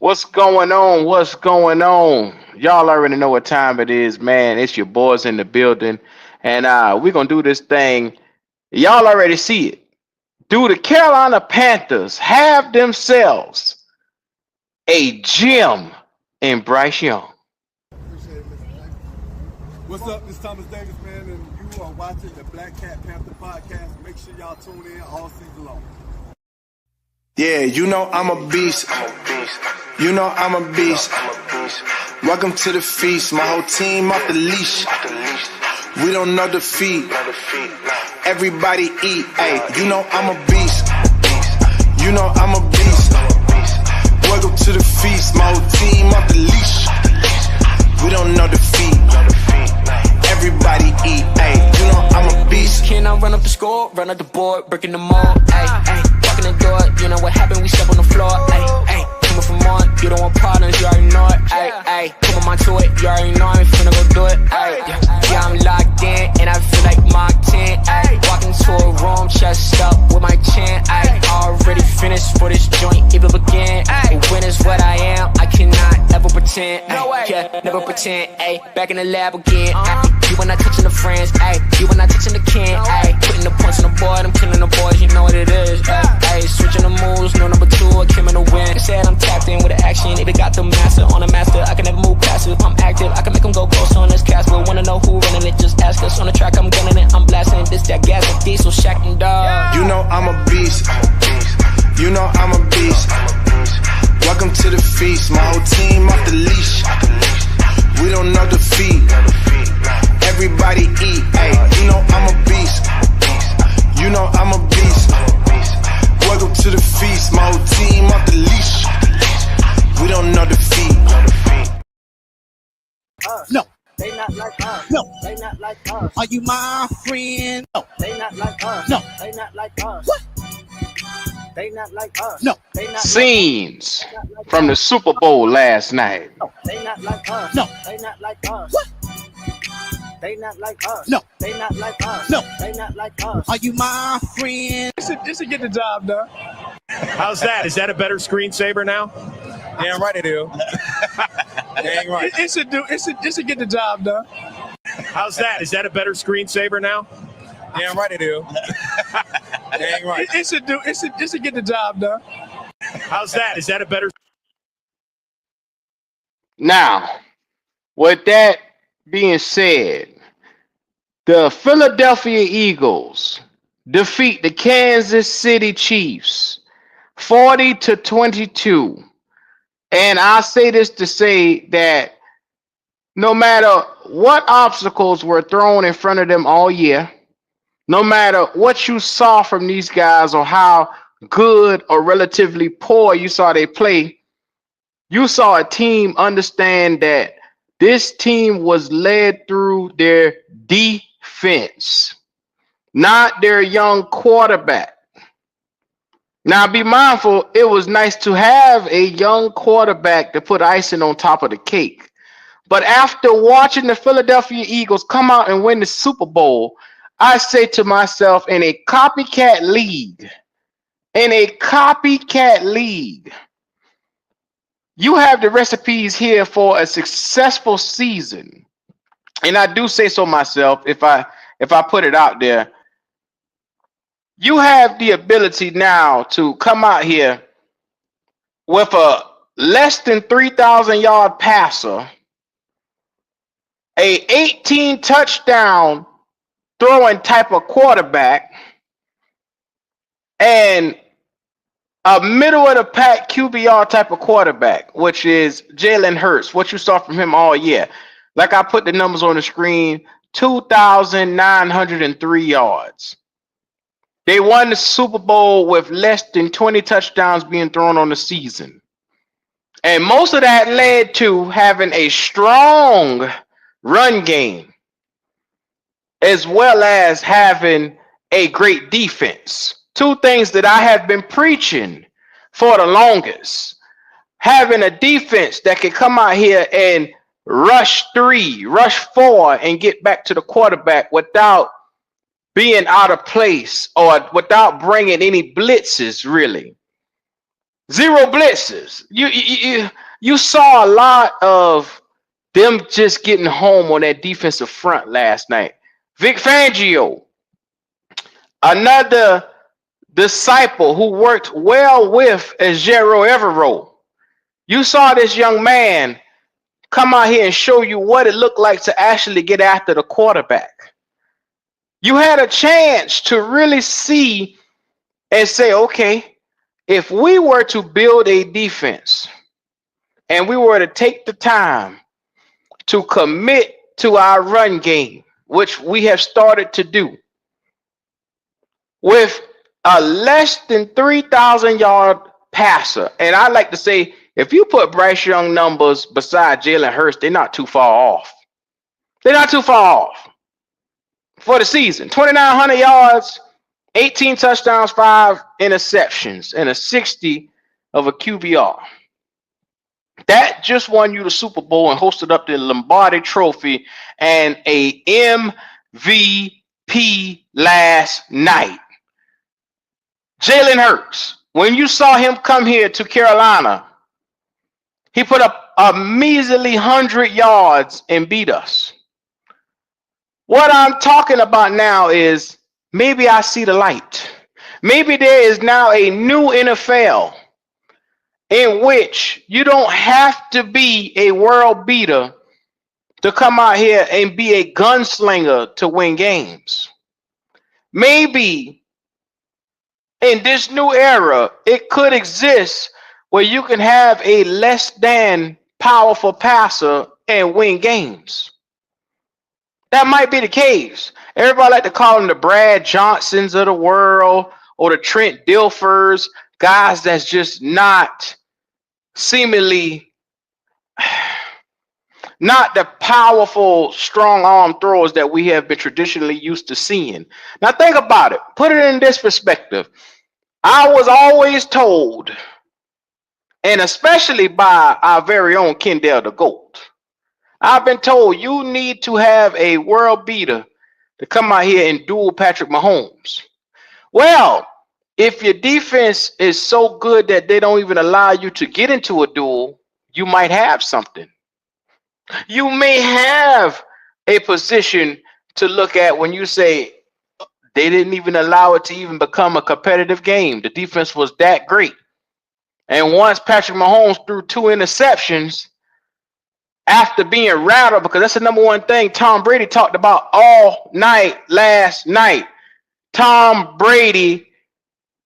What's going on? What's going on? Y'all already know what time it is, man. It's your boys in the building. And we're gonna do this thing. Y'all already see it. Do the Carolina Panthers have themselves a gem in Bryce Young? Appreciate it, Mr. Jackson. What's up? This is Thomas Davis, man, and you are watching the Black Cat Panther podcast. Make sure y'all tune in all season long. Yeah, you know I'm a beast. You know I'm a beast. Welcome to the feast. My whole team off the leash. We don't know defeat. Everybody eat. Hey, you know I'm a beast. You know I'm a beast. Welcome to the feast. My whole team off the leash. We don't know defeat. Everybody eat. Hey, you know I'm a beast. Can I run up the score, run up the board, breaking the mold? Ay, ay, walking the door, you know what happened? We step on the floor. Ay, ay, coming from on, you don't want partners, you already know it. Ay, ay, come on to it, you already know I'm finna go do it. Ay, yeah, I'm locked in, and I feel like Mark 10. Ay, walking to a room, chest up with my chin. Ay, already finished for this joint, even begin. Ay, when is what I am, I cannot ever pretend. Ay, yeah, never pretend. Ay, back in the lab again. Ay, you when I touching the friends, ayy. You when I touching the can, ayy. Putting the points on the board, I'm killing the boys, you know what it is, ayy. Switching the moves, no number two, I came in the win. Said I'm tapped in with the action, if it got the master on the master, I can never move passive. I'm active, I can make them go close on this cast, but wanna know who running it, just ask us. On the track, I'm gunning it, I'm blasting this, that gas, like diesel, Shack and dog. You know I'm a beast. You know I'm a beast. Welcome to the feast. My whole team off the leash. We don't know defeat. Everybody eat, hey, you know I'm a beast. You know I'm a beast. Welcome to the feast, my whole team off the leash. We don't know defeat. No, They not like us. no. They not like us. Are you my friend? No, They not like us. No. They not like us. What? They not like us. No. They not Scenes from the Super Bowl last night. They not like us. No. They not like us. What? They not like us. No. They not like us. No. They not like us. are you my friend? This will get the job done. How's that? Is that a better screensaver now? Damn right it is. Dang right. It should get the job done. How's that? Is that a better screensaver now? Damn right it is. Dang right. It should get the job done. How's that? Is that a better? Now, with that being said, the Philadelphia Eagles defeat the Kansas City Chiefs 40-22. And I say this to say that no matter what obstacles were thrown in front of them all year, no matter what you saw from these guys or how good or relatively poor you saw they play, you saw a team understand that this team was led through their defense, not their young quarterback. Now, be mindful, it was nice to have a young quarterback to put icing on top of the cake. But after watching the Philadelphia Eagles come out and win the Super Bowl, I say to myself, in a copycat league, you have the recipes here for a successful season. And I do say so myself, if I put it out there. You have the ability now to come out here with a less than 3,000 yard passer, a 18 touchdown throwing type of quarterback, and a middle of the pack QBR type of quarterback, which is Jalen Hurts, what you saw from him all year. Like I put the numbers on the screen, 2,903 yards. They won the Super Bowl with less than 20 touchdowns being thrown on the season. And most of that led to having a strong run game, as well as having a great defense. Two things that I have been preaching for the longest. Having a defense that can come out here and rush 3, rush 4, and get back to the quarterback without being out of place or without bringing any blitzes, really. Zero blitzes. You saw a lot of them just getting home on that defensive front last night. Vic Fangio, another disciple who worked well with Ejiro Evero. You saw this young man come out here and show you what it looked like to actually get after the quarterback. You had a chance to really see and say, okay, if we were to build a defense and we were to take the time to commit to our run game, which we have started to do, with a less than 3,000 yard passer, and I like to say, if you put Bryce Young numbers beside Jalen Hurts, they're not too far off. They're not too far off for the season. 2,900 yards, 18 touchdowns, 5 interceptions, and a 60 of a QBR. That just won you the Super Bowl and hosted up the Lombardi Trophy and a MVP last night. Jalen Hurts, when you saw him come here to Carolina, he put up a measly 100 yards and beat us. What I'm talking about now is maybe I see the light. Maybe there is now a new NFL in which you don't have to be a world beater to come out here and be a gunslinger to win games. Maybe in this new era, it could exist where you can have a less than powerful passer and win games. That might be the case. Everybody like to call them the Brad Johnsons of the world or the Trent Dilfers, guys that's just not seemingly not the powerful, strong arm throwers that we have been traditionally used to seeing. Now think about it. Put it in this perspective. I was always told, and especially by our very own Kendall the GOAT, I've been told you need to have a world beater to come out here and duel Patrick Mahomes. Well, if your defense is so good that they don't even allow you to get into a duel, you might have something. You may have a position to look at when you say they didn't even allow it to even become a competitive game. The defense was that great. And once Patrick Mahomes threw 2 interceptions after being rattled, because that's the number one thing Tom Brady talked about all night last night. Tom Brady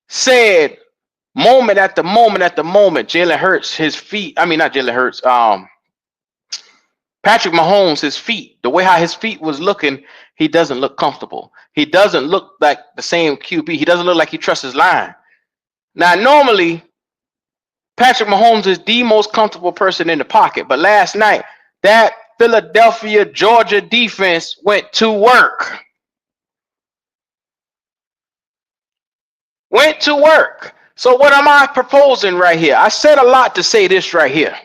said moment after moment after moment, Jalen Hurts, his feet, I mean, not Jalen Hurts, Patrick Mahomes, his feet, the way how his feet was looking, he doesn't look comfortable. He doesn't look like the same QB. He doesn't look like he trusts his line. Now, normally, Patrick Mahomes is the most comfortable person in the pocket. But last night, that Philadelphia, Georgia defense went to work. Went to work. So what am I proposing right here? I said a lot to say this right here.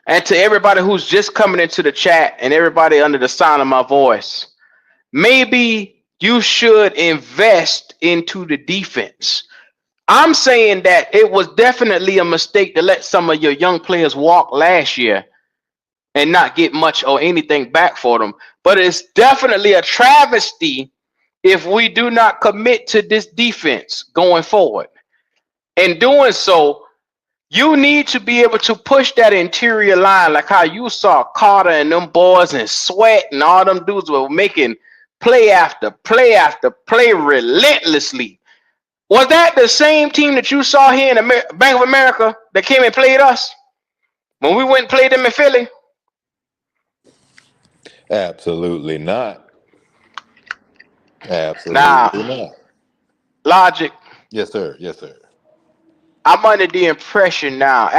And to everybody who's just coming into the chat and everybody under the sound of my voice, maybe you should invest into the defense. I'm saying that it was definitely a mistake to let some of your young players walk last year and not get much or anything back for them. But it's definitely a travesty if we do not commit to this defense going forward. In doing so, you need to be able to push that interior line like how you saw Carter and them boys and Sweat and all them dudes were making play after play after play relentlessly. Was that the same team that you saw here in Bank of America that came and played us when we went and played them in Philly? Absolutely not. Absolutely not. Logic. Yes, sir. Yes, sir. I'm under the impression now,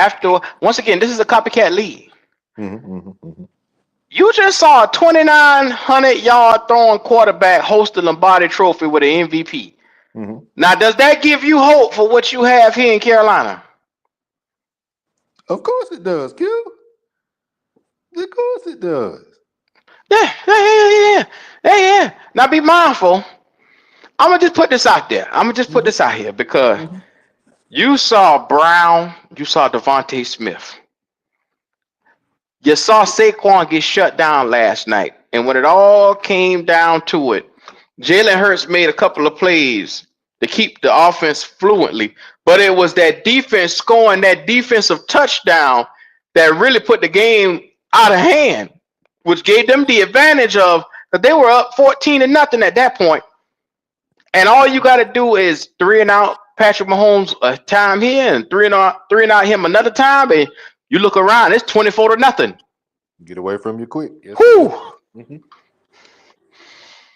once again, this is a copycat league. You just saw a 2,900 yard throwing quarterback host the Lombardi Trophy with an MVP. Now, does that give you hope for what you have here in Carolina? Of course it does, Q. Of course it does. Yeah. Now, be mindful. I'm going to just put this out there. I'm going to just put this out here because You saw Brown. You saw Devontae Smith. You saw Saquon get shut down last night. And when it all came down to it, Jalen Hurts made a couple of plays to keep the offense fluently. But it was that defense scoring that defensive touchdown that really put the game out of hand, which gave them the advantage of that they were up 14-0 at that point. And all you got to do is 3-and-out Patrick Mahomes a time here and 3-and-out him another time, and you look around, it's 24-0. Get away from you quick. Yes. Whew. Mm-hmm.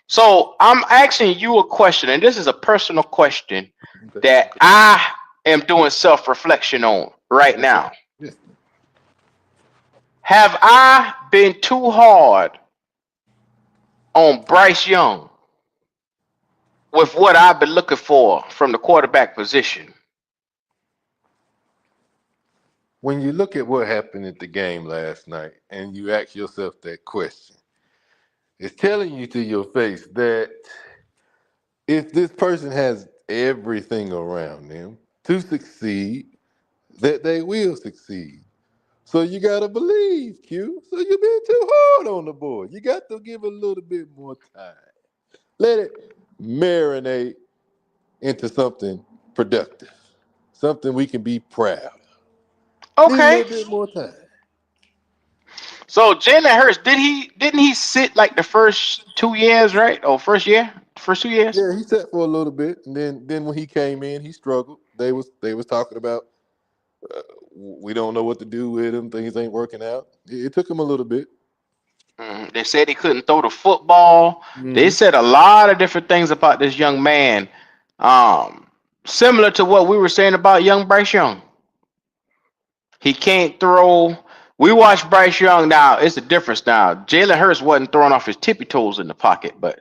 So I'm asking you a question, and this is a personal question that I am doing self-reflection on right now. Yes. Have I been too hard on Bryce Young with what I've been looking for from the quarterback position? When you look at what happened at the game last night and you ask yourself that question, it's telling you to your face that if this person has everything around them to succeed, that they will succeed. So you got to believe, Q. So you've been too hard on the board. You got to give a little bit more time. Let it marinate into something productive, something we can be proud of. Need a Okay. little bit more time. So Jalen Hurts, didn't he sit like the first 2 years, right? Or first 2 years? Yeah, he sat for a little bit, and then when he came in, he struggled. They was talking about we don't know what to do with him. Things ain't working out. It took him a little bit. They said he couldn't throw the football. They said a lot of different things about this young man, similar to what we were saying about young Bryce Young. He can't throw. We watched Bryce Young now. It's a difference now. Jalen Hurts wasn't throwing off his tippy toes in the pocket, but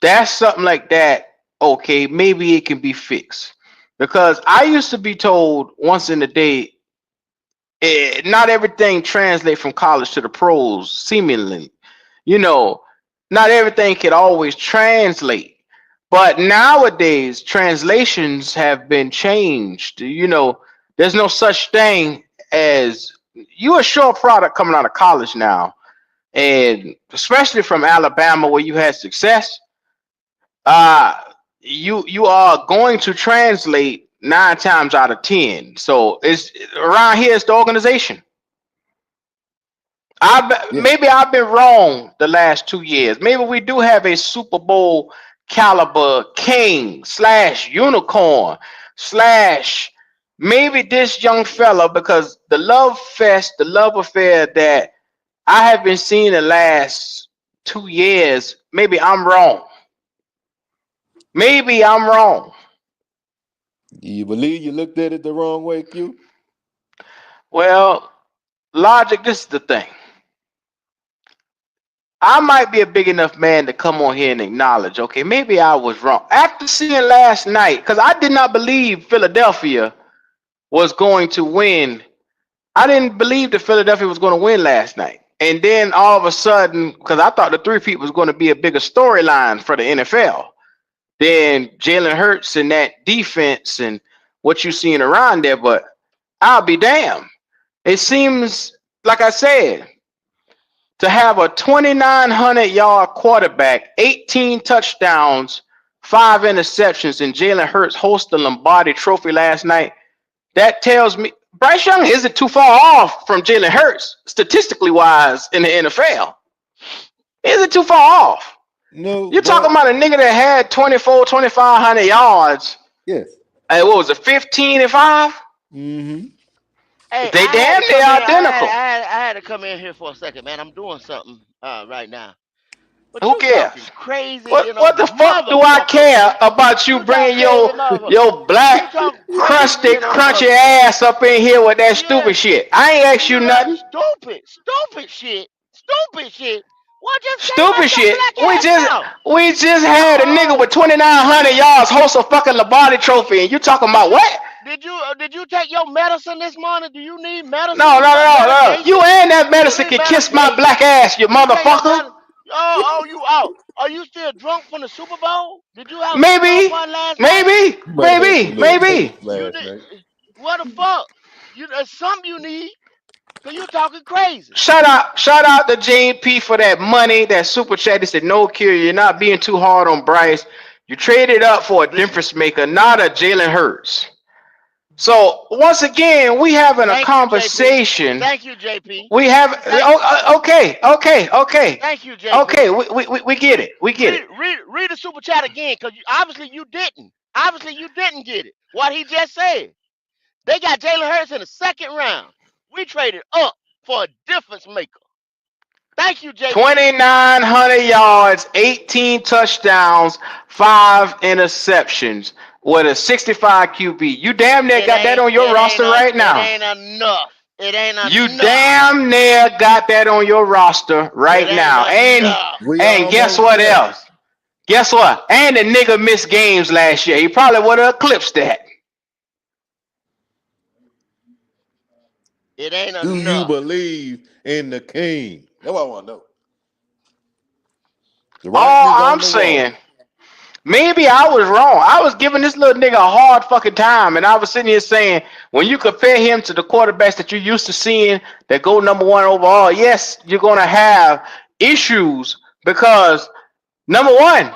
that's something like that. Okay, maybe it can be fixed. Because I used to be told once in a day, not everything translates from college to the pros, seemingly. Not everything can always translate. But nowadays, translations have been changed. There's no such thing as you're a sure product coming out of college now. And especially from Alabama, where you had success, you are going to translate 9 times out of 10. So it's around here. It's the organization. Maybe I've been wrong the last 2 years. Maybe we do have a Super Bowl caliber king / unicorn / maybe this young fella, because the love affair that I have been seeing the last 2 years, maybe I'm wrong. You believe you looked at it the wrong way, Q? Well, logic, this is the thing. I might be a big enough man to come on here and acknowledge, okay, maybe I was wrong. After seeing last night, because I did not believe Philadelphia was going to win. I didn't believe that Philadelphia was going to win last night. And then all of a sudden, because I thought the 3-peat was going to be a bigger storyline for the NFL than Jalen Hurts and that defense and what you're seeing around there. But I'll be damned. It seems, like I said, to have a 2,900-yard quarterback, 18 touchdowns, 5 interceptions, and Jalen Hurts host the Lombardi Trophy last night, that tells me Bryce Young isn't too far off from Jalen Hurts, statistically wise, in the NFL. Isn't too far off. No. You're talking about a nigga that had 2,500 yards. Yes. And what was it, 15 and 5? Mm-hmm. Hey, They damn near identical. I had to come in here for a second, man. I'm doing something right now. But Who cares? Crazy. What the fuck do I care about you bringing your black, crusty, crunchy ass up in here with that stupid shit? I ain't asked you nothing. Stupid shit. What just Stupid shit. We just had a nigga with 2,900 yards host a fucking Lombardi Trophy, and you talking about what? Did you take your medicine this morning? Do you need medicine? No. You and that medicine can kiss my black ass, you motherfucker. Are you still drunk from the Super Bowl? Did you have a Super Bowl Maybe, party last night? maybe, You might have had some maybe, little maybe. taste You last did. night. What the fuck? There's something you need, cause you talking crazy. Shout out to JP for that money, that super chat. He said, "No, Q, you're not being too hard on Bryce. You traded up for a Listen. difference maker, not a Jalen Hurts." So once again, we having a Thank you, JP. conversation. Thank you, JP. We have Thank, okay. thank you, JP. We get it. We get it. Read the super chat again, cause obviously you didn't. Obviously you didn't get it. What he just said. They got Jalen Hurts in the second round. We traded up for a difference maker. Thank you, JP. 2,900 yards, 18 touchdowns, 5 interceptions with a 65 QB. You damn near got that on your roster right now. It ain't enough. It ain't You enough. damn near got that on your roster right It ain't now. enough. We And guess almost what there. else? Guess what? And the nigga missed games last year. He probably would have eclipsed that. It ain't Do you enough. believe in the king? That's what I want to know. The All writing is I'm on the saying, wall. maybe I was wrong. I was giving this little nigga a hard fucking time, and I was sitting here saying, when you compare him to the quarterbacks that you're used to seeing that go number one overall, yes, you're gonna have issues because number one,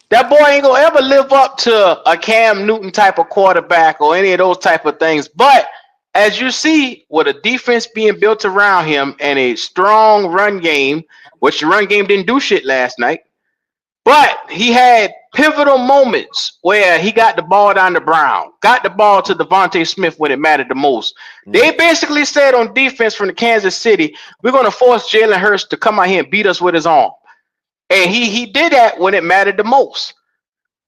that boy ain't gonna ever live up to a Cam Newton type of quarterback or any of those type of things. But as you see, with a defense being built around him and a strong run game, which the run game didn't do shit last night, but he had pivotal moments where he got the ball down to Brown, got the ball to Devontae Smith when it mattered the most. They basically said on defense from the Kansas City, we're going to force Jalen Hurts to come out here and beat us with his arm. And he did that when it mattered the most.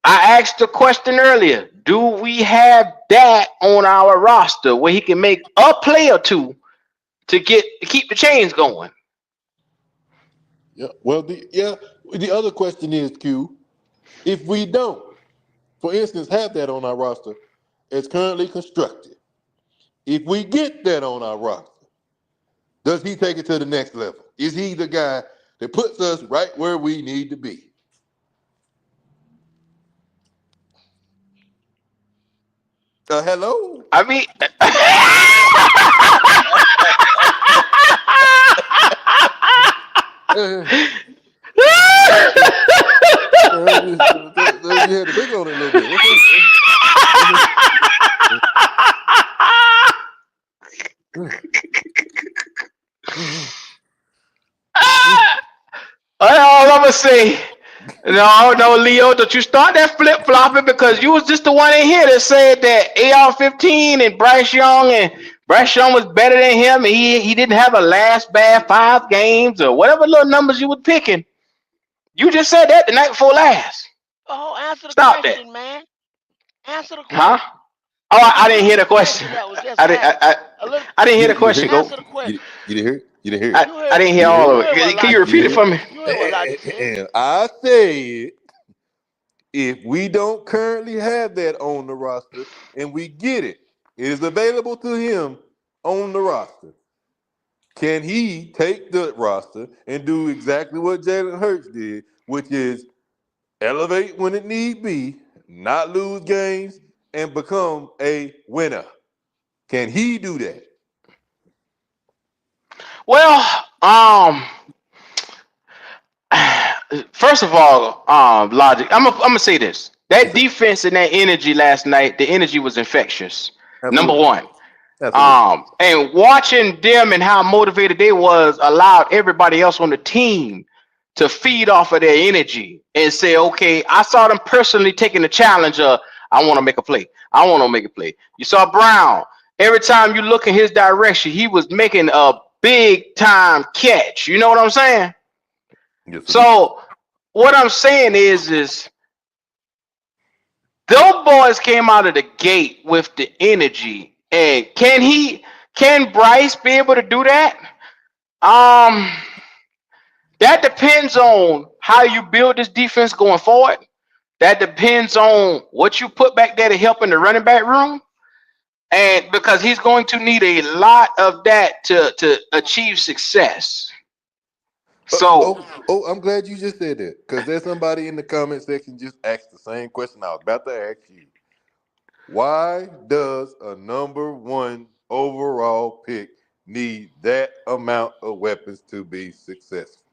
I asked the question earlier, do we have that on our roster where he can make a play or two to keep the chains going? Yeah. Well, the other question is, Q, if we don't, for instance, have that on our roster, it's currently constructed. If we get that on our roster, does he take it to the next level? Is he the guy that puts us right where we need to be? Hello? I mean, You had to think on it a little bit. all I'm gonna say, no, Leo, don't you start that flip flopping because you was just the one in here that said that AR-15 and Bryce Young was better than him, and he didn't have a last bad 5 games or whatever little numbers you were picking. You just said that the night before last. Oh, answer the Stop that, question, man. Answer the huh? question. Oh, I didn't hear the question. That was just I didn't. asked. I didn't hear the You question. didn't hear Go. Answer the question. You didn't hear it? You didn't hear it? I didn't hear all of it. Can you repeat it for me? You heard what Logic said. And I said, if we don't currently have that on the roster and we get it, it is available to him on the roster. Can he take the roster and do exactly what Jalen Hurts did, which is elevate when it need be, not lose games, and become a winner? Can he do that? Well, first of all, Logic, I'm gonna say this. That defense and that energy last night, the energy was infectious. Number Absolutely. one. Absolutely. And watching them and how motivated they was allowed everybody else on the team to feed off of their energy and say, okay, I saw them personally taking the challenge of, I want to make a play. I want to make a play. You saw Brown. Every time you look in his direction, he was making a big time catch. You know what I'm saying? Yes, So what I'm saying is those boys came out of the gate with the energy. And can Bryce be able to do that? That depends on how you build this defense going forward. That depends on what you put back there to help in the running back room. And because he's going to need a lot of that to achieve success. So I'm glad you just said that because there's somebody in the comment section just asked the same question I was about to ask you. Why does a number 1 overall pick need that amount of weapons to be successful?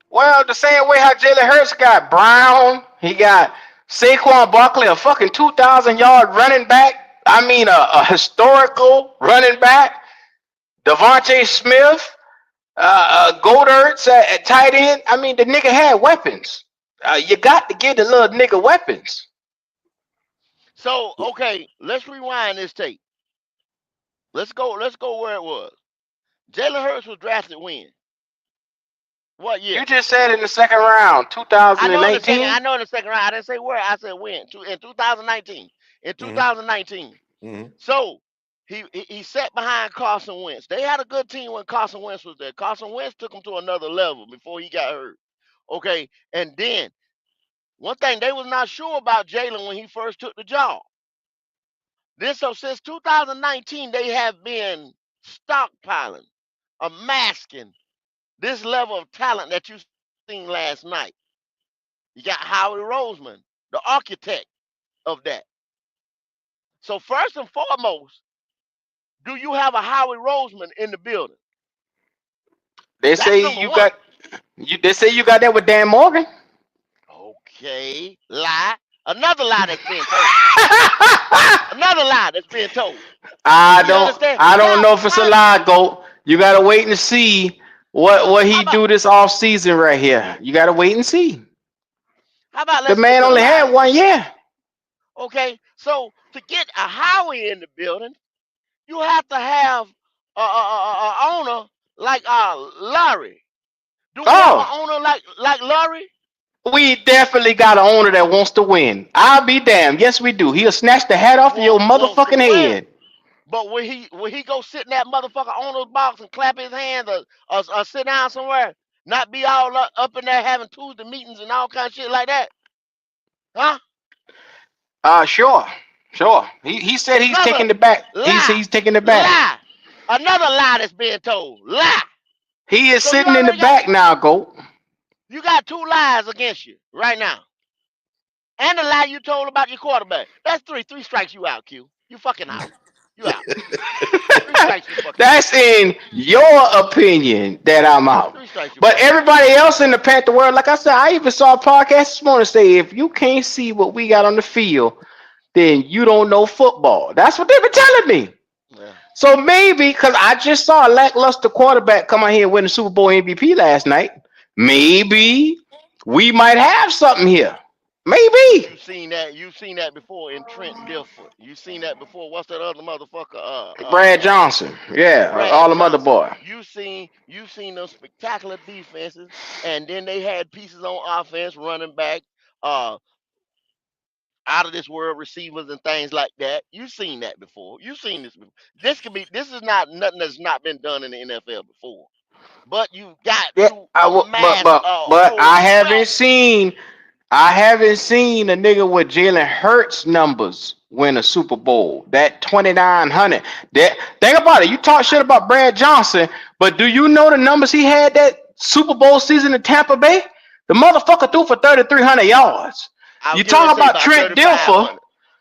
well, the same way how Jalen Hurts got Brown, he got Saquon Barkley, a fucking 2,000-yard running back. I mean, a historical running back. Devontae Smith, Goddard's at tight end. I mean, the nigga had weapons. You got to give the little nigga weapons. So okay, let's rewind this tape. Let's go where it was. Jalen Hurts was drafted when? What year? You just said in the second round, I know in the second. 2019. I know in the second round. I didn't say where. I said when. In 2019. In Mm-hmm. 2019. Mm-hmm. So he sat behind Carson Wentz. They had a good team when Carson Wentz was there. Carson Wentz took him to another level before he got hurt. Okay, and then one thing they was not sure about Jalen when he first took the job. So since 2019, they have been stockpiling, masking this level of talent that you seen last night. You got Howie Roseman, the architect of that. So first and foremost, do you have a Howie Roseman in the building? They That's say number you one. They say you got that with Dan Morgan. Okay, lie. Another lie that's being told. Another lie that's being told. I You understand? don't know if it's a lie, Goat. You gotta wait and see what he do this off season right here. You gotta wait and see. How about The let's stick man with a only lie? had 1 year. Okay, so to get a Howie in the building, you have to have a owner like Larry. Do we have an Oh, owner like Larry? we definitely got an owner that wants to win. I'll be damned. Yes, we do. He'll snatch the hat off of your Wants to motherfucking win. head. But will he go sit in that motherfucker owner's box and clap his hands or sit down somewhere? Not be all up in there having Tuesday meetings and all kind of shit like that? Huh? Sure. He said he's Another taking it back. He said lie. he's taking it back. Lie. Another lie that's being told. Lie. He is So you sitting in the already got back now, Goat. you got 2 lies against you right now. And the lie you told about your quarterback. That's 3. 3 strikes you out, Q. You fucking out. You out. 3 strikes you fucking That's in your opinion that I'm out. out. 3 strikes you But fucking everybody else in the Panther world, like I said, I even saw a podcast this morning say, if you can't see what we got on the field, then you don't know football. That's what they've been telling me. Yeah. So maybe, because I just saw a lackluster quarterback come out here and win the Super Bowl MVP last night, maybe we might have something here. Maybe. You've seen that before in Trent Dilfer. You've seen that before. What's that other motherfucker? Brad Johnson. Yeah, Brad all the mother Johnson. boy. You've seen those spectacular defenses, and then they had pieces on offense, running back, out of this world receivers and things like that. You've seen that before. You've seen this before. This is not nothing that's not been done in the NFL before. But you got Yeah, to but amass a whole I haven't wealth. seen a nigga with Jalen Hurts numbers win a Super Bowl. That 2,900. That think about it. You talk shit about Brad Johnson, but do you know the numbers he had that Super Bowl season in Tampa Bay? The motherfucker threw for 3,300 yards. I was You getting ready talk to say about about Trent Dilfer.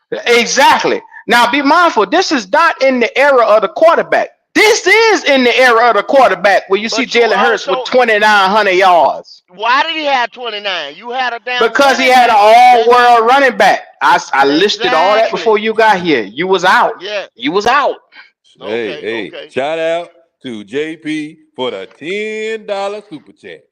3,500. Exactly. Now be mindful, this is not in the era of the quarterback. This is in the era of the quarterback where you see But you Jalen Hurts with also, 2,900 yards. why did he have 29? You had a damn Because he running had an back. all-world running back. I listed all that before Exactly. you got here. You was out. Yeah. You was out. Hey, Okay. shout out to JP for the $10 super chat.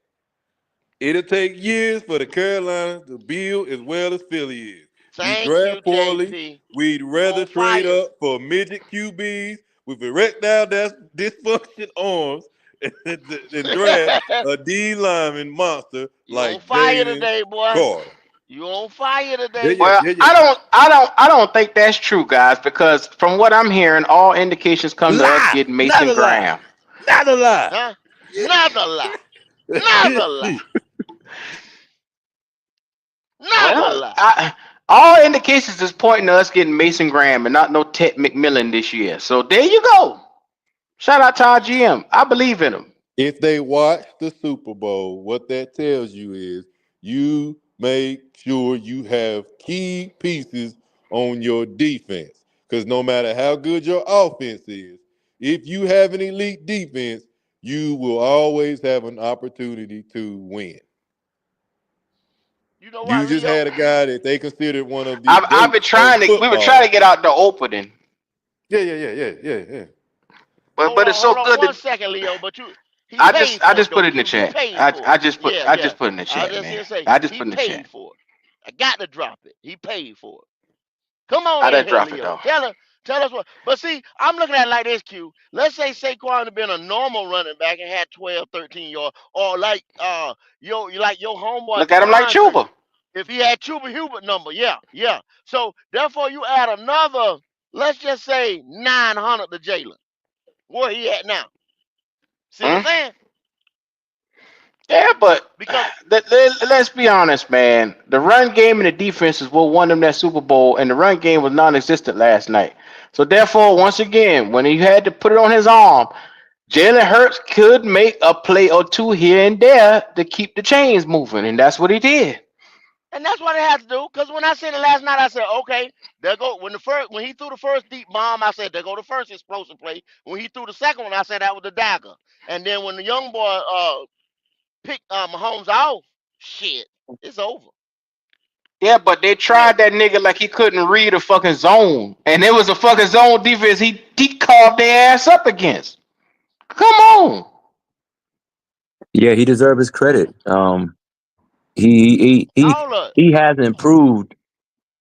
It'll take years for the Carolinas to build as well as Philly is. We Thank you, draft poorly. JP. We'd You rather on trade fire. up for midget QBs with erectile dysfunction arms and draft a D lineman monster You on like fire Jalen today, boy. Carter. You on fire Yeah, today. yeah, Well, yeah, yeah. I don't think that's true, guys, because from what I'm hearing, all indications come to us Lie! getting Not Mason a lie! Graham. Not a lie! Huh? Another lie. Another lie. Another Well, lie. all indications is pointing to us getting Mason Graham and not no Ted McMillan this year. So there you go. Shout out to our GM. I believe in him. If they watch the Super Bowl, what that tells you is you make sure you have key pieces on your defense. Because no matter how good your offense is, if you have an elite defense, you will always have an opportunity to win. You know You what, just Leo? had a guy that they considered one of the I've been GOATs of trying to. We were trying to football. get out the opening, Yeah. but it's Hold so on good one that second, Leo. But he I paid just I for it just put though, it in the Q. He chat. paid I for I it. just put Yeah, I yeah. just put it in the I was chat, just man. gonna say I just he put it in the chat. paid for it. I got to drop it. He paid for it. Come on I in done here, dropped it Leo. though. Tell us what. But see, I'm looking at it like this, Q. Let's say Saquon had been a normal running back and had 12, 13 yards, or like your homeboy Look at him like Devontae, Chuba. if he had Chuba Hubbard number, yeah, yeah. So therefore, you add another, let's just say 900 to Jalen. Where he at now? See what I'm Hmm? saying? Yeah, but Because let's be honest, man. The run game and the defense is what won them that Super Bowl, and the run game was non-existent last night. So therefore, once again, when he had to put it on his arm, Jalen Hurts could make a play or two here and there to keep the chains moving, and that's what he did. and that's what it had to do. Because when I seen it last night, I said, okay, there go when he threw the first deep bomb, I said, there go the first explosive play. When he threw the second one, I said that was the dagger. And then when the young boy picked Mahomes off, shit, it's over. Yeah, but they Yeah, tried that nigga like he couldn't read a fucking zone, and it was a fucking zone defense he carved their ass up against. Come on. Yeah, he deserves his credit. He he he all of it. he has improved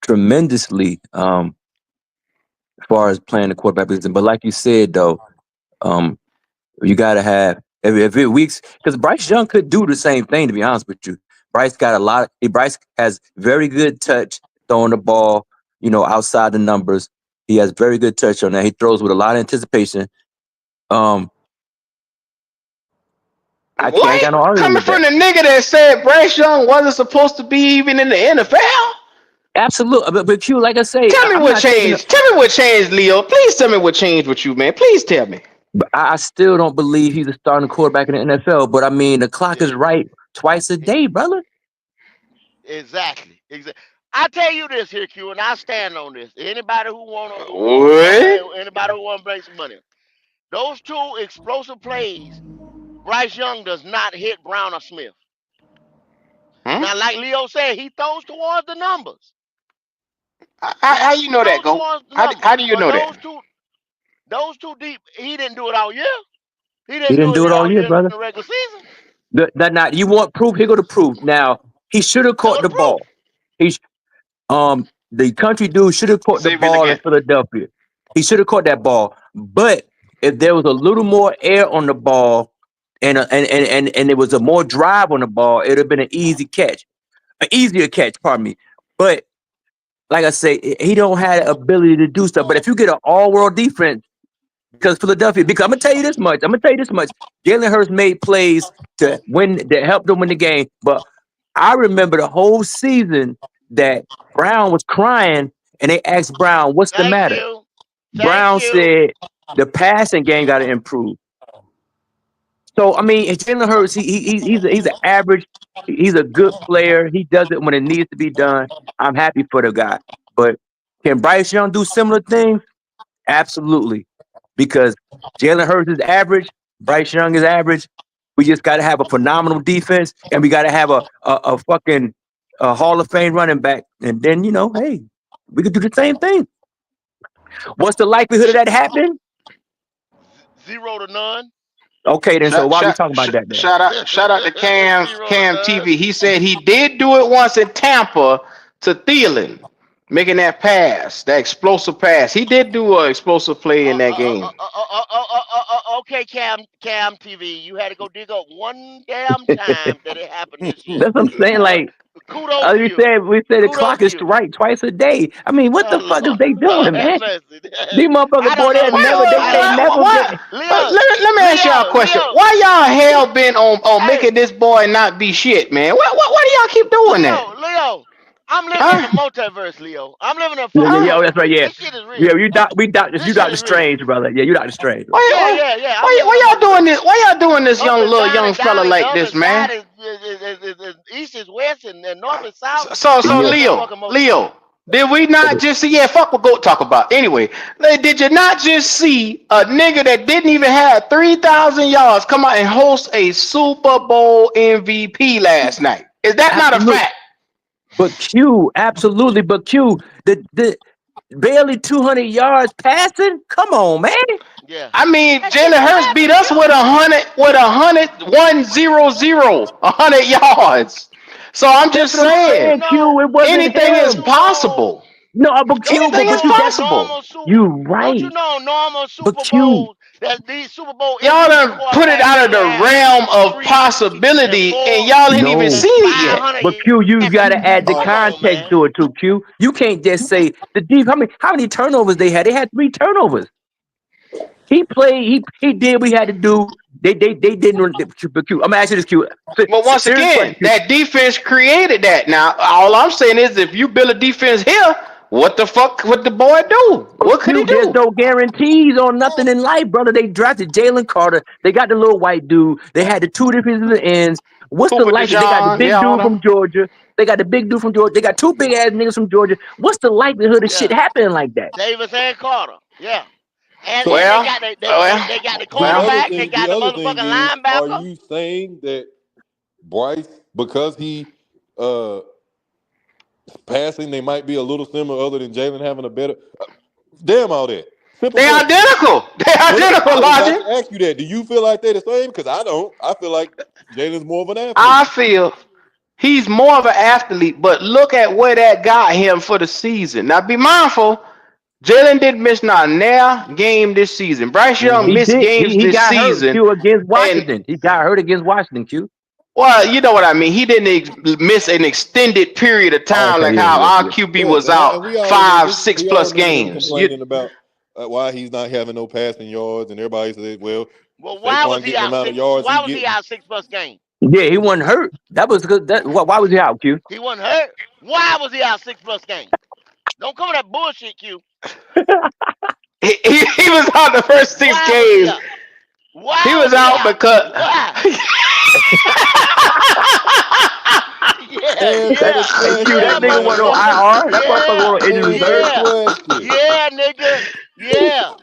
tremendously as far as playing the quarterback position. But like you said, though, um, you got to have if it weeks because Bryce Young could do the same thing. To be honest with you, Bryce got a lot. Bryce has very good touch throwing the ball. Outside the numbers, he has very good touch on that. He throws with a lot of anticipation. Um, I ain't What? got no argument Coming with from that. the nigga that said Bryce Young wasn't supposed to be even in the NFL? Absolutely, but Q, like I say, Tell me I'm what not taking. changed. Tell me what changed, Leo. Please tell me what changed with you, man. Please tell me. But I still don't believe he's a starting quarterback in the NFL. But I mean, the clock is It, right twice a day, brother. exactly, exactly. I tell you this here, Q, and I stand on this. Anybody What? anybody who wanna bring some money, those two explosive plays, Bryce Young does not hit Brown or Smith. Hmm? Now, like Leo said, he throws towards the numbers. How you He know that, throws Go? towards the How numbers. do you But know that? those two deep, he didn't do it all year. He He didn't didn't do do it it all all year, year in brother. the regular season. That you want proof? Here go the proof. Now he should have There go caught the the proof. ball. He's the country dude should have caught the Say it ball in again. Philadelphia. He should have caught that ball. But if there was a little more air on the ball and there was a more drive on the ball, it'd have been an easy catch, an easier catch. Pardon me. But like I say, he don't have the ability to do stuff. But if you get an all-world defense, because I'm gonna tell you this much. Jalen Hurts made plays to win that helped them win the game. But I remember the whole season that Brown was crying and they asked Brown, what's the Thank matter? you. Thank Brown you. said the passing game got to improve. So I mean, Jalen Hurts, he's an average. He's a good player. He does it when it needs to be done. I'm happy for the guy. But can Bryce Young do similar things? Absolutely. Because Jalen Hurts is average, Bryce Young is average. We just got to have a phenomenal defense, and we got to have a fucking Hall of Fame running back. And then, hey, we could do the same thing. What's the likelihood of that happening? 0 to none. Okay, then. So Shout, why are we shout, talking about that then? shout out to Cam 0 to none. TV. He said he did do it once in Tampa to Thielen, making that pass, that explosive pass. He did do an explosive play in that game. Okay, Cam TV, you had to go dig up one damn time that it happened this year. That's what I'm saying. But Like kudos to you. we said the Kudos clock to is you. right twice a day. I mean, what the fuck is Lord, they Lord doing, have man? mercy. These I motherfuckers, don't boy, know. they I don't know. never Why? get. Leo, Let me ask y'all a question. Leo, Why y'all hell bent on hey, making this boy not be shit, man? Why do y'all keep doing that? Leo. I'm living in the multiverse, Leo. I'm living in a Yeah, fucking yeah, oh, that's right. multiverse. Yeah, This shit is yeah. real. You This shit Doctor is real. Strange, brother. Yeah, you Doctor Strange. Brother. Yeah. I'm living in Why a y'all doing multiverse. this? Why y'all doing this Up is down young and fella down is like up this, and man? side is east is west and north is south. So I'm living in a Leo, fucking multiverse. Leo, did we not just see? Yeah, fuck what go talk about. Anyway, did you not just see a nigga that didn't even have 3,000 yards come out and host a Super Bowl MVP last night? Is that not a Absolutely. fact? But Q, absolutely. But Q, the barely 200 yards passing. Come on, man. Yeah. I mean, That shit Jalen don't Hurts happen beat to us with you. 100 yards. So I'm That's just what I'm Don't you saying, saying, Q. know? It wasn't anything is Don't him. you know? possible. No, but Q, Don't you Anything is but know you on that possible. normal super? you Don't you right. know on normal But Super Q, Bowls that these Super Bowl Y'all MVP done put it quarterbacks out of may the have realm of 3 and possibility, and 4 y'all ain't even no. and seen it yet. 500 But Q, you yards. got to add the All right. Come on, context man. to it too. Q, you can't just say the deep. How many turnovers they had? They had 3 turnovers. He played. He did what he had to do. They didn't. But Q, I'm gonna ask you this, Q. But once Serious again, question, Q. that defense created that. Now, all I'm saying is, if you build a defense here, what the fuck would the boy do? What could he Q, there's do? no guarantees on nothing in life, brother. They drafted Jalen Carter. They got the little white dude. They had the two defensive ends. What's the Cooper likelihood? They got the DeJean, big yeah, all dude them. from Georgia. They got the big dude from Georgia. They got two big ass niggas from Georgia. What's the likelihood of shit Yeah. happening like that? Davis and Carter. Yeah. And So they Well, got they well, got the well. quarterback. They The got the other thing motherfucking is, are linebacker. you saying that Bryce, because he uh passing, they might be a little similar, other than Jalen having a better? Damn all that. Simple They question. identical. They No, no, identical, I was about Logic. to ask you that. Do you feel like they're the same? Because I don't. I feel like Jalen's more of an athlete. I feel he's more of an athlete, but look at where that got him for the season. Now, be mindful, Jalen didn't miss not a game this season. Bryce Young He Mm-hmm. missed did. games He this got hurt, season, Q, against and Washington. He got hurt against Washington, Q. well, you know what I mean. He didn't miss an extended period of Oh, time okay, like yeah, how yeah, our yeah. QB Yeah, was and out we all five, remember six we all plus remember him games. complaining about why he's not having no passing yards, and everybody said, "Well, Well, why was Saquon he getting the out amount of six? yards he Why was he getting." out 6+ games? Yeah, he wasn't hurt. That was good. Why was he out, Q? He wasn't hurt. Why was he out 6+ games? Don't come with that bullshit, Q. He was out the first six Why was he games. out? He Why was was he out out? because Why? Answer the Q, Yeah, that nigga question, went on motherfucker. man. IR. That motherfucker Yeah, went on injury Answer the reserve. yeah, question. yeah, nigga. Yeah.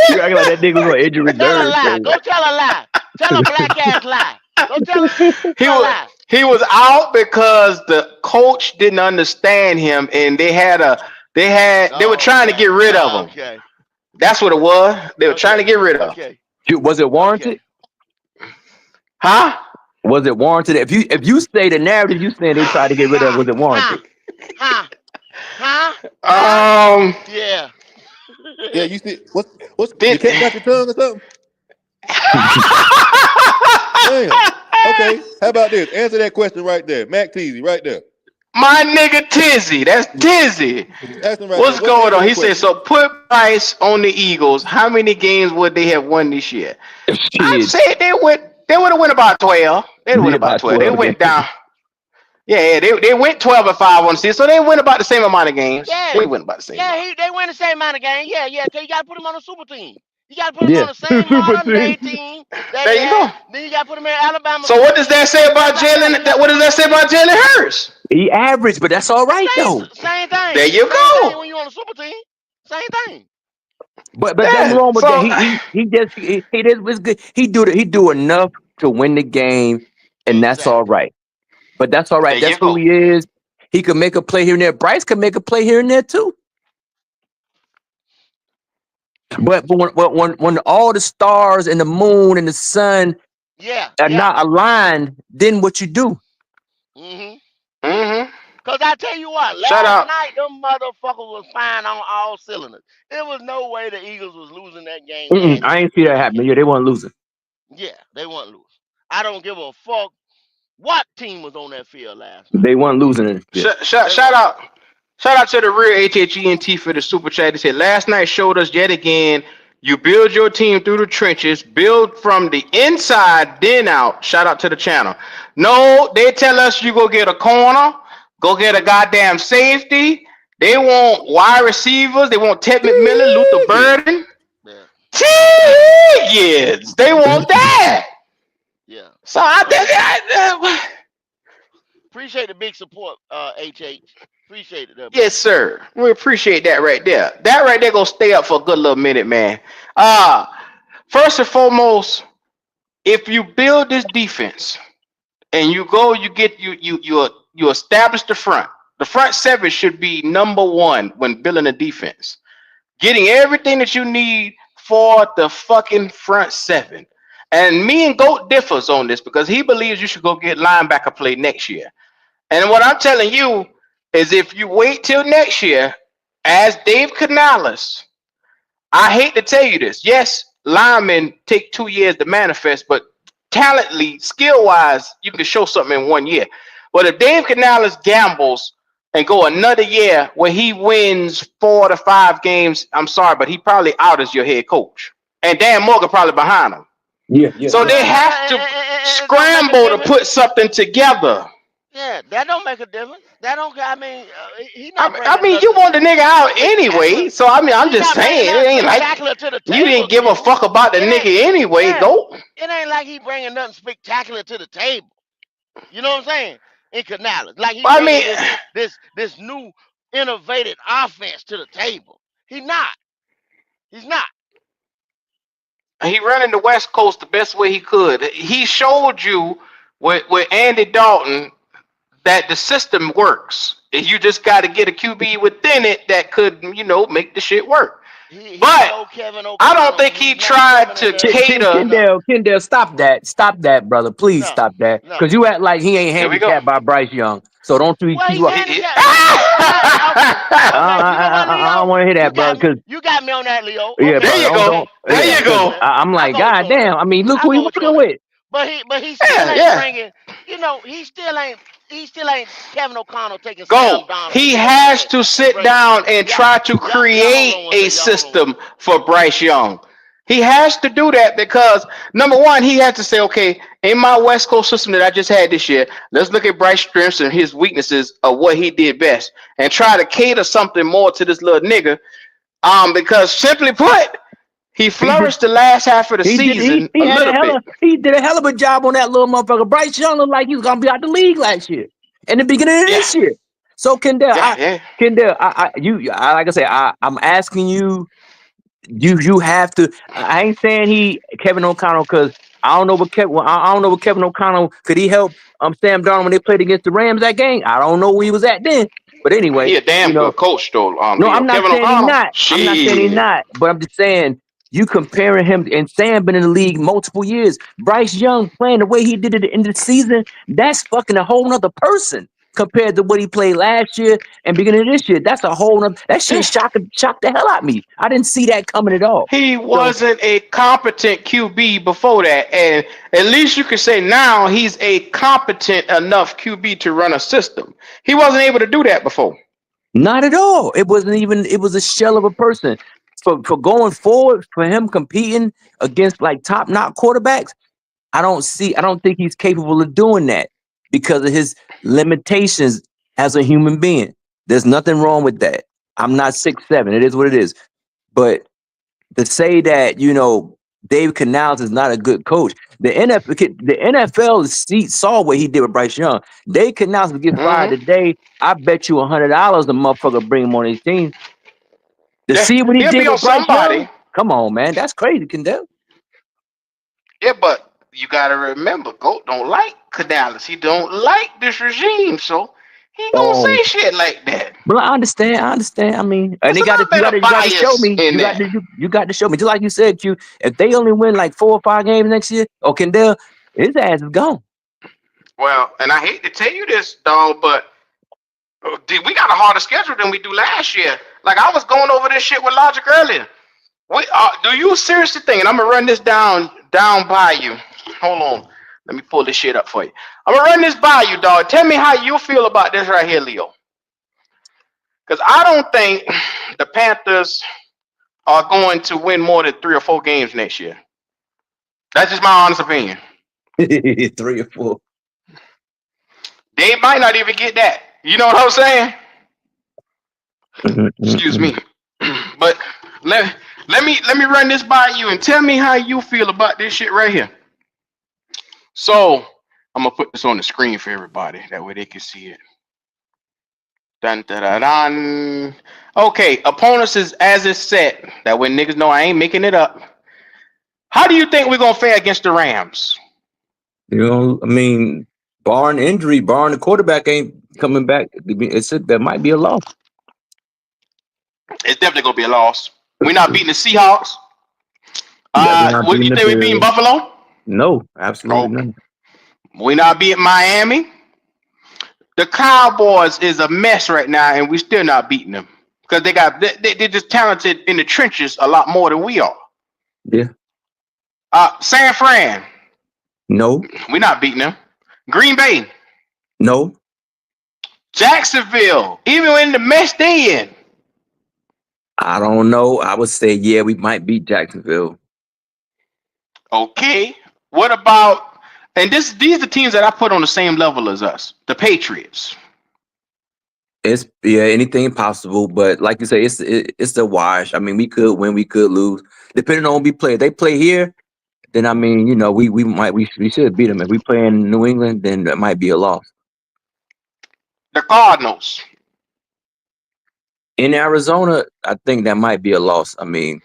You acting like that nigga was on injury Tell a reserve. lie. So. Go tell a lie. Tell a black ass lie. Go tell he a was lie. he was out because the coach didn't understand him, and they were trying to get Okay. rid of him. Okay. That's what it was. They were trying to Okay. get rid of him. Okay. Q, was it warranted? Okay. Huh? Was it warranted? If you say the narrative you saying they Ha tried to get rid of, ha was it warranted? ha ha ha ha. Um. Yeah. Yeah, you see, what's your Did cat got your tongue or something? Damn. Okay, how about this? Answer that question right there, Mac Teasy, right there. my nigga Tizzy? That's Tizzy. Ask him right there. What's What going answer on? the He said, question? so put Bryce on the Eagles. How many games would they have won this year? I'd Shit, say they would have won about 12. They'd win yeah, about about 12. They 12 games. went down. Yeah, they went 12-5 on the season, so they win about the same amount of games. Yeah. They win about the same amount. Yeah, they win the same amount of games. Yeah. So you gotta put him on a super team. You gotta put him Yeah, on the same super modern day team. team that There he you go. had. Then you gotta put him in Alabama So super what does team. that say about Just like that. Jalen? You gotta What put does him on that the say super about team. Jalen Hurts? He averaged, but that's all right though. Same There thing. you Same thing go. when you on a super team. Same thing. But nothing Yeah. wrong with that. So He just he did was good. He do enough to win the game, and that's all Exactly. right. But that's all there right. you That's who go. he is. He could make a play here and there. Bryce could make a play here and there too. But when all the stars and the moon and the sun are Yeah. not aligned, then what you do? Mm-hmm. Mm-hmm. Cause I tell you what, Shout last out. night them motherfuckers was fine on all cylinders. There was no way the Eagles was losing that game and I ain't see winning that that happen. game. Yeah, they weren't losing. Yeah, they won't lose. I don't give a fuck what team was on that field last night. They weren't losing. Yeah. They Shout won't lose. out. Shout out to the real HHENT for the super chat. They said last night showed us yet again you build your team through the trenches, build from the inside, then out. Shout out to the channel. No, they tell us you go get a corner, go get a goddamn safety. They want wide receivers. They want Ted McMillan, Luther Burden. Yeah. Tickets. They want that. Yeah. So I Appreciate the big support, HH. Appreciate it, there, yes, brother. sir. We appreciate that right there. That right there gonna stay up for a good little minute, man. First and foremost, if you build this defense and you go, you get you establish the front. The front seven should be number one when building a defense. Getting everything that you need for the fucking front seven. And me and Goat differs on this because he believes you should go get linebacker play next year. And what I'm telling you is if you wait till next year, as Dave Canales, I hate to tell you this. Yes, linemen take 2 years to manifest, but talently, skill-wise, you can show something in 1 year. But if Dave Canales gambles and go another year where he wins 4 to 5 games, I'm sorry, but he probably out as your head coach. And Dan Morgan probably behind him. Yeah. So they have to scramble to put something together. Yeah, that don't make a difference. That don't. I mean, he not bringing. I mean, you want the nigga out anyway. So I mean, I'm He just not bringing saying, it nothing ain't like spectacular to the you table, didn't give a Q. fuck about the It nigga ain't. anyway. Yeah, Go. it ain't like he bringing nothing spectacular to the table. You know what I'm saying? In Canales, like he I bringing mean, this new innovative offense to the table. He's not. He's not. he running the West Coast the best way he could. He showed you with Andy Dalton that the system works. You just got to get a QB within it that could, make the shit work. He But no Kevin O'Connell. I don't think he He's not tried Kevin to in cater. Kendall, stop that, brother. Please No, stop that. no. Because you act like he ain't Here we go. handicapped by Bryce Young. So don't you Well, keep he's up. handicapped. Okay. You know what, I Leo? don't want to hear that, brother. Because You got me on that, Leo. yeah, Okay. There brother, you go. don't. There Yeah, you because go. I'm I like, go with you God on that. damn. I mean, look I who he go with you on working that. with. But he still ain't Yeah. bringing. He still ain't Kevin O'Connell taking Sam Go. Donald He and has to sit bringing. down and try to Y'all hold on create one a second. Y'all hold on one system second. for Bryce Young. He has to do that because number one, he has to say, okay, in my West Coast system that I just had this year, let's look at Bryce's strengths and his weaknesses of what he did best and try to cater something more to this little nigga. Because simply put, he flourished the last half of the season a little bit. He did a hell of a job on that little motherfucker. Bryce Young looked like he was gonna be out the league last year and the beginning of Yeah. this year. So Kendall, Yeah. like I said, I'm asking you. You have to. I ain't saying Kevin O'Connell because I don't know what Kevin O'Connell could he help Sam Darnold when they played against the Rams that game. I don't know where he was at then. But anyway, He a damn good coach though, no, Leo. I'm not Kevin saying he's O'Connell. not. I'm not saying he's Shit. not. But I'm just saying you comparing him and Sam been in the league multiple years. Bryce Young playing the way he did at the end of the season, that's fucking a whole nother person compared to what he played last year and beginning of this year. That's a whole nother. That shit shocked the hell out of me. I didn't see that coming at all. He So wasn't a competent QB before that, and at least you could say now he's a competent enough QB to run a system. He wasn't able to do that before. not at all. It wasn't even. It was a shell of a person. For going forward, for him competing against like top notch quarterbacks, I don't think he's capable of doing that because of his limitations as a human being. There's nothing wrong with that. I'm not 6'7". It is what it is. But to say that, Dave Canales is not a good coach, the NFL saw what he did with Bryce Young. Dave Canales would get fired today. I bet you $100 the motherfucker bring him on his team. To Yeah, see what he he'll did be on with Bryce Young? somebody. Come on, man. That's crazy, Kendall. Yeah, but you gotta remember, Goat don't like Canales. He don't like this regime, so he ain't gonna Oh. say shit like that. Well, I understand. I mean, and There's they a got little to, bit of you got to show bias me. in You got there. to, you got to show me. Just like you said, Q. If they only win like 4 or 5 games next year, or Kendall, his ass is gone. Well, and I hate to tell you this, dog, but we got a harder schedule than we do last year. Like I was going over this shit with Logic earlier. Do you seriously think? And I'm gonna run this down by you. Hold on, let me pull this shit up for you. I'm gonna run this by you, dog. Tell me how you feel about this right here, Leo. Because I don't think the Panthers are going to win more than 3 or 4 games next year. That's just my honest opinion. 3 or 4. They might not even get that. You know what I'm saying? Excuse me. But let me run this by you and tell me how you feel about this shit right here. So I'm gonna put this on the screen for everybody. That way they can see it. Dun, dun, dun, dun. Okay, opponents is as it's set. That way niggas know I ain't making it up. How do you think we're gonna fare against the Rams? You know, I mean, barring injury, barring the quarterback ain't coming back, there might be a loss. It's definitely gonna be a loss. We're not beating the Seahawks. Yeah, we're not What beating you the think we beating Bills. Buffalo? No, absolutely Okay. not. We not beating Miami. The Cowboys is a mess right now, and we still not beating them because they're just talented in the trenches a lot more than we are. Yeah. San Fran, No. we're not beating them. Green Bay, No. Jacksonville, even in the mess they in. I don't know. I would say, yeah, we might beat Jacksonville. Okay. What about these are the teams that I put on the same level as us. The Patriots. It's anything possible, but like you say, it's a wash. I mean, we could win, we could lose, depending on who we play. If they play here, then I mean, you know, we should beat them. If we play in New England, then that might be a loss. The Cardinals. In Arizona, I think that might be a loss. I mean,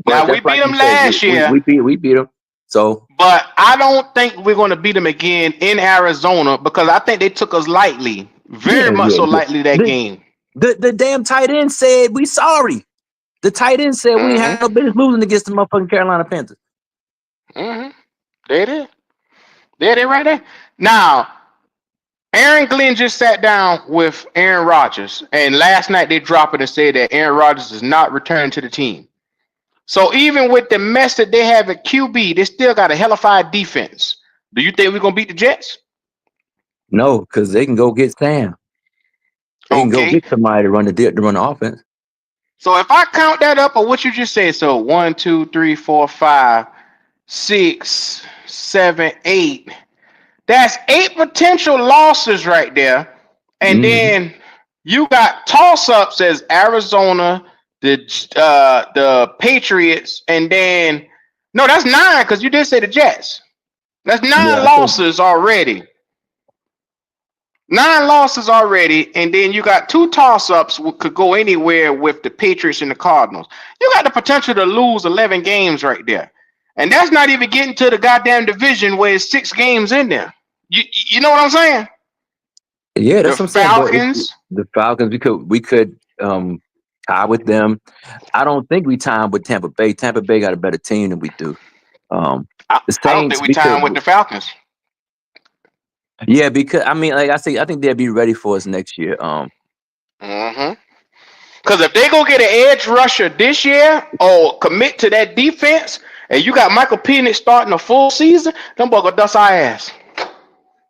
but Now we beat them last year. We beat them. So, but I don't think we're going to beat them again in Arizona because I think they took us lightly, very much so lightly that game. The damn tight end said we sorry. The tight end said we had no business losing against the motherfucking Carolina Panthers. There it is. There it is right there. Now, Aaron Glenn just sat down with Aaron Rodgers, and last night they dropped it and said that Aaron Rodgers is not returning to the team. So even with the mess that they have at QB, they still got a hellified defense. Do you think we're gonna beat the Jets? No, because they can go get Sam. They can go get somebody to run the offense. So if I count that up, or what you just said, so 1, 2, 3, 4, 5, 6, 7, 8. That's 8 potential losses right there. And then you got toss-ups as Arizona, the Patriots, and then no, that's 9 because you did say the Jets. That's 9 losses already. 9 losses already, and then you got 2 toss-ups could go anywhere with the Patriots and the Cardinals. You got the potential to lose 11 games right there. And that's not even getting to the goddamn division where it's 6 games in there. You know what I'm saying? Yeah, that's what I'm saying. Falcons. The Falcons, we could tie with them. I don't think we tie with Tampa Bay. Tampa Bay got a better team than we do. The Saints, I don't think we tie with the Falcons. Yeah, because I mean, like I say, I think they'll be ready for us next year. Because if they go get an edge rusher this year or commit to that defense, and you got Michael Penix starting a full season, them boy gonna dust our ass.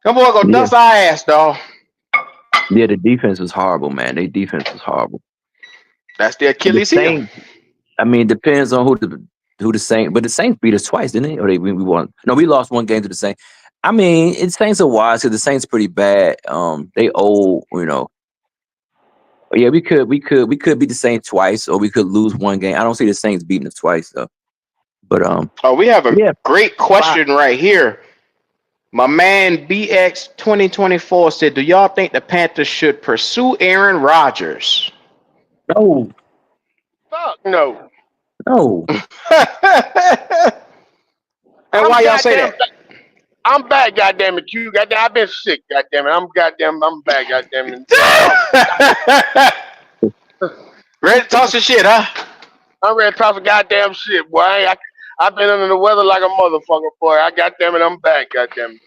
Dust our ass, dog. Yeah, the defense was horrible, man. Their defense was horrible. That's their Achilles heel. I mean, it depends on who the Saints, but the Saints beat us twice, didn't they? Or we won? No, we lost one game to the Saints. I mean, it's Saints are wise because the Saints pretty bad. They old, you know. Yeah, we could beat the Saints twice, or we could lose one game. I don't see the Saints beating us twice though. But we have a great question right here. My man BX 2024 said, "Do y'all think the Panthers should pursue Aaron Rodgers?" No. Fuck no. No. And why y'all say that? I'm back, goddamn it, you. Goddamn, I've been sick, goddamn it. I'm back, goddamn it. Ready to talk some shit, huh? I'm ready to talk some goddamn shit, boy. I've been under the weather like a motherfucker, boy. Goddamn it, I'm back, goddamn it.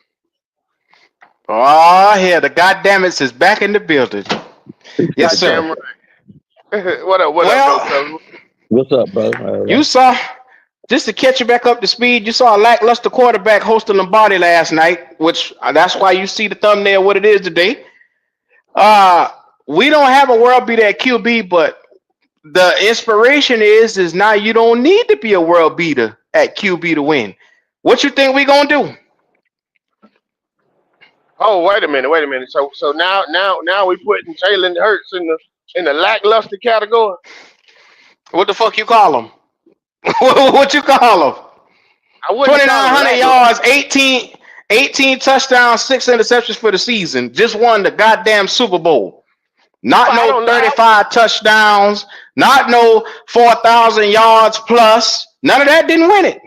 Oh, yeah, the goddammits is back in the building. Yes, sir. Right. What up, though, what's up, brother? You saw, just to catch you back up to speed, you saw a lackluster quarterback host the Lombardi last night, which that's why you see the thumbnail what it is today. We don't have a world beater at QB, but the inspiration is now you don't need to be a world beater at QB to win. What you think we gonna do? Oh, wait a minute. So now we putting Jalen Hurts in the lackluster category. What the fuck you call him? What you call him? I wouldn't call him 2,900 lackluster. yards, 18 touchdowns, 6 interceptions for the season. Just won the goddamn Super Bowl. Not Well, I no don't know. 35 touchdowns, not no 4,000 yards plus. None of that didn't win it.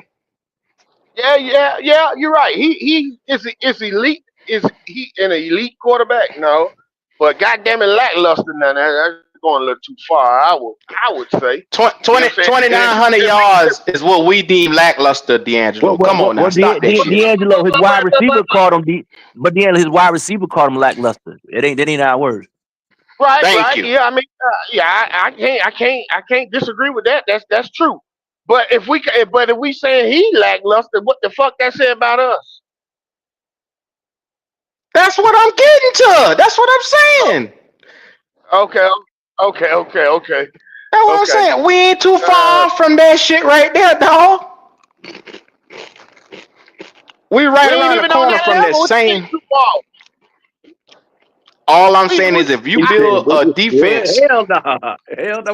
Yeah. You're right. He is elite. Is he an elite quarterback? No, but goddamn it, lackluster. Now that's going a little too far. I would say. You know what I'm saying? 2,900 yards is what we deem lackluster, D'Angelo. Come on now, stop that shit. D'Angelo, his wide receiver called him, but D'Angelo, his wide receiver called him lackluster. That ain't our words. Thank you. Yeah, I mean, I can't disagree with that. That's true. But if we saying he lackluster, what the fuck that say about us? That's what I'm getting to. That's what I'm saying. Okay. That's what I'm saying. We ain't too far from that shit right there, dog. We right We ain't around the even on corner that from level. the What you mean same. too far? All I'm saying is if you He build a defense, hell no,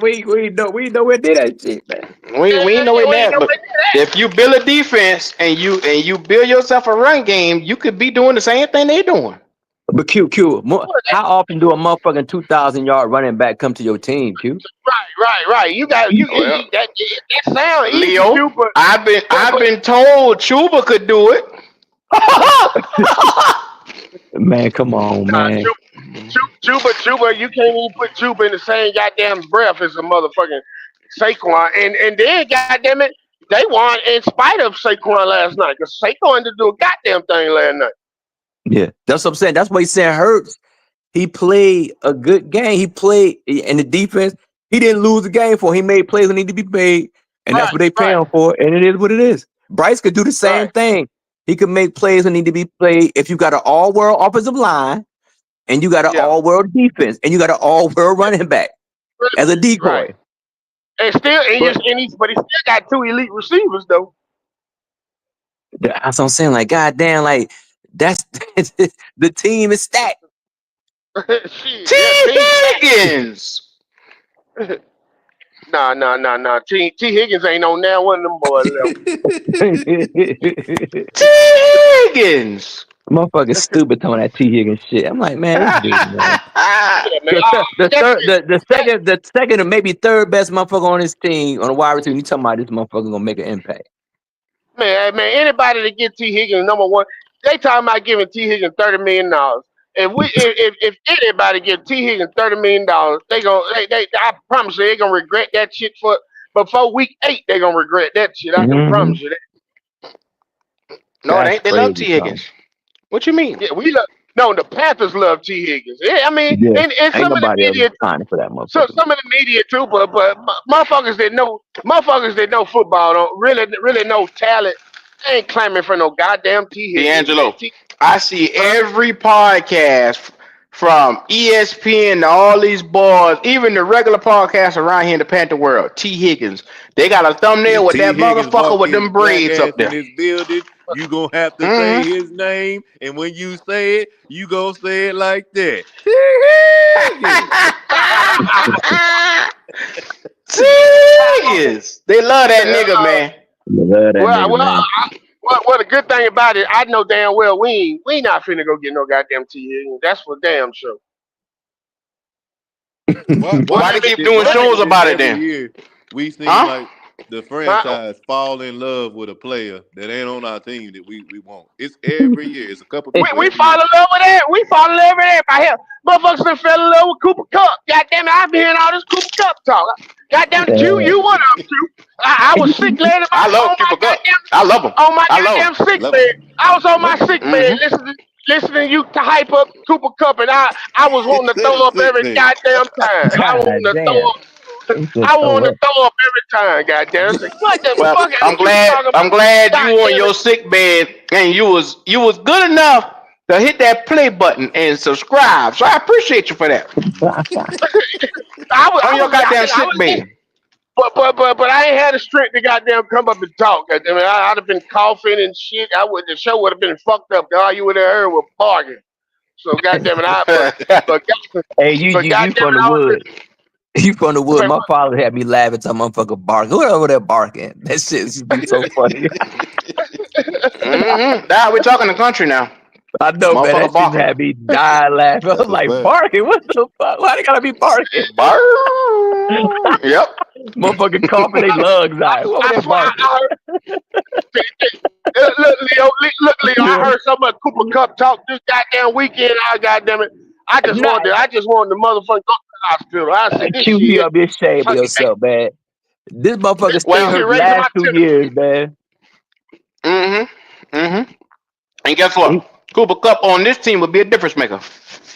we know we did that shit, man. we ain't know it We ain't that, nowhere but near that. if you build a defense and you build yourself a run game, you could be doing the same thing they doing. But Q, how often do a motherfucking 2,000-yard running back come to your team, Q? Right. You got Well, that sound easy, Leo, Q, but I've been told Chuba could do it. Man, come on, nah, man. Chuba, you can't even put Chuba in the same goddamn breath as a motherfucking Saquon. And then, goddamn it, they won in spite of Saquon last night. Because Saquon didn't do a goddamn thing last night. Yeah, that's what I'm saying. That's why he's saying Hurts. He played a good game. He played in the defense. He didn't lose the game for him. He made plays that need to be paid, and that's what they pay him for. And it is what it is. Bryce could do the same thing. He could make plays that need to be played if you got an all-world offensive line and you got an all-world defense and you got an all-world running back as a decoy. Right. And he still got two elite receivers though. That's what I'm saying. Like, goddamn, like that's the team is stacked. Shit, T. Higgins. Nah. T. Higgins ain't on now one of them boys left. T. Higgins. Motherfucker stupid talking that T. Higgins shit. I'm like, man, this dude, man. The second or maybe third best motherfucker on his team on the wide receiver. You talking about this motherfucker gonna make an impact? Man, anybody that get T. Higgins number one, they talking about giving T. Higgins $30 million. If anybody give T. Higgins $30 million, I promise you they gonna regret that shit before week 8. They gonna regret that shit. I can promise you that. No, it ain't. They love T. Higgins. What you mean? Yeah, the Panthers love T. Higgins. Yeah, I mean, and some of the media for that motherfucker. So some of the media too, but motherfuckers that know football don't really know talent. They ain't claiming for no goddamn T. Higgins. D'Angelo, I see every podcast from ESPN to all these boys, even the regular podcasts around here in the Panther world. T. Higgins, they got a thumbnail with that motherfucker with them braids up there. In his building, you gonna have to say his name, and when you say it, you gonna say it like that. T. Higgins, they love that nigga, man. Well, the good thing about it, I know damn well we not finna go get no goddamn T. Higgins. That's for damn sure. Why they keep doing shows about it then? Year, we seem like the franchise fall in love with a player that ain't on our team that we want. It's every year. It's a couple people. We fall in love with that. We fall in love with everybody here. Motherfuckers done fell in love with Cooper Kupp. Goddamn it, I've been hearing all this Cooper Kupp talk. Goddamn it, you one of them too. I was sick lad. I love Cooper Kupp. I love him. On my goddamn sick bed. I was on my sick bed listening to you to hype up Cooper Kupp, and I was wanting to throw up every goddamn time. I wanted to throw up every time, goddamn. What the fuck? I'm glad you on your sick bed and you was good enough to hit that play button and subscribe. So I appreciate you for that. On your goddamn sick bed. But I ain't had the strength to goddamn come up and talk. I mean, I'd have been coughing and shit. The show would have been fucked up. All you would have heard was barking. So goddamn it, but Hey, you goddamn from it, the I was wood. You from the wood. say, My father had me laughing at some motherfucker barking. Who over there barking? That shit used to be so funny. Now we're talking the country now. I know, man. That Motherfucker shit barking. had me dying laughing. I was That's a like, fact. barking? What the fuck? Why they gotta be barking? Brrr. Yep. Motherfucking coughing their lungs out. Who over I there swear, barking? I heard, look, Leo, I heard so much Cooper Cup talk this goddamn weekend. Goddamn it, I just Nah, wanted the motherfucker go to the hospital. I said, this Q, you shit, ought to be ashamed of yourself, man. This motherfucker stay this shit Well, hurt the raising my last 2 temperature. years, man. and guess He- what? Cooper Cup on this team would be a difference maker.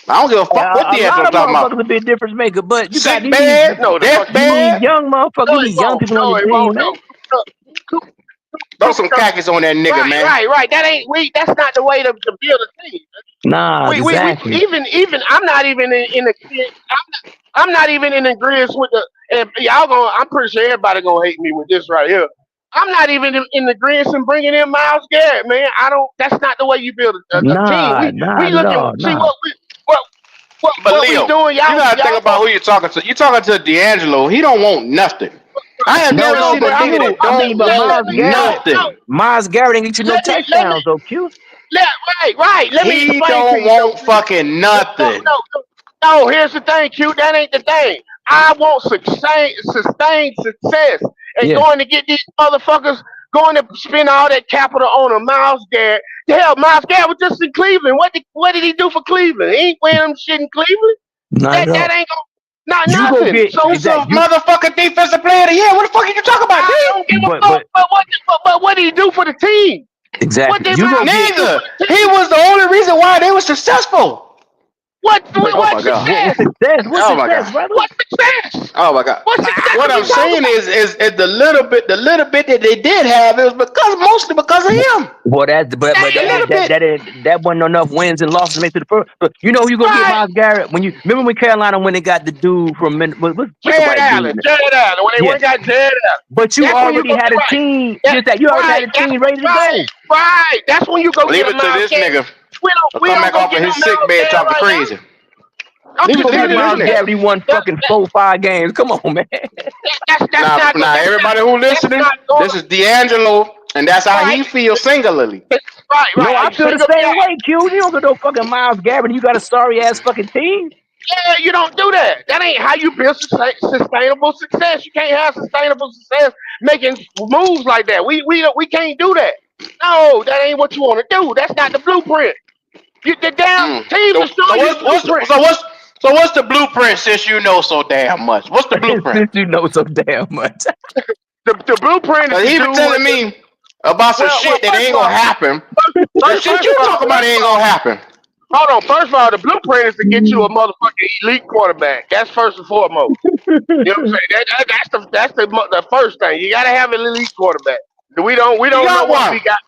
I don't give a fuck what A lot D'Angelo of talking about. motherfuckers will be a difference maker, but you got Sick you need bed, No, the fuck, death you need bed. young motherfuckers. no, You it need young won't. people on No, your it won't. team, No, man. Cooper, Throw Cooper some Cup. khakis on that nigga, man. Right. That's not the way to build a team. Nah, We exactly. even I'm not even in the I'm not even in agreement with the and y'all gonna I'm pretty sure everybody gonna hate me with this right here. I'm not even in agreement in bringing in Miles Garrett, man. I don't. That's not the way you build a team. Nah, We not at looking all. see Nah. what But what we Leo, doing. you gotta think Y'all about who you're talking to. You're talking to D'Angelo. He don't want nothing. I have never No, seen a but I'm nigga Q, that I let, mean, don't but let, let want Miles me Garrett, nothing. Miles Garrett ain't get you no let me touchdowns, though, Q. let right. Let me He explain to don't you want though. fucking nothing. No, here's the thing, Q. That ain't the thing. I want sustained success and Yeah. going to get these motherfuckers going to spend all that capital on a Miles Garrett. Hell, Miles Garrett was just in Cleveland. What did he do for Cleveland? He ain't winning them shit in Cleveland. Not at That all. ain't gonna not You go nothing. get So He's a exact you, motherfucking defensive player of the year. What the fuck are you talking about, I dude? don't give a but fuck. But what did he do for the team? What exactly. did You go Miles get, Garrett do for Nigga, the he team? was the only reason why they were successful. but Oh my What god. what success? success? What Oh my success, god. brother? What success? Oh my god. What success What are we I'm talking saying about? is the little bit that they did have, it was mostly because of him. Well, but The little bit. that wasn't enough wins and losses to make to the first. But you know who you go get Right. Miles Garrett when you remember when Carolina when they got the dude from what's the Jared white Allen. dude? Jared Allen. When they Yeah, went and got Jared Allen. but you That's when you already go had get a right. team. That, Just that you already had right. a That's team ready to right. go. Right. That's when you go Leave get a it to Miles this Garrett. nigga. We Come don't back go off of get no his sick Miles bed Garrett talking right now. crazy. I'm Leave You it just go to get telling you this Miles nigga. Garrett. He won that, fucking 4-5 games. Come on, man. Now, that's now, everybody who that's listening, not going this is D'Angelo, and that's how right. he feels singularly. Right. No, Are I you feel the single? same way, Q. You don't get no fucking Miles Garrett. And you got a sorry ass fucking team. Yeah, you don't do that. That ain't how you build sustainable success. You can't have sustainable success making moves like that. We can't do that. No, that ain't what you want to do. That's not the blueprint. The damn teams So, are showing you the blueprint. what's the blueprint since you know so damn much? What's the blueprint? Since you know so damn much. The blueprint is 'Cause to he do been telling what. me about some shit that First ain't of all, gonna happen. The shit first you of all, talk about ain't gonna happen. hold on. First of all, the blueprint is to get you a motherfucking elite quarterback. That's first and foremost. You know what I'm saying? That's the first thing. You gotta have an elite quarterback. We You don't know got what we one. got.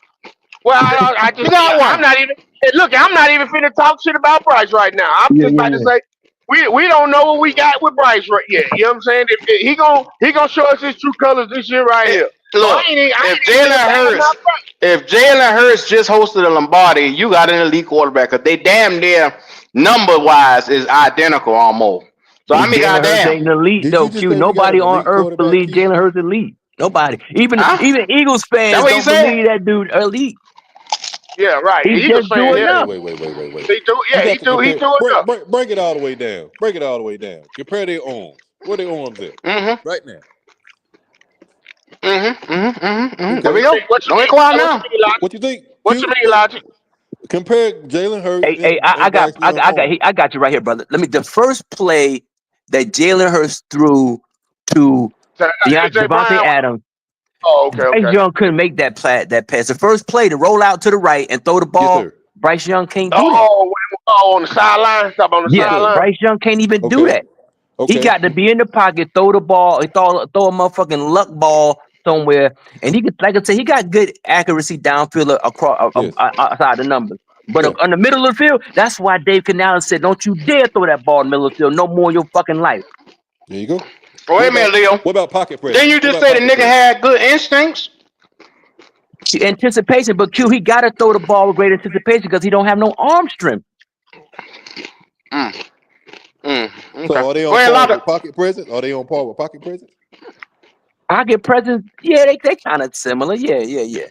Well, I You just got I'm one. not even hey, look. I'm not even finna talk shit about Bryce right now. I'm Yeah, just about to yeah, say we don't know what we got with Bryce right yet. You know what I'm saying? If he gonna show us his true colors this year right here. So Look, I if ain't even finna Jalen bad mouth Hurts, Bryce. if Jalen Hurts just hosted a Lombardi, you got an elite quarterback. 'Cause they damn near number wise is identical almost. So yeah. I mean, Jalen Hurts goddamn, ain't elite Did you though, just Q. say we got Nobody an on elite earth quarterback, believe Q? Jalen Hurts elite. Nobody. huh? Even Eagles That fans what he don't said? believe that dude elite. Yeah, right. He Eagles just do fan, Wait, yeah. wait, enough. wait, wait, wait, wait, wait. He do You yeah, got to he compare. do enough. Break it all the way down. Break it all the way down. Compare their arms. Where their arms at? Mm-hmm. Right now. There we Okay. go. What you Don't get mean? quiet What you now. mean, Logic? What you think, What you Q? mean, Logic? Compare Jalen Hurts Hey, and Bryce Young arms. I got you right here, brother. Let me. The first play that Jalen Hurts threw to So, AJ Devontae Brown. Adams, Oh, Bryce okay. Young couldn't make that pass. The first play to roll out to the right and throw the Yes, ball, sir. Bryce Young can't do that. Oh, on the sideline. Stop on the Yeah, Yes, sir. sideline. Bryce Young can't even do Okay. that. He Okay. got to be in the pocket, throw the ball, throw a motherfucking luck ball somewhere, and he could, like I said, he got good accuracy downfield across Yes. outside the numbers. But Yeah. on the middle of the field, that's why Dave Canales said, "Don't you dare throw that ball in the middle of the field, no more in your fucking life." There you go. Wait a minute, Leo. What about pocket Didn't presence? you What just about say the pocket nigga presence? had good instincts? Anticipation, but Q, he got to throw the ball with great anticipation because he don't have no arm strength. Mm, So okay. are they Go on ahead, par Lotto. with pocket presence? Are they on par with pocket presence? Pocket presence, yeah, they kind of similar. Yeah.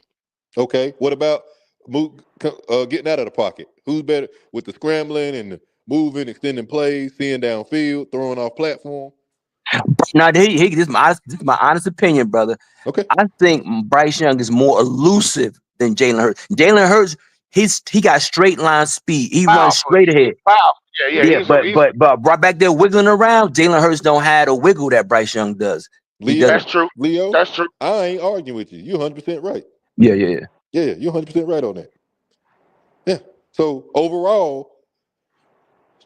Okay. What about getting out of the pocket? Who's better with the scrambling and the moving, extending plays, seeing downfield, throwing off platform? Now, this is my honest opinion, brother. Okay. I think Bryce Young is more elusive than Jalen Hurts. Jalen Hurts, he got straight line speed. He runs Powerful. straight ahead. Powerful. Yeah. Yeah, but right back there wiggling around, Jalen Hurts don't have the wiggle that Bryce Young does. He Leo, doesn't. That's true. Leo, That's true. I ain't arguing with you. You're 100% right. Yeah. Yeah, you're 100% right on that. Yeah. So overall,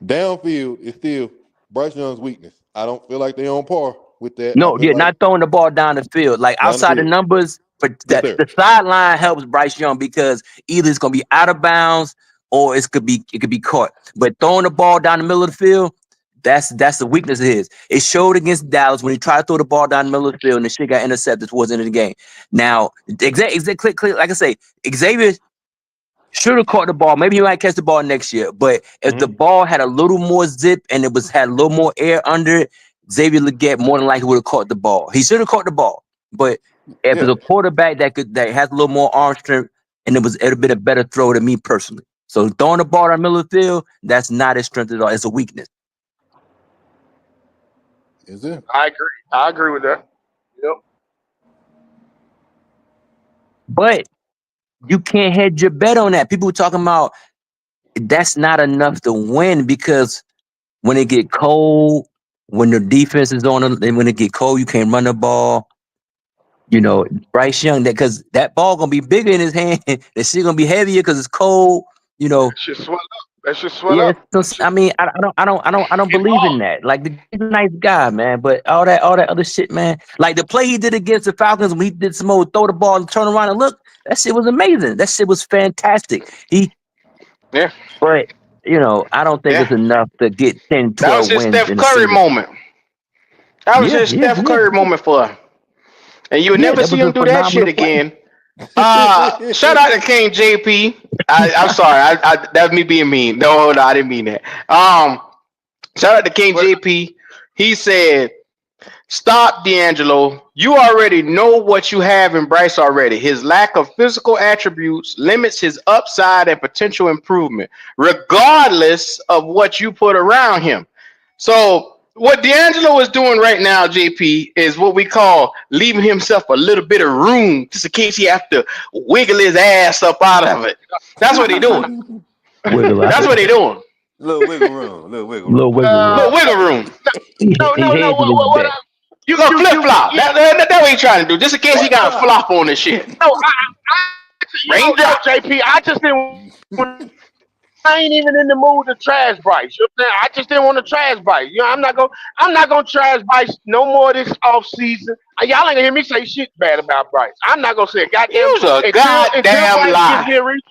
downfield is still Bryce Young's weakness. I don't feel like they're on par with that. I No, feel yeah, like not throwing the ball down the field. Like down the outside the field. numbers, but Yes, sir. the sideline helps Bryce Young because either it's gonna be out of bounds or it could be caught. But throwing the ball down the middle of the field, that's the weakness of his. It showed against Dallas when he tried to throw the ball down the middle of the field and the shit got intercepted towards the end of the game. Now, exactly like I say, Xavier should have caught the ball. Maybe he might catch the ball next year. But if the ball had a little more zip and had a little more air under it, Xavier Legette more than likely would have caught the ball. He should have caught the ball. But if Yeah. it's a quarterback that has a little more arm strength, and it would have been a better throw to me personally. So throwing the ball down the middle of the field, that's not his strength at all. It's a weakness. Is it? I agree with that. Yep. But you can't hedge your bet on that. People were talking about that's not enough to win because when it get cold, when the defense is on, and when it get cold, you can't run the ball. You know, Bryce Young, because that ball gonna be bigger in his hand. That shit gonna be heavier because it's cold. You know, That should swell up. That should swell yeah. up. So, I mean, I don't Get believe in lost. that. Like, he's a nice guy, man, but all that other shit, man. Like the play he did against the Falcons when he did some old throw the ball and turn around and look, that shit was amazing. That shit was fantastic. Yeah. But I don't think it's enough to get 10, That was 12 his wins Steph in a Curry season. moment. That was Yeah, his Steph Curry moment for him. And you would never that see was him a do that shit phenomenal play. again. Shout out to King JP. I'm sorry. That's me being mean. No, I didn't mean that. Shout out to King JP. He said, "Stop, D'Angelo. You already know what you have in Bryce already. His lack of physical attributes limits his upside and potential improvement, regardless of what you put around him." So what D'Angelo is doing right now, JP, is what we call leaving himself a little bit of room just in case he have to wiggle his ass up out of it. That's what he doing. Wiggle out. That's what he doing. Little wiggle room. Little wiggle room. Little wiggle room. Little wiggle room. No. He heads in his What bet. You gonna flip flop. That's what he trying to do. Just in case he got to flop on this shit. No, Raindrop. JP, I ain't even in the mood to trash Bryce. You know what I'm saying? I just didn't want to trash Bryce. I'm not gonna trash Bryce no more this off season. Y'all ain't gonna hear me say shit bad about Bryce. I'm not gonna say a goddamn. You's a goddamn Bryce lie. gives me a reason.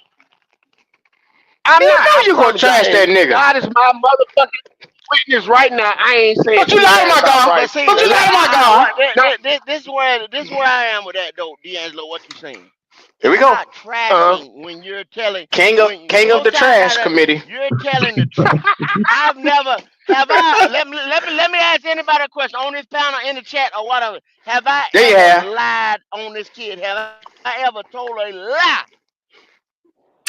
I'm You not. know you gonna trash that nigga. God is my motherfucking witness right now. I ain't saying. Don't you lie to my God. Bryce. Don't you lie to my God. This is where I am with that though, D'Angelo. What you saying? Here we I'm go. not trashing when you're telling King of the trash committee. You're telling the truth. I've never have I. Let me ask anybody a question on this panel, in the chat, or whatever. Have I There you ever have. lied on this kid? Have I ever told a lie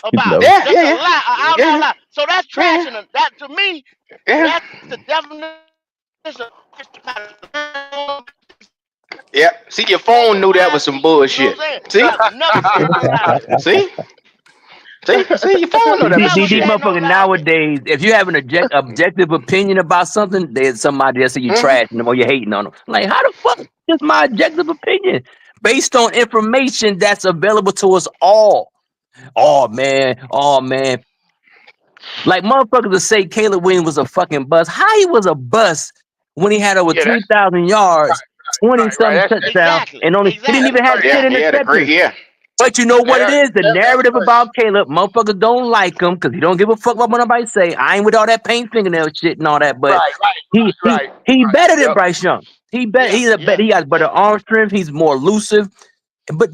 about No. him? Yeah, Just a lie, an outlaw lie. So that's Yeah. trashing him. That to me, Yeah. that's the definition of. Yeah. See, your phone knew that was some bullshit. See? See? See, your phone knew that was some These shit. motherfuckers nowadays, if you have an objective opinion about something, there's somebody that say you trashing them or you're hating on them. Like, how the fuck is my objective opinion based on information that's available to us all? Oh man. Like motherfuckers to say Caleb Williams was a fucking bust. How he was a bust when he had over 3,000 yards, 20-something touchdowns, and he didn't even have 10 He had a great interceptions. year. But you know what it is? The narrative about Caleb, motherfuckers don't like him because he don't give a fuck what nobody say. I ain't with all that paint fingernail shit and all that, but he better than Bryce Young. He better. He got better arm strength. He's more elusive. But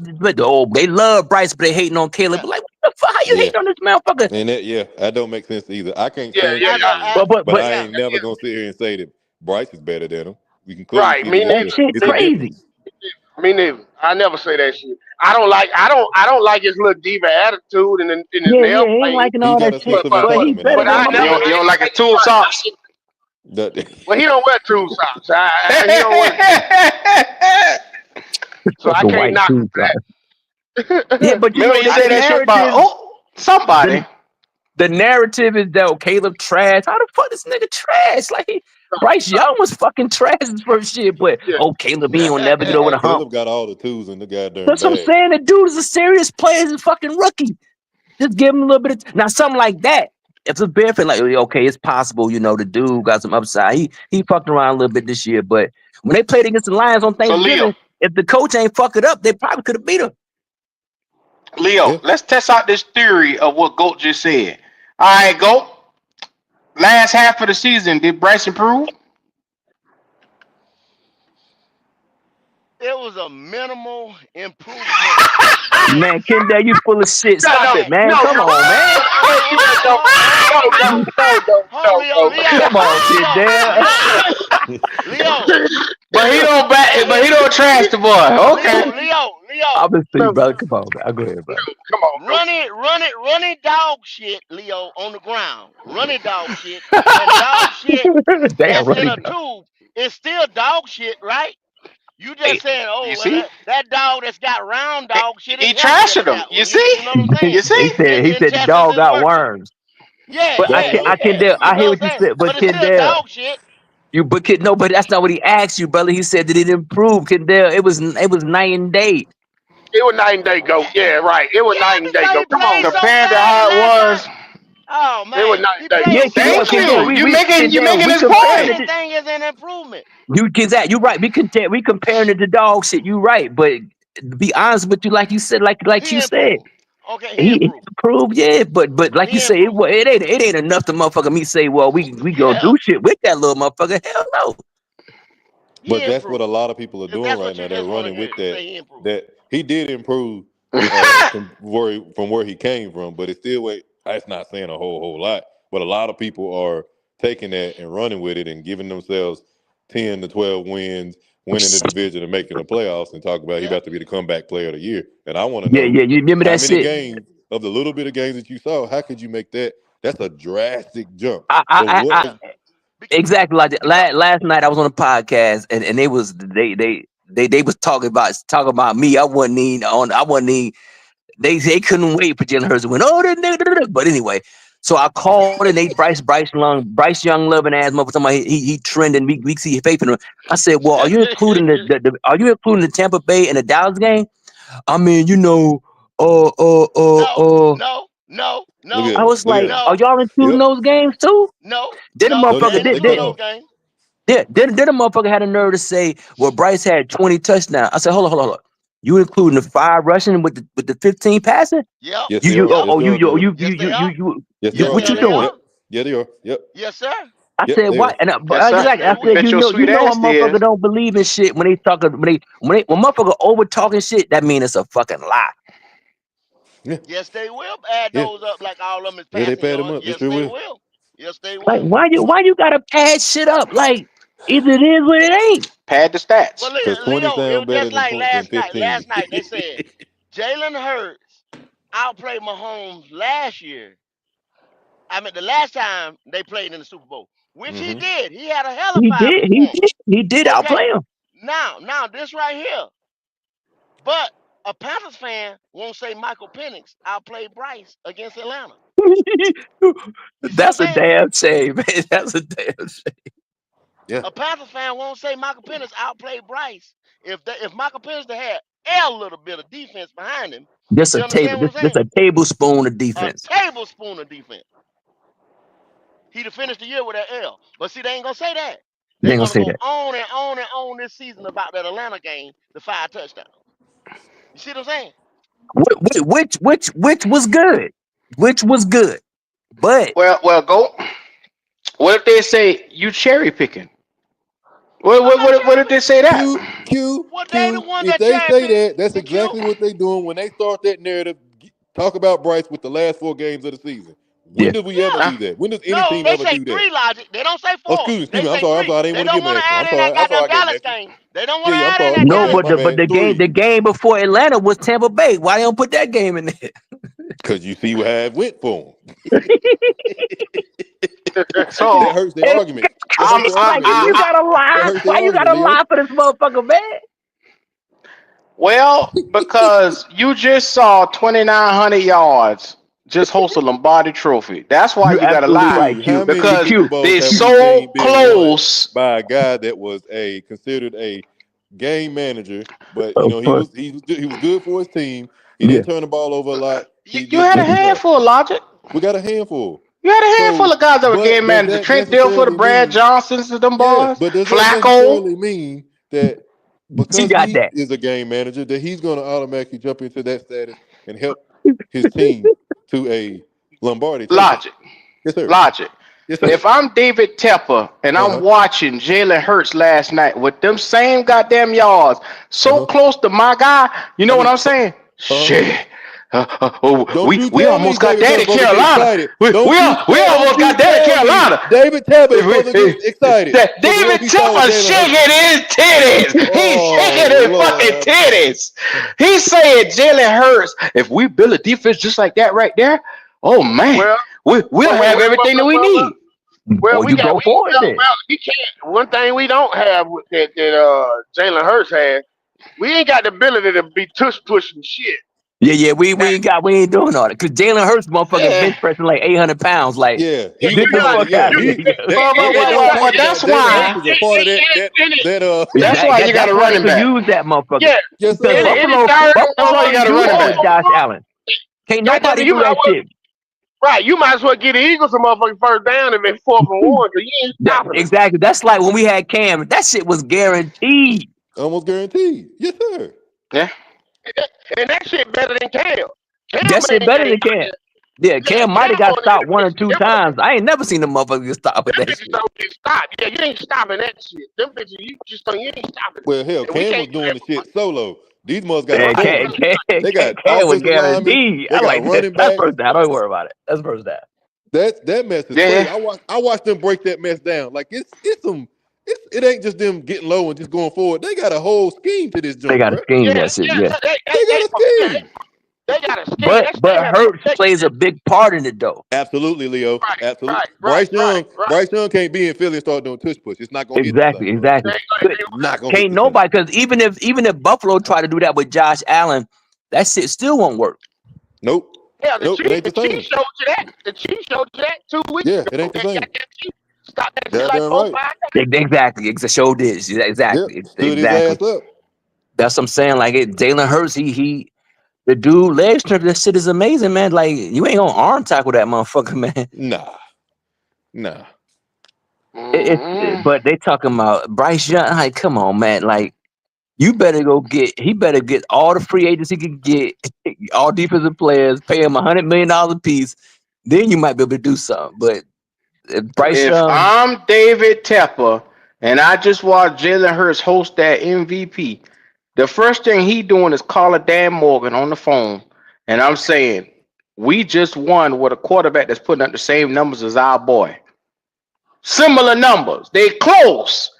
they love Bryce, but they hating on Caleb. Like, what The fuck? How you Yeah. hating on this motherfucker? And that don't make sense either. I can't Yeah, stand yeah, I know. Caleb, yeah, but I Yeah. ain't never gonna sit here and say that Bryce is better than him. We can clearly right. see that Me That neither. shit it's a crazy. difference. Me neither. I never say that shit. I don't like his little diva attitude in his Yeah, nail he ain't paint. liking He all got that a shit. sense But of but But but he entitlement. I better but than I give him You never. that. don't, you I don't ain't like his take tube socks? That- Well, he don't wear true socks. He don't wear. So I the can't white knock him too. for Yeah, that. but you Remember know he the said that shit about narrative. somebody. The, the narrative is that Caleb trash. How the fuck this nigga trash? Like Bryce No, Young was fucking trash his first shit, but yeah. Caleb he will never get over the hump. Caleb got all the tools in the goddamn That's what I'm bag. saying. The dude is a serious player. He's a fucking rookie. Just give him a little bit of now something like that. It's a bear fan like okay, it's possible. The dude got some upside. He fucked around a little bit this year, but when they played against the Lions on So Thanksgiving, if the coach ain't fuck it up, they probably could have beat him. Yeah. Leo, let's test out this theory of what Goat just said. All right, Goat. Last half of the season, did Bryce improve? It was a minimal improvement. Man, Kendall, you full of shit. No, Stop no, it, man. no, Come no. on, man. Hold Leo. Come on, Kendall. Leo. But he don't back. But he don't trash the boy. Okay. I'm Leo. just saying, brother. Come on, man. I'll go ahead, brother. Come on, bro. Running dog shit, Leo, on the ground. Running dog shit. And dog shit Damn, that's in running a down. tube is still dog shit, right? You Hey, just saying, you oh, well, see? that dog that's got round Hey, dog shit is he healthier trashing than them. that You one. see? You know what I'm saying? You see? He His said the intestines dog is got working. worms. Yeah, But There you yeah, go. yeah. I You hear know what what I'm you saying? said, but But it's still Kendall, dog shit. no, but that's not what he asked you, brother. He said that it improved, Kendall. It was night and day. It was night and day go. Yeah, right. It was Yeah, night and day because go. he Come on played now. so Compared to bad how it last night. was. Oh It was man, night he and day played go. Yeah, so Thank bad. you. You making his comparing point. it. Anything is an improvement. You you're right. We comparing it to dog shit. You right, but to be honest with you, like you said, like He you said, improved. Okay, he he improved. improved. Yeah, but like you He say, improved. it ain't enough to motherfucker me say, well, we go Yeah, do shit with that little motherfucker. Hell no. he But that's what a improved. lot of people are If doing that's right what you now. They're just want to running hear, with that. say he improved. That he did improve from where he came from, but it's still that's not saying a whole lot. But a lot of people are taking that and running with it and giving themselves 10 to 12 wins, winning the division and making the playoffs, and talk about he Yeah. about to be the comeback player of the year. And I want to Yeah, know yeah. You remember how that many shit? games of the little bit of games that you saw, how could you make that? That's a drastic jump. I, I, So I, what I Yeah. was Be- exactly like that. Because Last night I was on a podcast and they was talking about me. I wasn't even. They couldn't wait for Jalen Hurts to win. Oh, but anyway, so I called and they Bryce Young loving ass motherfucker. Somebody he trending. We see faith in him. I said, well, are you including are you including the Tampa Bay and the Dallas game? I mean, uh, uh, uh, no, uh. no, no, look no, I at him. was Look at like, him. are no, y'all including Yep. those games too? no, Then the no. Notice They motherfucker ain't they including cut did. those off. games. Yeah, then the motherfucker had a nerve to say, well, Bryce had 20 touchdowns. I said, hold on. You including the 5 rushing with the 15 passing? Yep. Yes, You they you are. oh, Yep. Yes, oh they you are, you Kendall. you Yes, you they you are. you Yes, they you Yes, are, the what you hell Kendall. they doing? are. Yep. Yeah, they are. Yep. Yes, sir. I Yep, said, they why? are. And Yes, sir. exactly. Yes, I they You said, will. bet your sweet how ass motherfucker did. don't believe in shit when they talking when motherfucker over talking shit. That means it's a fucking lie. Yeah, Yes, they will add yeah. those up like all of them is Yeah, they passing paid him yards. up. They Yes, sure they will. will. Yes, they Like will. why you gotta pad shit up? Like either it is or it ain't. Pad the Well, stats. Because 20 Leo, it sound was better just than like than last night. 15. Last night they said Jalen Hurts outplayed Mahomes last year. I mean, the last time they played in the Super Bowl, which he hmm did. He had a He hellified did, he performance. did, he did Okay, outplay him. now this right here. But a Panthers fan won't say Michael Penix outplayed Bryce against Atlanta. You see what I'm That's a saying? damn shame, man. That's a damn shame. Yeah. A Panthers fan won't say Michael Penix outplayed Bryce if Michael Penix had a little bit of defense behind him. Just You a table, understand what I'm just saying? a tablespoon of A defense. tablespoon of defense. He'd have finished the year with that L. But see, they ain't gonna say that. You They're ain't gonna gonna say go that. on and on and on this season about that Atlanta game, the 5 touchdowns. You see what I'm saying? Which was good, which was good, but Go. What if they say you cherry picking? What I'm what not what, what cherry if they picking. say that? What they the one If that they cherry say pick that, that's and Q? exactly what they doing when they start that narrative. Talk about Bryce with the last 4 games of the season. When Yeah. did we ever Yeah. do that? When does any No, team they ever say do that? 3 Logic. They don't say Oh, 4. excuse They me. I'm say sorry. 3. I didn't They want to don't give him want an to extra. add in that I'm sorry. goddamn I gave him Dallas extra. game. They don't want to I'm add in sorry. that My No, bad. game. My bad. the 3. game before Atlanta was Tampa Bay. Why they don't put that game in there? Because you see how it went for him. That So hurts their And argument. That hurts I'm their I, like, argument, why I, you Leo. I gotta That lie? hurts their Why you argument, gotta Leo. lie for this motherfucker, man? well, because you just saw 2,900 yards just host a Lombardi Trophy. That's why You're you got to absolutely lie right, Q, how Q. many The because Super Q. Bowls they're have we so seen been won close. by a guy that was considered a game manager, but Oh, fuck. he was good for his team. He Yeah. didn't turn the ball over a lot. He You did had a just enough. handful of Logic. We got a handful. You had a handful So, of guys that were but game does managers. that Trent Dilfer, the necessarily Brad mean? Johnsons, of them Yeah, boys. but does that Flacco. necessarily mean that She because got he that. is a game manager, that he's going to automatically jump into that status and help his team to a Lombardi trophy? Logic. Yes, sir. Logic. Yes, sir. If I'm David Tepper and Uh I'm huh. watching Jalen Hurts last night with them same goddamn yards Uh so huh. close to my guy, you know I what mean, I'm saying? huh? Shit. Don't We you we tell me almost got David that Tepper at supposed to get Carolina. excited. Don't you We tell don't almost you got that at tell me Carolina. David Tepper is supposed to get David excited because of what he saw with Tepper Jalen Hurts. shaking his titties. He's Oh shaking his Lord fucking have mercy. titties. He said Jalen Hurts, if we build a defense just like that right there, oh man, Well, we'll well, well, have well, well, everything that well, we well, well, need. well, Or we you got go for it then. we can't. One thing we don't have that Jalen Hurts has, we ain't got the ability to be tush pushing shit. Yeah, we That, ain't doing all that. Cause Jalen Hurts motherfucking Yeah. bench pressing like 800 pounds. Like, Yeah, yeah, he's a get the you know, part of fuck the yeah. out of you, here. He that Well, what and they it's don't like, talk about. that's Jalen Hurts why. is a part of That's why you got That's a why they running could back. use that motherfucker. yeah, yes Because sir. any third and That's why you one, got a do running that fourth with back. and Josh one. Allen. Can't Goddamn nobody it, do that shit. right. You might as well get the Eagles some motherfucking first down and then 4th and 1 because you ain't stopping them. Exactly. That's like when we had Cam. That shit was guaranteed. Almost guaranteed. Yes sir. Yeah. And that shit better than Cam. Cam That shit ain't better got than Cam. Yeah, yeah, Cam might have Cam got on the stopped one or two them times. I ain't never seen the motherfucker get stopped with that bitches shit. don't get stopped. Yeah, you ain't stopping that shit. Them bitches, you ain't stopping it. Well, hell, And we Cam was can't do doing that the for shit solo. These motherfuckers got a Man, right. corner. They got Cam was offensive linemen. guaranteed. They I got like that. running That's backs. first down. Don't worry about it. That's first down. That mess is Yeah. crazy. I watched them break that mess down. Like it ain't just them getting low and just going forward. They got a whole scheme to this They joint, got a bro. scheme Yeah, that shit, yeah. they, They got a yeah, scheme. they got a scheme. But That they have Hurts protected. plays a big part in it though. Absolutely, Leo. Right, Absolutely. right, right, right, right. Bryce Young can't be in Philly and start doing tush push. It's not gonna hit the Exactly, same, bro. exactly. Could- Not gonna hit Can't the same. nobody because even if Buffalo tried to do that with Josh Allen, that shit still won't work. Nope. Yeah, Nope. It ain't The the Chiefs same. showed you that. The Chiefs showed you that 2 weeks Yeah, ago. it ain't the That same. goddamn Chiefs stopped that shit like Goddamn 4, right. 5 times. Exactly. It's a show this. Yep. Exactly. Stood his Exactly. ass up. That's what I'm saying. Like Jalen Hurts, he the dude leg strength. That shit is amazing, man. Like you ain't gonna arm tackle that motherfucker, man. Nah. Nah. But they talking about Bryce Young. Like, come on, man. Like you better go get. He better get all the free agents he could get, all defensive players, pay him $100 million a piece. Then you might be able to do something. But Bryce If Young, I'm David Tepper and I just watched Jalen Hurts host that MVP, the first thing he doing is calling Dan Morgan on the phone, and I'm saying we just won with a quarterback that's putting up the same numbers as our boy. Similar numbers. They close.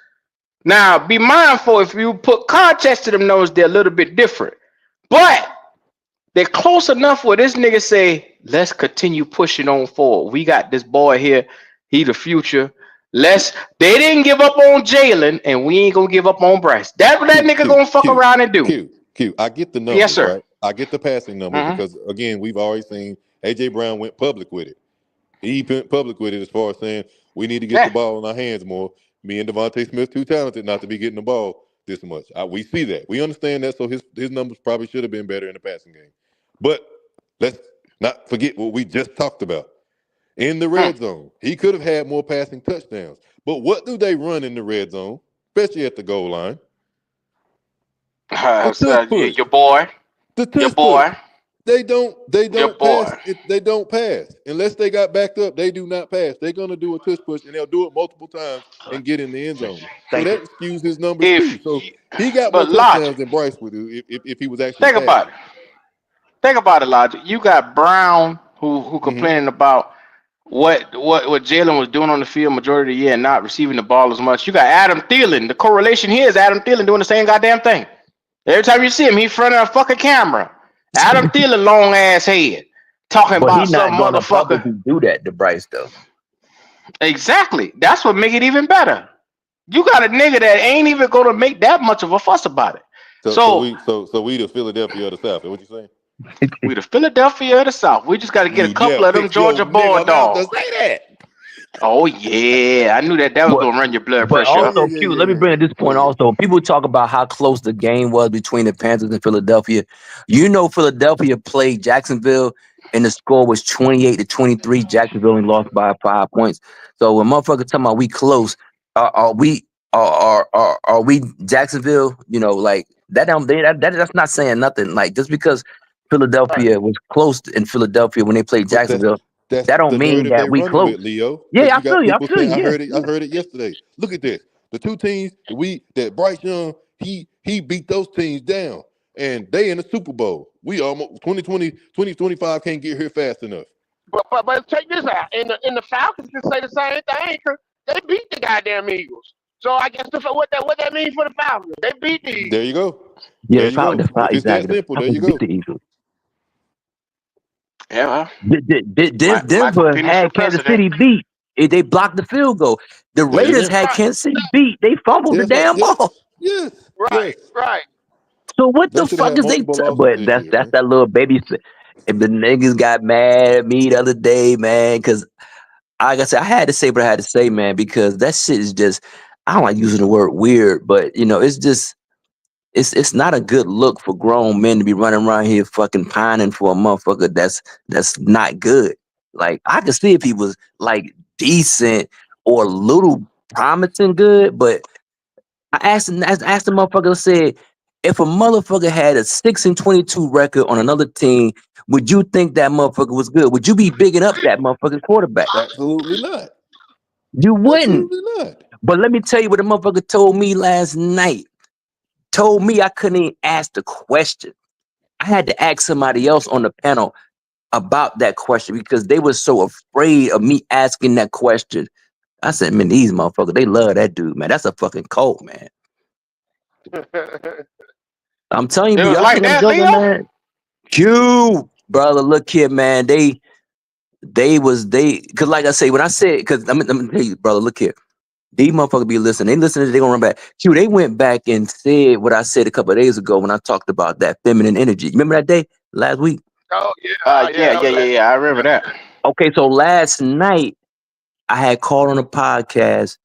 Now, be mindful if you put context to them numbers, they're a little bit different. But they're close enough where this nigga say, let's continue pushing on forward. We got this boy here. He the future. They didn't give up on Jalen, and we ain't gonna give up on Bryce. That's what that nigga gonna fuck around and do. I get the Yes, numbers, sir. right? I get the passing numbers Mm-hmm. because again, we've already seen AJ Brown went public with it. He went public with it as far as saying we need to get the ball in our hands more. Me and Devontae Smith too talented not to be getting the ball this much. We see that. We understand that. So his numbers probably should have been better in the passing game. But let's not forget what we just talked about. In the red zone, he could have had more passing touchdowns. But what do they run in the red zone, especially at the goal line? A tush push. Your boy. The Your tush push. boy. They don't Your pass. boy. They don't pass. Unless they got backed up, they do not pass. They're gonna do a tush push and they'll do it multiple times and get in the end zone. So thank you. that skews his numbers too. If So you, he got more but touchdowns logic. than Bryce would do if he was actually Think passing. about it. think about it, Logic. You got Brown who Mm-hmm. complaining about what Jalen was doing on the field majority of the year and not receiving the ball as much. You got Adam Thielen. The correlation here is Adam Thielen doing the same goddamn thing. Every time you see him, he in front of a fucking camera. Adam Thielen, long ass head, talking But about he not some gonna motherfucker. publicly do that to Bryce though. Exactly. That's what make it even better. You got a nigga that ain't even gonna make that much of a fuss about it. So we the Philadelphia of the South. Is what you saying? We the Philadelphia of the South. We just got to get a You couple dare of them pick your Georgia nigga mouth to Bulldogs. say that? Oh yeah, I knew that was But gonna run your blood but pressure up. also, Q, let me bring up this point also. People talk about how close the game was between the Panthers and Philadelphia. You know, Philadelphia played Jacksonville and the score was 28-23. Jacksonville only lost by 5 points. So when motherfuckers talking about we close, are we are we Jacksonville? You know, like that that's not saying nothing. Like just because Philadelphia was close in Philadelphia when they played But Jacksonville, that's that don't the mean narrative they that we running close. with, Leo. Because Yeah, you I feel got you. I people feel saying, you. I Yeah. heard it yesterday. Look at this. The two teams that Bryce Young, he beat those teams down. And they in the Super Bowl. We almost 2025 can't get here fast enough. But check this out. And the Falcons can say the same thing because they beat the goddamn Eagles. So I guess what that means for the Falcons, they beat the Eagles. There you go. Yeah, There you go. If it's that exactly. The simple, there Falcons you beat go. the Eagles. Yeah, Michael Denver Penix for had Kansas president. City beat. They blocked the field goal. The There you Raiders go. had Kansas City beat. They fumbled the Yes, damn ball. yes. Right, right. So what They the should have fuck had is they? multiple losses But this that's year, that's man. that little baby. If the niggas got mad at me the other day, man, because like I said, I had to say what I had to say, man, because that shit is just. I don't like using the word weird, but you know, it's just. It's not a good look for grown men to be running around here fucking pining for a motherfucker that's not good. Like I could see if he was like decent or a little promising good, but I asked the motherfucker, said, if a motherfucker had a 6-22 record on another team, would you think that motherfucker was good? Would you be bigging up that motherfucking quarterback? Absolutely not. You wouldn't. Absolutely not. But let me tell you what the motherfucker told me last night. Told me I couldn't even ask the question. I had to ask somebody else on the panel about that question because they were so afraid of me asking that question. I said, man, these motherfuckers, they love that dude, man. That's a fucking cult, man. I'm telling you, It but was y'all like think I'm that, joking, Leo. man? Q, brother, look here, man. Because like I say, when I said, because I'm gonna tell you, brother, look here. These motherfuckers be listening. They listening, they gonna run back. Q, they went back and said what I said a couple of days ago when I talked about that feminine energy. You remember that day last week? Oh yeah, Yeah. I remember that. Okay, so last night I had called on a podcast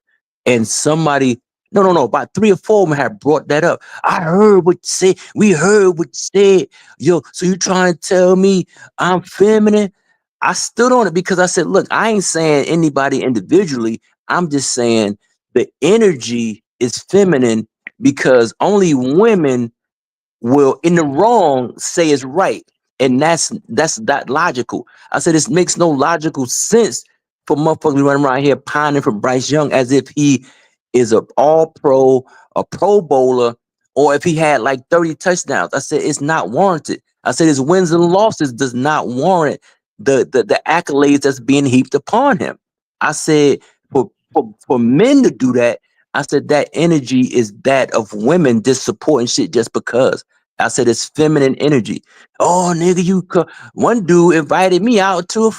and somebody, no, about 3 or 4 of them had brought that up. I heard what you said. We heard what you said. Yo, so you trying to tell me I'm feminine? I stood on it because I said, look, I ain't saying anybody individually. I'm just saying the energy is feminine because only women will, in the wrong, say it's right. And that's not logical. I said, this makes no logical sense for motherfuckers running around here pining for Bryce Young as if he is a all-pro, a pro bowler, or if he had like 30 touchdowns. I said, it's not warranted. I said, his wins and losses does not warrant the accolades that's being heaped upon him. I said, for men to do that, I said, that energy is that of women just supporting shit just because. I said, it's feminine energy. Oh, nigga, one dude invited me out to a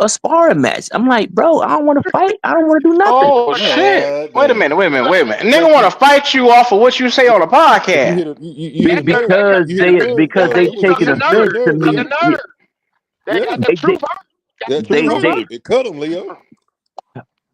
sparring match. I'm like, bro, I don't want to fight. I don't want to do nothing. Oh shit! Wait a Damn. minute. Nigga want to fight you off of what you say on the But you podcast. hit a you hit a nerve. Because You hit a nerve. they That was taking you hit a offense to nerve, got me. the Leo. Yeah, nerve. They Yeah. got the truth. That they truth they hurt. It cut him, Leo.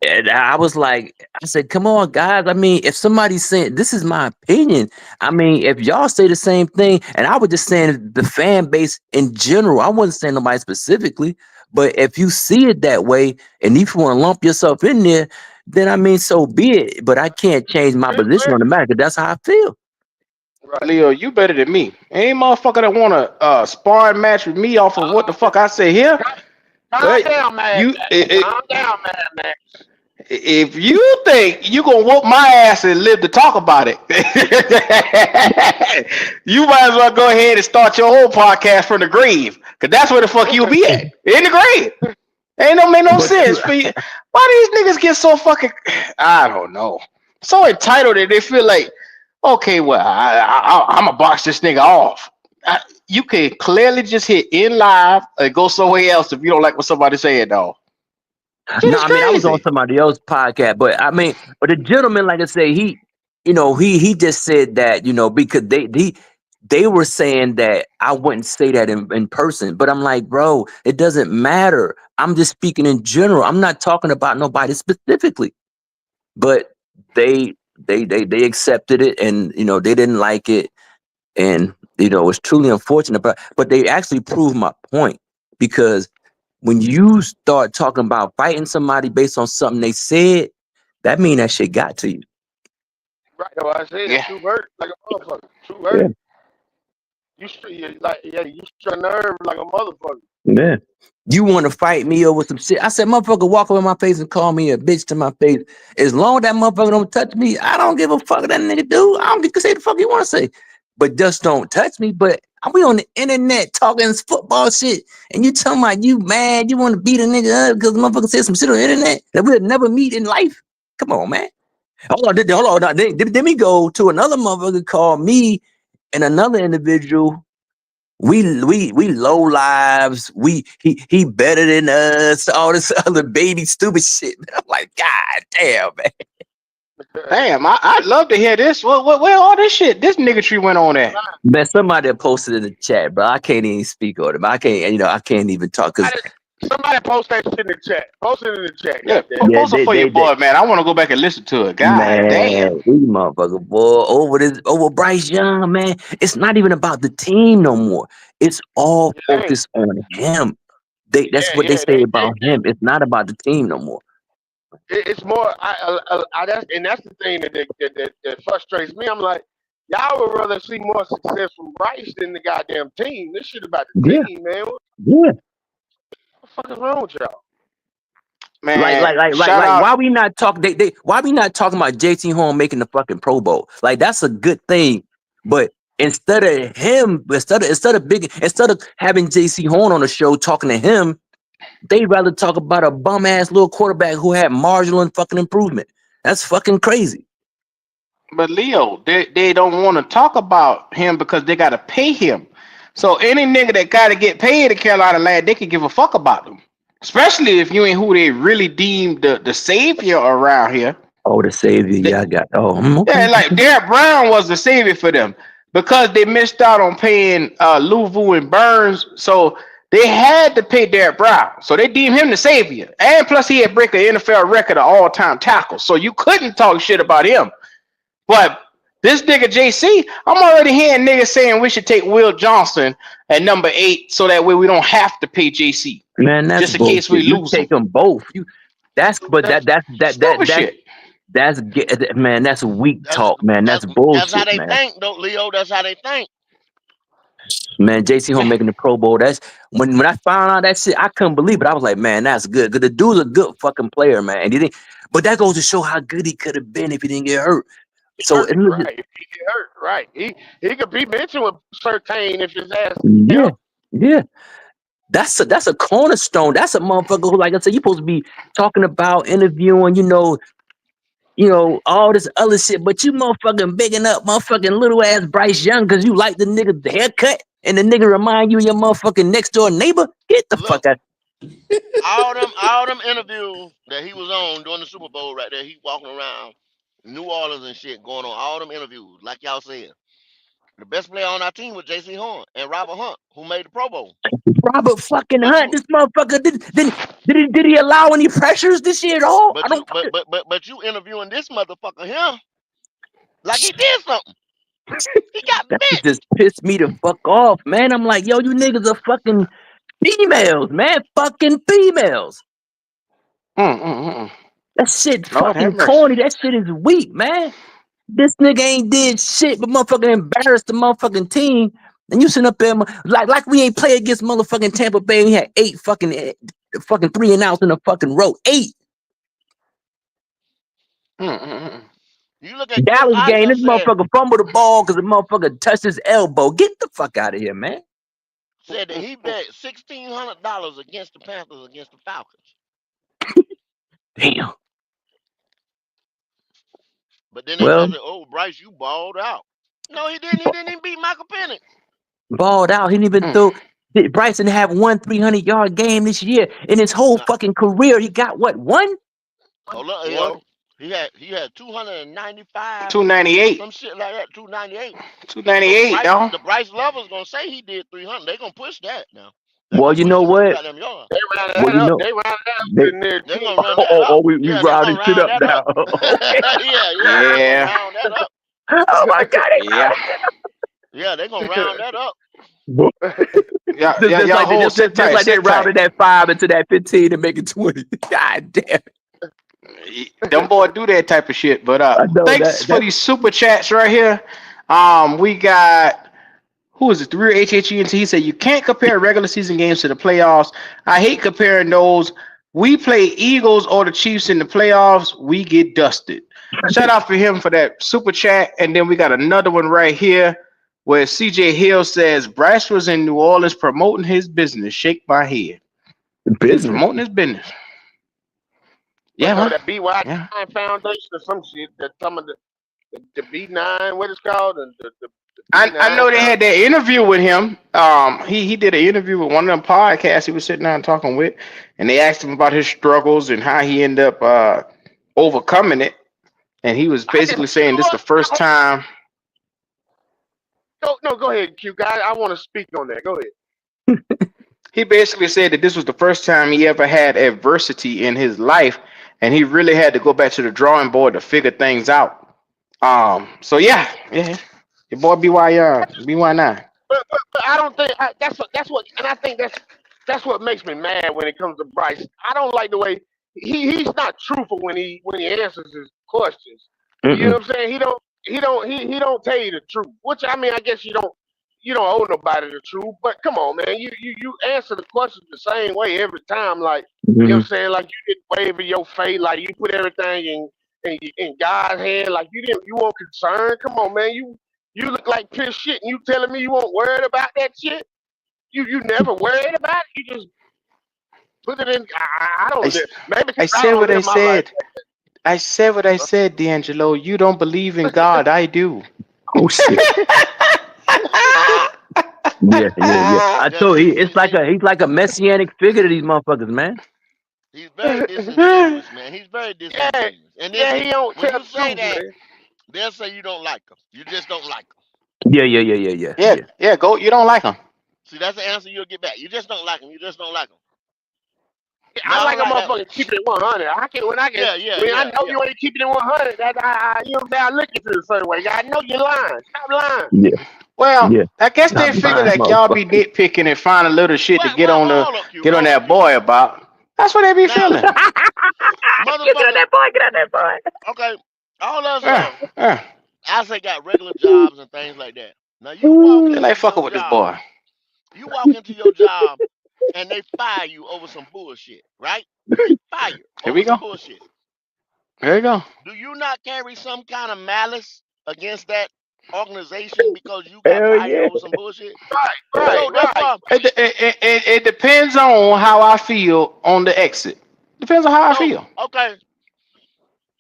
And I was like, I said, come on, guys. I mean, if somebody's saying, this is my opinion. I mean, if y'all say the same thing, and I was just saying the fan base in general, I wasn't saying nobody specifically, but if you see it that way, and if you want to lump yourself in there, then I mean, so be it. But I can't change my position on the matter because that's how I feel. Right. Leo, you better than me. Any motherfucker that want to sparring match with me off of what the fuck I say here, Calm well, down, man. you Calm down, man. if you think you gonna whoop my ass and live to talk about it, you might as well go ahead and start your whole podcast from the grave, cause that's where the fuck you'll be at, in the grave. Ain't no make no But sense for you. Why these niggas get so fucking? I don't know. So entitled that they feel like, okay, well, I'm gonna box this nigga off. You can clearly just hit in live and go somewhere else if you don't like what somebody said, dog. Shit no, is I mean I was on crazy. somebody else's podcast, but I mean, but the gentleman, like I say, he just said that, because they were saying that I wouldn't say that in person, but I'm like, bro, it doesn't matter. I'm just speaking in general. I'm not talking about nobody specifically. But they accepted it, and they didn't like it, and it's truly unfortunate. But they actually proved my point, because when you start talking about fighting somebody based on something they said, that mean that shit got to you. Right. That's what I said. Yeah. True hurt like a motherfucker. True Yeah. hurt. You struck nerve like a motherfucker. Yeah. You want to fight me over some shit? I said, motherfucker, walk over my face and call me a bitch to my face. As long as that motherfucker don't touch me, I don't give a fuck what that nigga do. I don't get to say the fuck you want to say, but just don't touch me. But we on the internet talking football shit, and you talking about you mad, you want to beat a nigga up because the motherfucker said some shit on the internet that we'll never meet in life. Come on, man. Hold on. Then we go to another motherfucker called me and another individual. We low lives. He better than us. All this other baby stupid shit. Man. I'm like, God damn, man. Damn, I'd love to hear this. Where all this shit, this niggatry went on at? Man, somebody posted in the chat, bro. I can't even speak on it. I can't even talk because Somebody post that shit in the chat. Post it in the chat. Yeah, Goddamn. yeah, post it for your boy, man. I want to go back and listen to it. God damn. man, we motherfucker, boy, over Bryce Young, man. It's not even about the team no more. It's all It ain't. focused on him. That's what they say about him. It's not about the team no more. It's more. That's the thing that frustrates me. I'm like, y'all would rather see more success from Bryce than the goddamn team. This shit about the Yeah, team, man. What yeah. the fuck is wrong with y'all? Man, shout Why out. we not talking? Why we not talking about JT Horn making the fucking Pro Bowl? Like that's a good thing, but instead of having JC Horn on the show talking to him, they rather talk about a bum ass little quarterback who had marginal and fucking improvement. That's fucking crazy. But Leo, they don't want to talk about him because they got to pay him. So any nigga that got to get paid at Carolina lad, they can give a fuck about them. Especially if you ain't who they really deem the savior around here. Oh, the savior, yeah, I got. Oh, okay. Yeah, like Derek Brown was the savior for them because they missed out on paying Louvu and Burns, so they had to pay Derek Brown. So they deemed him the savior, and plus he had break an NFL record of all-time tackles, so you couldn't talk shit about him. But this nigga JC, I'm already hearing niggas saying we should take Will Johnson at number 8, so that way we don't have to pay JC. Man, that's just in case we bullshit. You lose take him. them both. That's Stupid shit. Man, that's weak That's talk, man. That's that's how bullshit, they man. think, though, Leo. That's how they think. Man, JC Horn Man, making the Pro Bowl. That's when I found out that shit, I couldn't believe it. I was like, man, that's good. Cause the dude's a good fucking player, man. And but that goes to show how good he could have been if he didn't get hurt. So Hurt, right? If he get hurt, right? He could be mentioned with Surtain if his ass get yeah, hurt. yeah. That's a cornerstone. That's a motherfucker who, like I said, you supposed to be talking about, interviewing, all this other shit, but you motherfucking bigging up motherfucking little ass Bryce Young because you like the nigga's haircut and the nigga remind you of your motherfucking next door neighbor. Get the Look, fuck out. all them interviews that he was on during the Super Bowl right there, he walking around New Orleans and shit going on. All them interviews, like y'all said. The best player on our team was J.C. Horn and Robert Hunt, who made the Pro Bowl. Robert fucking But Hunt, you, this motherfucker did he allow any pressures this year at all? I but you, don't fucking. but you interviewing this motherfucker here like he did something. He got That bit. shit just pissed me the fuck off, man. I'm like, yo, you niggas are fucking females, man. Fucking females. That shit Lord have fucking mercy. corny. That shit is weak, man. This nigga ain't did shit but motherfucking embarrassed the motherfucking team. And you sitting up there like we ain't play against motherfucking Tampa Bay. We had 8 fucking 3 and outs in a fucking row. 8. You look at Chris Dallas game, Iceland this said motherfucker fumbled the ball because the motherfucker touched his elbow. Get the fuck out of here, man. that he bet $1,600 against the Panthers against the Falcons. Damn. But then they Well, try to say, "Oh, Bryce, you balled out." No, he didn't. He didn't even beat Michael Penix. balled out. He didn't even throw. Bryson have one 300-yard game this year. In his whole fucking career, he got what, one? Oh, look, yo, he had 295, 298. some shit like that, 298. 298, dog. The Bryce lovers gonna say he did 300. They gonna push that now. Well, you know what? They rounded Well, that you up. know, They rounded that up they, in there They too. gonna run that up. we Yeah, they rounding gonna shit round up that now. up. Okay. yeah, round that up. Oh my God, they Yeah. Yeah, they gonna round that up. Y'all hold sit just tight. like they Sit tight. rounded that 5 into that 15 and make it 20. God damn. Them boy do that type of shit. But I know thanks for these super chats right here. We got who is it? The real HHENT. He said you can't compare regular season games to the playoffs. I hate comparing those. We play Eagles or the Chiefs in the playoffs. We get dusted. Shout out for him for that super chat. And then we got another one right here where CJ Hill says Bryce was in New Orleans promoting his business. Shake my head. He's promoting his business. Yeah, man. That BY9 Yeah. Foundation or some shit. That some of the B9, what it's called, and the I know they had that interview with him. He did an interview with one of them podcasts he was sitting down talking with, and they asked him about his struggles and how he ended up overcoming it. And he was basically saying this is the first time. No, go ahead, Q guy. I want to speak on that. Go ahead. He basically said that this was the first time he ever had adversity in his life, and he really had to go back to the drawing board to figure things out. So yeah, your boy BY9. But I don't think that's what, and I think that's what makes me mad when it comes to Bryce. I don't like the way he's not truthful when he answers his questions. You know what I'm saying? He don't tell you the truth. Which I mean, I guess you don't owe nobody the truth. But come on, man, you answer the questions the same way every time. Like you know what I'm saying? Like you didn't waver your faith. Like you put everything in God's hand. Like you weren't concerned. Come on, man, you look like piss shit, and you telling me you weren't worried about that shit? You never worried about it? You just put it in. I don't. Maybe I said what I said. I said what I said, D'Angelo. You don't believe in God. I do. Oh shit. Yeah. I told you, he's like a messianic figure to these motherfuckers, man. He's very disingenuous, man. He's very disingenuous. And then he don't when tell you say the truth, that, man. they'll say you don't like him. You just don't like him. Yeah. Go. You don't like him. See, that's the answer you'll get back. You just don't like him. You just don't like him. I like a motherfucker keeping it 100. I know you ain't keeping it 100. You know what I'm saying? I look at you a certain way. I know you're lying. Stop lying. Yeah. Well, I guess they figure like y'all be nitpicking and find a little shit to get on that boy about. That's what they be feeling. Get on that boy. Okay, all of us I say got regular jobs and things like that. Now you walk They like fucking with this boy. You walk into your job and they fire you over some bullshit, right? They fire you over some bullshit. There you go. Do you not carry some kind of malice against that organization because you got fired over some bullshit? Right. It depends on how I feel on the exit. Depends on how I feel. Okay.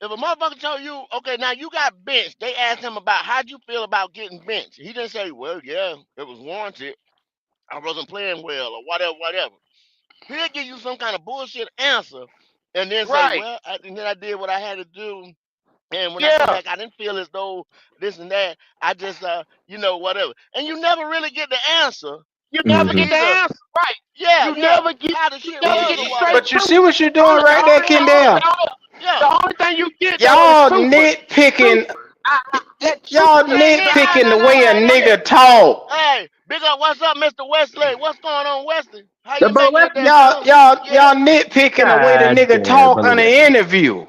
If a motherfucker told you, okay, now you got benched, they asked him about how'd you feel about getting benched. He didn't say, well, yeah, it was warranted. I wasn't playing well or whatever. He'll give you some kind of bullshit answer and then say, well, and then I did what I had to do. And when I came back, I didn't feel as though this and that. I just, whatever. And you never really get the answer. You never get the answer, right? Yeah. Never get the straight. But you see what you're doing right there, Kendall. The only thing you get, y'all nitpicking. Y'all nitpicking the way a nigga talk. Hey, big up, what's up, Mr. Wesley? What's going on, Wesley? How you Y'all nitpicking the way the nigga talk on the interview.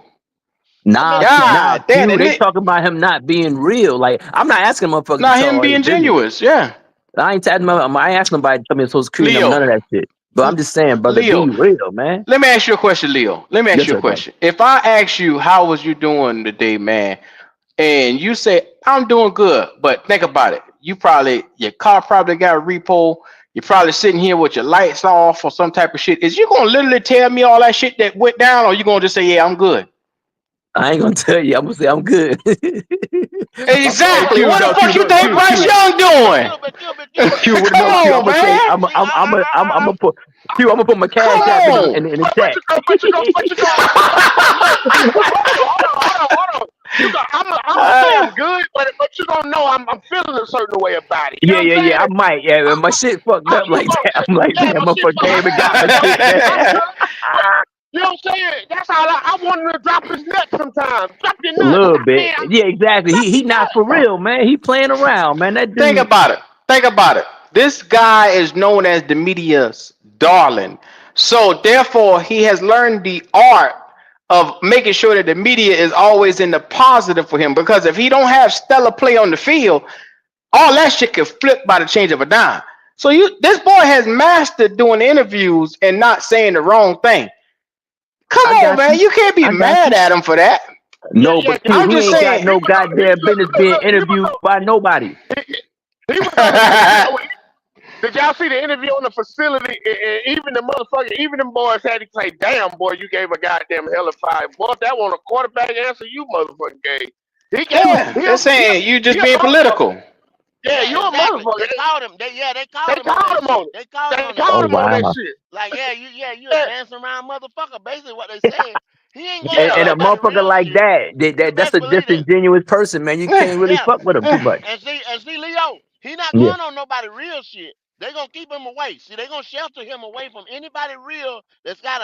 Nah, dude, they talking about him not being real. Like, I'm not asking motherfuckers. Not him being genuine. Yeah. I ain't asking nobody to tell me Social Security number, none of that shit. But I'm just saying, brother, be Leo, real, man. let me ask you a question, Leo. Let me ask Yes, you a sir. Go ahead. question. If I ask you how was you doing today, man, and you say I'm doing good, but think about it. Your car probably got a repo. You're probably sitting here with your lights off or some type of shit. Is you gonna literally tell me all that shit that went down, or you gonna just say, yeah, I'm good? I ain't gonna tell you. I'm gonna say I'm good. Hey, Exactly. Q, What the no, fuck Q, you look, think Q, Bryce Q, Young doing? Q, what? Come No, Q. I'm on, gonna say, man. I'm gonna put Q. I'm gonna put my Come cash app on. in the chat. Hold on. I'm gonna say Uh, I'm good, but you don't know I'm feeling a certain way about it. You know Yeah, what I'm yeah, yeah. I saying? might. Yeah, my shit fucked up You like gonna, that. I'm like, yeah, damn, my my shit fucking fucked came up. and got my shit, man. I'm good. You know what I'm saying? That's all I want him to drop his nuts sometimes. Drop your A nuts. little I mean, bit. Yeah, exactly. drop He your not for nuts. real, man. He playing around, man. That Think dude. about it. Think about it. This guy is known as the media's darling. So therefore, he has learned the art of making sure that the media is always in the positive for him. Because if he don't have stellar play on the field, all that shit can flip by the change of a dime. So this boy has mastered doing interviews and not saying the wrong thing. Come I on, got man. you. You can't be I got mad you. at him for that. No, but Q, I'm he just ain't got saying. no goddamn business being interviewed by nobody. He was on the. Did y'all see the interview on the facility? And even the motherfucker, even them boys had to say, "Damn, boy, you gave a goddamn hell of 5 boy, that one a quarterback answer you motherfucking gave." He gave Yeah, they're saying you he just a being motherfucker. political. Yeah, Yeah, you a exactly. motherfucker. They called him. They They called him on called that him on shit. it. They called him They on that called Oh shit. him on that wow. shit. Like, you a Yeah, dancing around motherfucker. Basically, what they said. He ain't going on And yeah. a nobody motherfucker real like shit. You that's best a believe that. disingenuous person, man. You can't really Yeah, fuck with him too much. and see, Leo, he not Yeah, going on nobody real shit. They gonna keep him away. See, they gonna shelter him away from anybody real that's got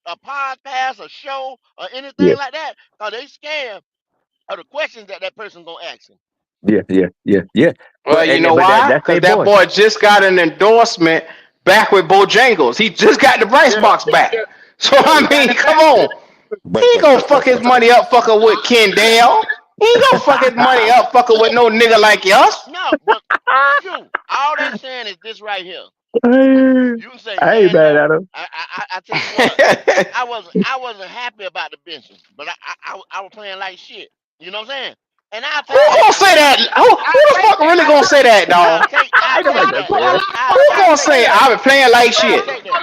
a podcast, a show, or yeah, anything like that. Cause they scared of the questions that person gonna ask him. yeah. Well, you know But why? that's Because their that boy. boy just got an endorsement back with Bojangles. He just got the Bryce Yeah, box back. yeah, So yeah. I He got mean, it come back. on. He Bryce, ain't Bryce, gonna Bryce, fuck Bryce, his Bryce, Bryce. money up fucking with Kendall. He ain't gonna fuck his money up fucking with no nigga like us. No, but Q, all they saying is this right here. You can say, I ain't man, mad no. at him. I tell you what, I wasn't happy about the benching, but I was playing like shit. You know what I'm saying? And I'll Who take that. gonna say that? Who I the take fuck that. really gonna say that, I'll dog? take I'll Ain't nobody take gonna that. say A lot that. of Who I'll gonna quarterbacks take say say that. that. I been playing like I'll shit? take that.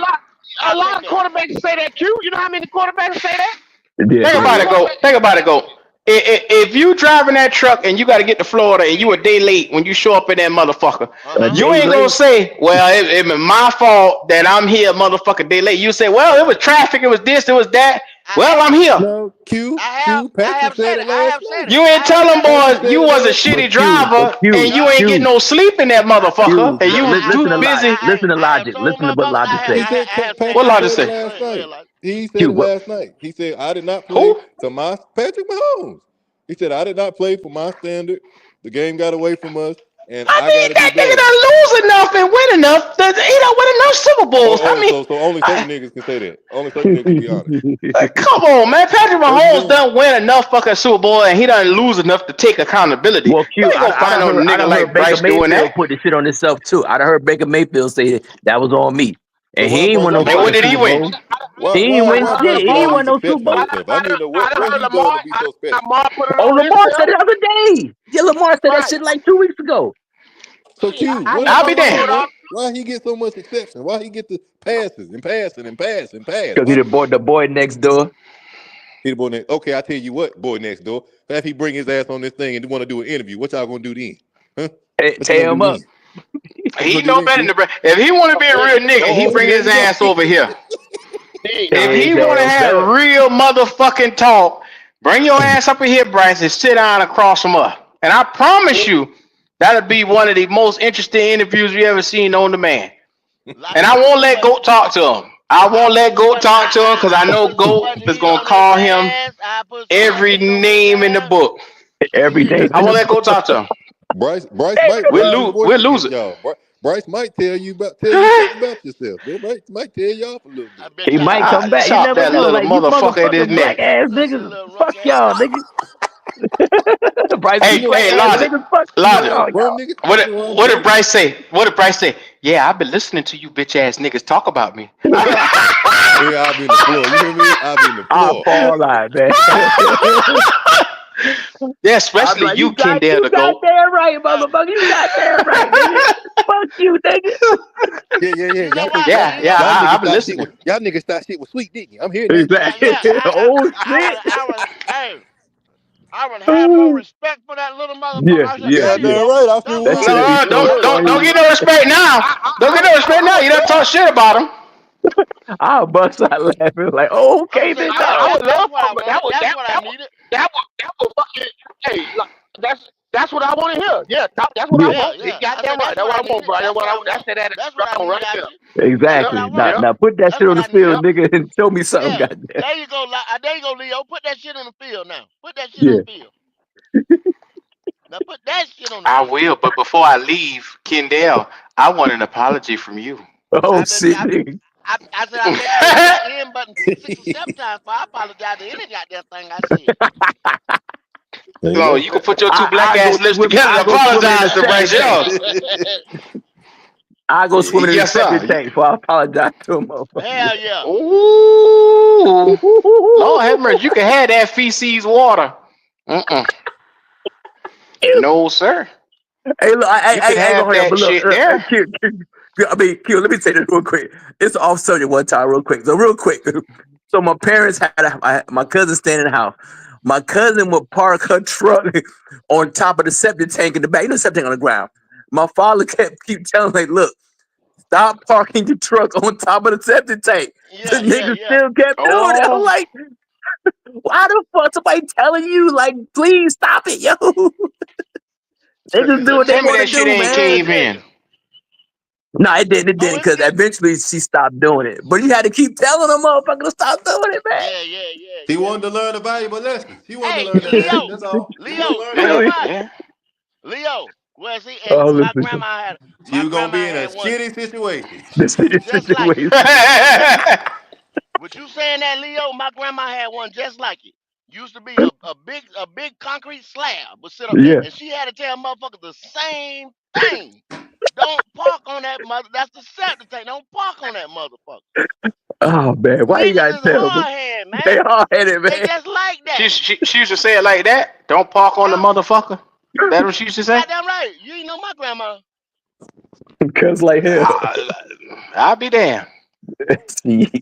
A I'll lot take of that. quarterbacks say that. Q. You know how many quarterbacks say that? Yeah, A Think lot about of it, yeah, go. quarterbacks. Think about it, go. If you driving that truck and you got to get to Florida and you a day late when you show up in that motherfucker, a Uh-huh. you day ain't gonna late. say, "Well, it was my fault that I'm here, motherfucker, day late." You say, "Well, it was traffic, it was this, it was that." I Well, I'm have. here. No, Q, I have. Q. I Patrick have said said it it. I last have said night. it. You I ain't have tell them said it. Patrick boys said you it was a last But shitty night. driver and No, you ain't getting Q, no sleep in that motherfucker, and you was I too Listen to told logic. busy. Listen to I have logic. told Listen to what motherfuckers logic said. He said I What have Lodger Patrick said said it say? it. Go last ahead. Go ahead, night. like, He said Q, it what? last night. He said I did not play Who? to my Patrick Mahomes. He said I did not play for my standard. The game got away from us, and I I got mean, to do that nigga better. done lose enough and win enough. He don't win enough Super Bowls. I mean, So only certain niggas can say that. Only certain niggas can be honest. come on, man. Patrick Certain Mahomes niggas. done win enough fucking Super Bowl and he done lose enough to take accountability. Well, You Q, ain't gonna find no I nigga done heard like Baker Bryce doing Mayfield that. put the shit on himself too. I done heard Baker Mayfield say that was on me, So and why he ain't Bryce? won Why no And Bryce what fucking got did to he be Super so? win? Bowl. He ain't win Why shit. Bryce He got ain't to be won so no Super special on Bowl. himself? I need to know I done what heard he done Lamar. to be so special. Lamar put it Oh, on Lamar said himself. it the other day. Yeah, Lamar said that Right. shit like 2 weeks ago. So Shit, Q, I what hear I'll is be going Lamar damned. on, with man? all. Why he get so much exception? Why he get the passes and passing and pass and pass? Cause he Why the boy next door. he the boy next? Okay, I tell you what, boy next door. If he bring his ass on this thing and want to do an interview, what y'all gonna do then? Huh? What you Tear gonna him do up. then? What you He gonna do know then, better than Q? to if he want to be a He real nigga, he See, bring there his you go. ass over here. ain't If nah. His he want to ass have up. real motherfucking talk, bring your ass up in here, Bryce, and sit down across from us. And I promise you, that'll be one of the most interesting interviews we ever seen on the man. like And I I won't put too let much. Goat talk to him. I I won't put let too Goat much. talk to him because I I know put too much Goat is heat gonna on his call him ass. I put so much every heat on his name in the ass. book. Every day I in the won't let Goat book. talk to him. Bryce might We'll raise his lose. voice We'll lose against it. y'all. Bryce might tell you something about yourself. They might tell you off a little I bit. bet He you. might I I come bet you. back. You chop never that know. little Like you motherfucker at his motherfucking black neck. ass This niggas. little Fuck rook ass y'all, nigga. nigga. Bryce, Hey, you know what hey, ass Logic, niggas fuck you. Yeah, Logic. Oh, bro, y'all. nigga. What You did, know what I'm what did saying? Bryce say? What did Bryce say? Yeah, I've been listening to you bitch ass niggas talk about me. Yeah, I'll be in the floor. You hear me? I'll be in the I'll floor. fall out, man. Yeah, I'm especially like, you, Kendall, you the got goat. damn right, motherfucker. You got damn right, nigga. Fuck you, nigga. Yeah. You know Y'all what? think Yeah, You know yeah, y'all what? I've niggas been thought shit listening. was y'all niggas thought shit was sweet, didn't you? I'm hearing that shit. Exactly. Yeah. Oh shit. I would have more respect for that little motherfucker. Yeah, I said, yeah, there you yeah. Goddamn go. right. I That's feel what That I wood. shit'll want be to No, hear. so don't funny. get no respect now. Don't get no respect now. You don't talk shit about him. I'll bust out laughing like, oh, I'm okay, gonna say, big yeah, I dog. would that's love what for I him, but that wanted. was That's what I needed. that was fucking. Hey, like, that's what I want to hear. Yeah, that's what I Yeah, Yeah, want. He yeah. I goddamn said, right. that's That's what what I I want, needed. bro. That's what I want. That's that That's what I strong needed right out there. you. That's what Yep, I exactly. Now, wanted. yep, now put that That's shit on what the I needed. field, yep. nigga, and show me something, Yeah. goddamn. There you go. There you go, Leo. Put that shit on the field now. Put that shit on Yeah. the field. Now put that shit on the I field. will, but before I leave, Kendall, I want an apology from you. Oh I bet you. shit, nigga. I said, I bet you hit that end button 6 or 7 times. But I apologize to any goddamn thing I said. There you No, go. you can put your two black I ass lips together and I go swimming in the apologize to septic Bryce tank. Young. I go swimming in the Yes, sir. septic tank before I apologize to him, motherfucker. Hell yeah. Ooh, Lord have mercy. You can have that feces water. Mm-mm. No, sir. Hey, look, You can I ain't have gonna hurry up, that but look, shit there. Q, let me say this real quick. It's off subject one time, real quick. So, real quick. So, my parents had my cousin staying in the house. My cousin would park her truck on top of the septic tank in the back. You know, the septic tank on the ground. My father keep telling me, like, look, stop parking your truck on top of the septic tank. The Yeah, yeah, nigga yeah. still kept doing it. I'm Oh, like, why the fuck somebody telling you, like, please stop it, yo? They just do Let what me they tell me want to that shit do, ain't let me man. cave tell in. you. No, it Oh, didn't, it because did. eventually she stopped doing it. But you had to keep telling them motherfucker to stop doing it, man. Yeah, yeah, yeah, He yeah. wanted to learn a valuable lesson. He wanted to Hey, learn that lesson. Leo, That's all. He wanted to Leo, learn you that know Anyway, lesson. what? Yeah. Leo. Well, see, and oh, my listen, grandma had You gonna be in a one shitty situation. this is just like it. situation. What you saying that, Leo? My grandma had one just like it. Used to be a big concrete slab would sit up there, Yeah. and she had to tell motherfuckers the same thing. Don't park on that mother. That's the septic tank. Don't park on that motherfucker. Oh man, why you gotta Niggas is tell them? hard head, They man. all headed, They man. just like that. She used to say it like that. Don't park on the Yep. motherfucker. That what she used to say? Goddamn right. You ain't know my grandma. Cause like hell. I, I'll be damn.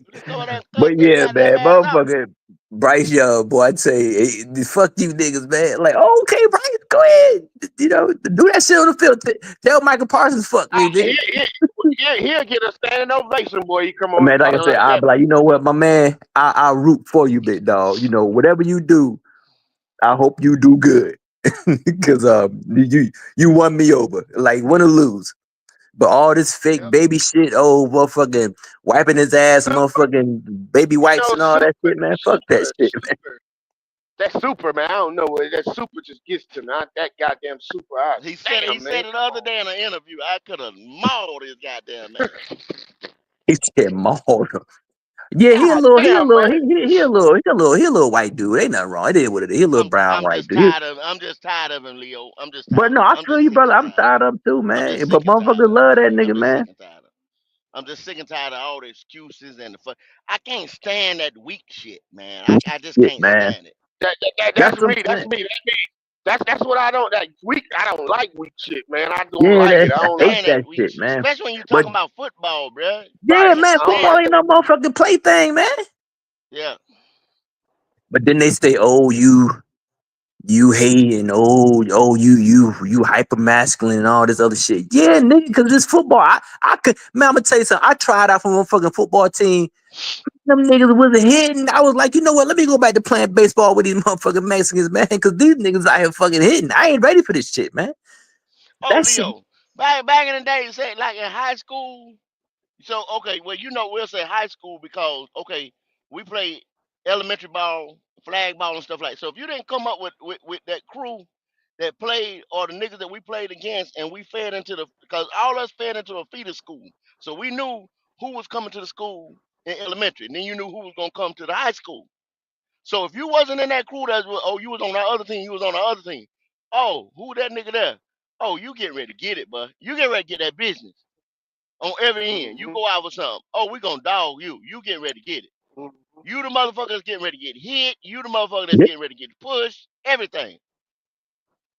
You just go in there and cuss But their yeah, goddamn man, ass out. motherfucker, Bryce Young, boy, I'd say, hey, fuck you niggas, man. Like, okay, Bryce, go ahead. You know, do that shit on the field. Tell Michael Parsons, fuck me, He, nigga. he, he'll get a standing ovation, boy. He come on Man, like I talking said, like I'll that. be like, you know what, my man, I root for you, big dog. You know, whatever you do, I hope you do good. Cause you won me over. Like win or lose. But all this fake Yep. baby shit, oh motherfucking wiping his ass, motherfucking baby You wipes know, and all that shit, man. Fuck that shit, man. that super, man. I don't know. That super just gets to me. That goddamn super. He Damn, man. said it the other day in an interview. I could have mauled his goddamn ass. He said Mahorter. Yeah, God damn, man. he a little white dude. Ain't nothing wrong. It is what it is. He a little brown white dude. I'm just tired of him, Leo. I'm just But tired no, of him. I I'm feel just you, sick brother. and I'm tired of tired of him too, I'm just man. But sick and tired motherfuckers of love that I'm nigga, just man. sick and tired of I'm just sick and tired of all the excuses and the fuck. I can't stand that weak shit, man. I just Shit, can't man. stand it. That's That's what I'm me. That's saying. me. That's me. That's what I don't. That weak. I don't like weak shit, man. I don't Yeah, like I it. that I can't don't I like. hate stand that that weak shit, shit, man. especially when you But talking about football, bruh. I yeah, Right. can't man, I don't football stand like ain't it. no motherfucking plaything, man. Yeah. But then they say, "Oh, you hating, you hyper masculine and all this other shit." Yeah, nigga, because this football, I could, man, I'm gonna tell you something. I tried out for one fucking football team. Them niggas wasn't hitting. I was like, you know what? Let me go back to playing baseball with these motherfucking Mexicans, man, because these niggas out here fucking hitting. I ain't ready for this shit, man. Oh, That shit, Leo. Back in the day, say like in high school. So okay, well we'll say high school because okay, we play elementary ball, flag ball and stuff like that. So if you didn't come up with that crew that played or the niggas that we played against and we fed into the because all us fed into a feeder school. So we knew who was coming to the school in elementary, and then you knew who was gonna come to the high school. So if you wasn't in that crew, you was on that other team, you was on the other team. Oh, who that nigga there? Oh, you get ready to get it, bud. You get ready to get that business on every end. You Mhm. go out with something. Oh, we gonna dog you. You get ready to get it. Mhm. You the motherfucker that's getting ready to get hit. You the motherfucker that's Yep. getting ready to get pushed. Everything.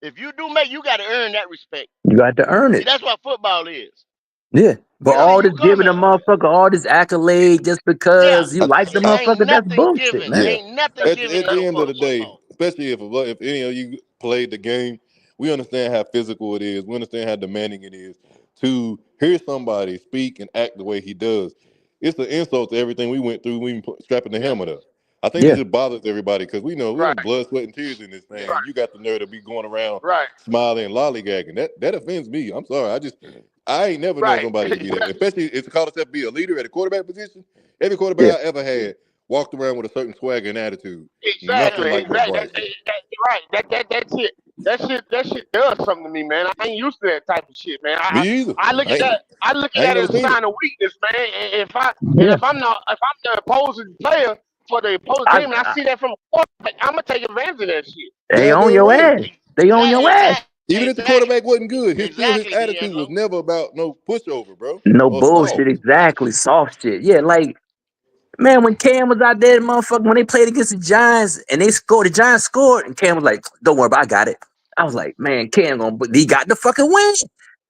If you do make, you got to earn that respect. You got to earn See, it. that's what football is. Yeah. But We see all you this giving a coming. motherfucker all this accolade just Yeah, because you like the ain't motherfucker, that's nothing bullshit, given. man. Yeah. Ain't nothing given At in the no end of the fucking day, football. especially if any of you played the game, we understand how physical it is. We understand how demanding it is to hear somebody speak and act the way he does. It's an insult to everything we went through when strapping the Yeah, helmet up. I think Yeah. this just bothers everybody because we know we Right, have blood, sweat, and tears in this yeah, thing, and you got the nerve to be going around right, smiling and lollygagging. That offends me. I'm sorry. I ain't never known right. somebody to be that. Especially if you call yourself be a leader at a quarterback position. Every Yeah. quarterback I ever had walked around with a certain swagger and attitude. Nothing yeah. Exactly, like what exactly. Bryce did. Right. That's it. That shit does something to me, man. I ain't used to that type of shit, man. Me either. I look at that. I look at I ain't that never as a seen it. sign of weakness, man. And Yeah. if I'm the opposing player for the opposing I, team, and I I, see that from a quarterback, I'm gonna take advantage of that shit. they on Goddamn your right. ass. They on your ass. Even if the quarterback wasn't good, his Exactly, attitude was D'Angelo. never about no pushover, bro, No or bullshit. soft. Exactly. Soft shit. Yeah. Like, man, when Cam was out there, motherfucker, when they played against the Giants and they scored, the Giants scored, and Cam was like, "Don't worry, I got it." I was like, "Man, Cam he got the fucking win."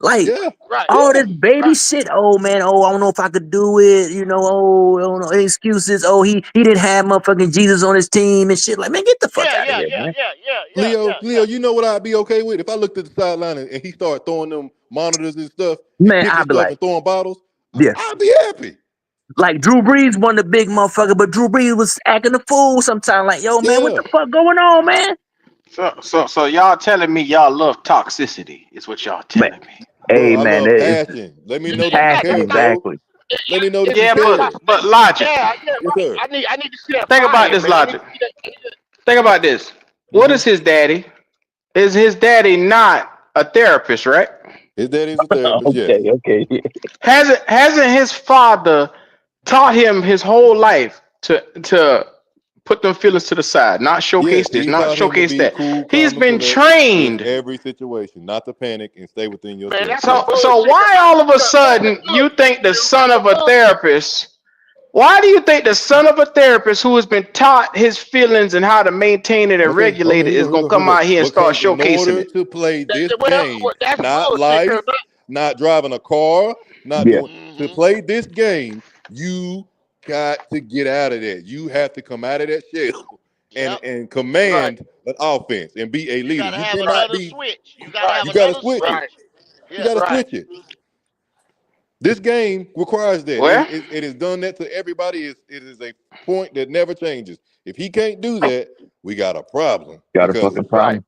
Like Yeah, Right, all yeah. this baby right. shit. Oh man, oh I don't know if I could do it. You know, oh, I don't know excuses. Oh he didn't have motherfucking Jesus on his team and shit. Like man, get the fuck Yeah, out of yeah, here, yeah, man. yeah, yeah, yeah, Leo, yeah, Leo, yeah. you know what I'd be okay with if I looked at the sideline and he started throwing them monitors and stuff and Man, kicking I'd be stuff like, and throwing bottles. yes. I'd be happy. Like Drew Brees won the big motherfucker, but Drew Brees was acting a fool sometimes. Like, yo, man, what Yeah. the fuck going on, man? So y'all telling me y'all love toxicity is what y'all Man, telling me. Bro, hey I man, love it's passion. Let me know that you Exactly. passion, care, bro. exactly. Let me know that you Yeah, care. but logic. Yeah, Yes, right. sir. I need to see that Think about buy-in, this man. I need to logic. see that. Think about this. What Hmm. is his daddy? Is his daddy not a therapist, right? His daddy's a therapist, yes. Okay. Hasn't his father taught him his whole life to put them feelings to the side, not Yes, showcase this, he not taught him to showcase be that? cool, He's calm, and been collect in trained. every situation, not to panic and stay within Man, yourself. that's some Yes. So bullshit. why all of a Man, sudden you look, think the son that's some of a bullshit. therapist? Why do you think the son of a therapist who has been taught his feelings and how to maintain it and Okay, regulate it here you is go, here you gonna go, here you come go. out here and start Because in showcasing order it? to play this Well, game, that's not bullshit. life, not driving a car, not Yeah. doing to Mm-hmm. play this game, you got to get out of that. You have to come out of that shell Yep. and Right, command an offense and be a You leader. gotta You have cannot another be, switch. You gotta right, have you gotta another switch it. right, switch. You Yeah. gotta right. switch it. This game requires that. Well, It has done that to everybody. It is a point that never changes. If he can't do that, we got a problem. Got a Because fucking Right. problem.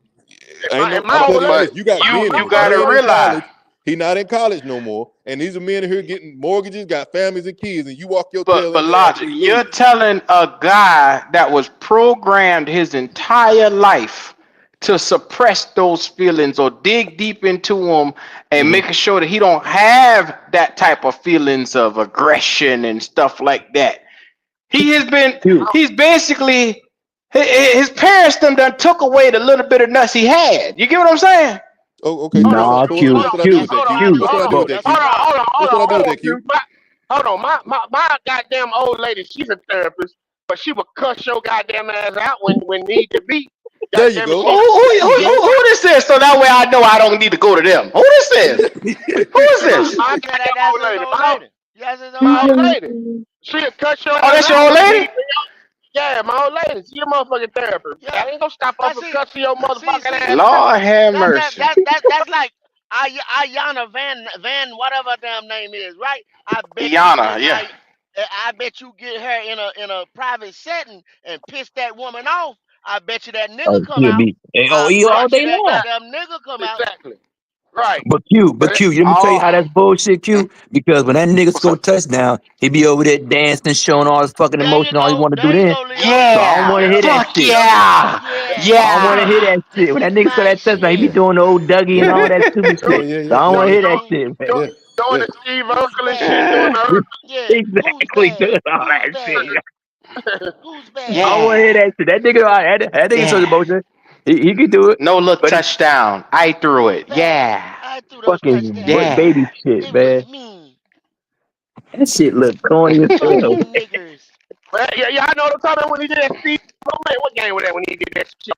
ain't no. And I'm my but old telling you lady, but this. You got my, you my men you old gotta men lady, in realize college. He not in college no more, and these are men here getting mortgages, got families and kids, and you walk your tail but into that logic, shit you're losing. telling a guy that was programmed his entire life to suppress those feelings or dig deep into them and Hmm. making sure that he don't have that type of feelings of aggression and stuff like that. He has been Q, he's basically his parents them done took away the little bit of nuts he had. You get what I'm saying? Oh, okay. hold So on, what? nah, Q, So hold Q, what on, should I do Q, with That's that, hold on, Q? pride Q. What should I hold do on, with control. that, That's Q? pride. What should I do with that, Q. Q? Hold on. My goddamn old lady, she's a therapist, but she will cuss your goddamn ass out when need to be. There you Goddamn it, go. There you go. Who this is? So that way I know I don't need to go to them. Who this is? Who is this? my Yeah, goddamn that's old his lady, old lady. That's his old my old lady. lady. She'll cut your Oh, ass that's your out old when it lady? needs to be. Yeah, my old lady. She a motherfucking therapist. Yeah. I ain't gonna stop up I and see. cuss your See, motherfucking see. ass out. Lord have That mercy. that that that's like Ayana Van whatever her damn name is, right? I bet you Iana, get yeah. I bet you get her in a private setting and piss that woman off. I bet you that nigga Oh, come he'll out. be I he all Right. bet you day that long. goddamn nigga come out. Exactly. Right. But But Q, let me tell you Oh, how that's bullshit, Q. Because when that nigga what's score up? touchdown, he be over there dancing, showing all his fucking There you emotion, all he go. want to do There you then. go, Leo. So I don't Yeah. want to yeah. hear that Fuck shit. yeah. I don't want to hear Yeah. Yeah. that shit. This When that is nigga score my that touchdown, he be shit. Yeah. doing the old Dougie and Yeah. all that stupid Doing, Yeah. shit. Yeah. So Yeah. I don't Yeah. want Who's to Yeah. hear that who, shit, man. doing, Yeah. doing Yeah. the Steve who's Urkel and bad? shit, doing the Yeah. Who's Exactly, bad? doing all that shit. Who's I don't bad? want to Yeah. hear that shit. That nigga, that nigga shows Yeah. emotion. He can do it, No look but it's touchdown. I threw Who's it. bad? Yeah. I threw those fucking touchdowns. baby Yeah. shit, It was man. me. That shit look corny as Fuck hell. you niggers. But yeah, y'all know what I'm talking about when he did that Steve. Oh, man, what game was that when he did that shit?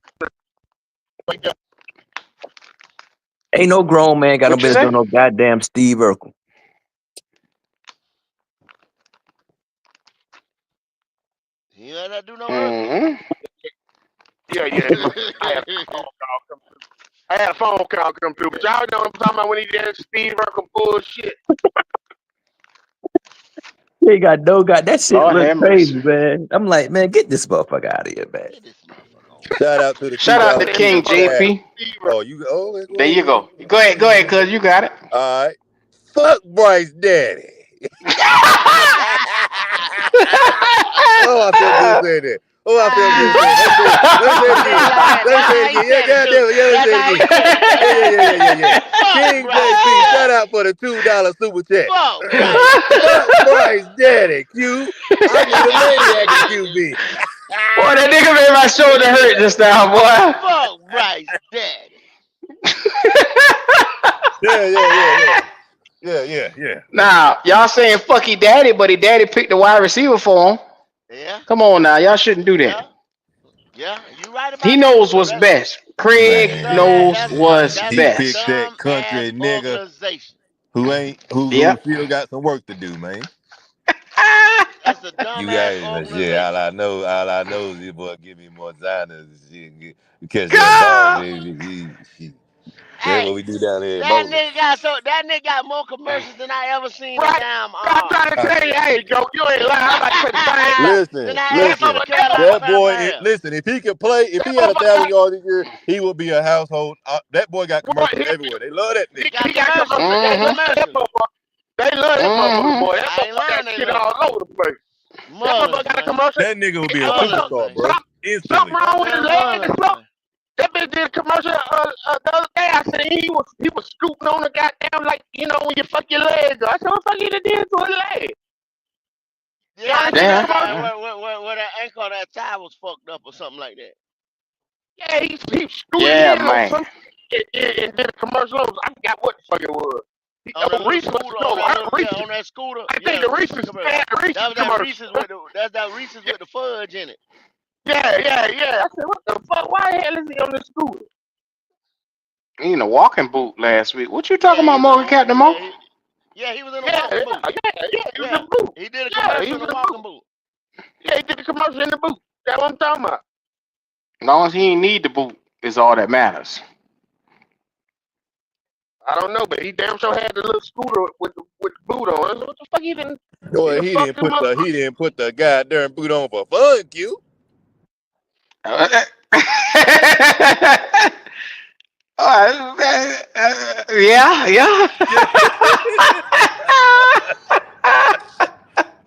Ain't no grown man got no What you business say? doing no goddamn Steve Urkel. He ain't not do no Urkel. Hmm. Yeah, yeah. I had a phone call come through. I had a phone call come through. But y'all know what I'm talking about when he did that Steve Urkel bullshit. He ain't got no god. That shit Lord look have crazy, mercy. man. I'm like, man, get this motherfucker out of here, man. Get this motherfucker on. Shout out to the Shout out to $2 Man, super King chat. JP. Steve Urkel. Oh, you oh There you go go. Go ahead. Go ahead, ahead. cuz you got it. All right. Fuck Bryce Daddy. Oh, I feel good saying that. Oh, I feel good saying that. Let me say it again. Like that. Let me That's say it how he again. Yeah, said it, too. goddamn it. Yeah, let me That's say it how he again. said it, too. Yeah. Fuck King Bryce JP, shout Daddy. out for the $2 super chat. Fuck Bryce Fuck Daddy. Bryce Daddy, Q. I need a maniac at QB. Boy, that nigga made my shoulder hurt just now, boy. Fuck Bryce Daddy. Yeah. Now, y'all saying fucky daddy, but he daddy picked the wide receiver for him. Yeah, Come on now, y'all shouldn't do that. yeah, yeah. You right He about that knows too. what's best. That's Craig Man, knows dumb. what's That's he some picked best. that dumb ass country nigga organization. who Yep. still got some work to do, man. That's a dumb You ass guys, shit. organization. All I know is you boy give me more Zionists and shit. Catch that ball, God. baby. Shit. That's Hey, what we do down here in that Motor. nigga got that nigga got more commercials than I ever seen in Right. damn I'm trying to tell you, hey, Joe, you ain't lying. I'm about to say the same thing. than Listen, I ever That seen listen. the motherfucker, Carolina That boy, Panthers. listen. If he could play, if that he had a motherfucker thousand got yards a year, he would be a household. That boy got what? commercials everywhere. They love that nigga. Got He got commercials. commercials. He They got Mm-hmm. love that commercials. motherfucker. They love that motherfucker, Mm-hmm. boy. That I ain't motherfucker lying, got they shit love all it. over the place. That motherfucker Mullins, got a man. commercial. That nigga would be a Hey, what's up? Mullins, superstar, man. bro. Something Instantly. wrong with his Goddamn leg or Mullins, something? man. That bitch did a commercial the other day. I seen he was scooting on the goddamn like when you fuck your leg. I said, what the fuck he done did to his leg? Yeah, Y'all I ain't seen see the Yeah. that commercial? where that ankle, that tie was fucked up or something like that. Yeah, he scooted Yeah, in on man. some shit and did a commercial. I forgot what the fuck it was. On that little Reese must scooter, know. on that scooter. I think Yeah, the the Reese's Reese's commercial. had the That Reese's was that commercial. Reese's that's that Reese's with the fudge in it. Yeah. I said, what the fuck? Why the hell is he on this scooter? He in a walking boot last week. What you talking Yeah, about, he was in Morgan a Captain Mo? yeah, he was in a Yeah, walking boot. he was in Yeah, the boot. he did a Yeah, he commercial in was a in the walking boot. boot. Yeah, he did the commercial in the boot. That's what I'm talking about. As long as he ain't need the boot, is all that matters. I don't know, but he damn sure had the little scooter with the boot on. I said, what the fuck he Boy, done fucked him up? he didn't put the goddamn boot on for fun, Q. Yeah. Yeah.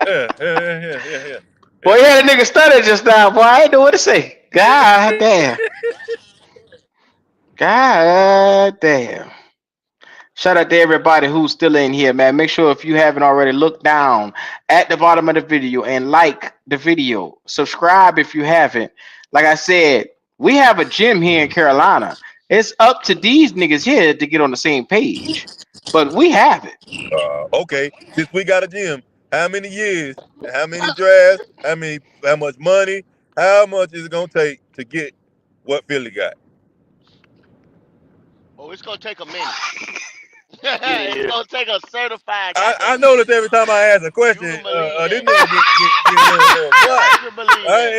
Yeah. Boy, you had a nigga stutter just now, boy. I ain't know what to say. God damn. God damn. Shout out to everybody who's still in here, man. Make sure if you haven't already, look down at the bottom of the video and like the video. Subscribe if you haven't. Like I said, we have a gym here in Carolina. It's up to these niggas here to get on the same page. But we have it. Okay, since we got a gym, how many years, how many drafts, how much money, how much is it gonna take to get what Philly got? Oh, it's gonna take a minute. It's Shit. gonna take a certified I goddamn notice minute. every time I ask a You question, can believe this that. nigga get a little quiet. You can believe that.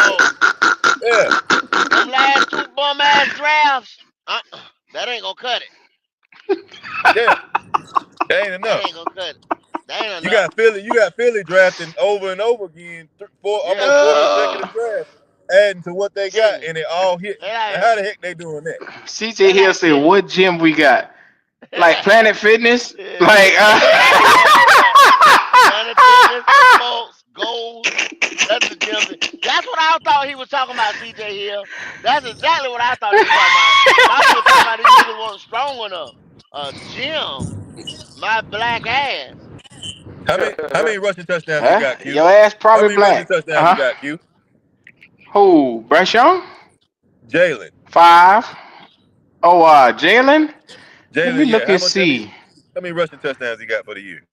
So Yeah, them last two bum ass drafts, that ain't gonna cut it. yeah, that ain't That enough. ain't gonna cut it. That ain't enough. You got Philly drafting over and over again, Yeah, almost four Uh, consecutive drafts, adding to what they got, sitting. and it all hitting. They out Now, how here. the heck they doing that? CJ They Hill like said, sitting. what gym we got? Like Planet Fitness? Yeah. Like, Planet Fitness, the Pulse, Goals. That's the gym. That's what I thought he was talking about, CJ Hill. That's exactly what I thought he was talking about. Thought he was talking about these niggas weren't strong enough. A gym, my black ass. How many rushing touchdowns he Huh? got, Q? Your ass How probably many rushing black. touchdowns he Huh? got, Q? Who? Bryce Young? Jalen. 5. Oh, Jalen? Let me Jalen, yeah. look How and much? see. How many rushing touchdowns he got for the year?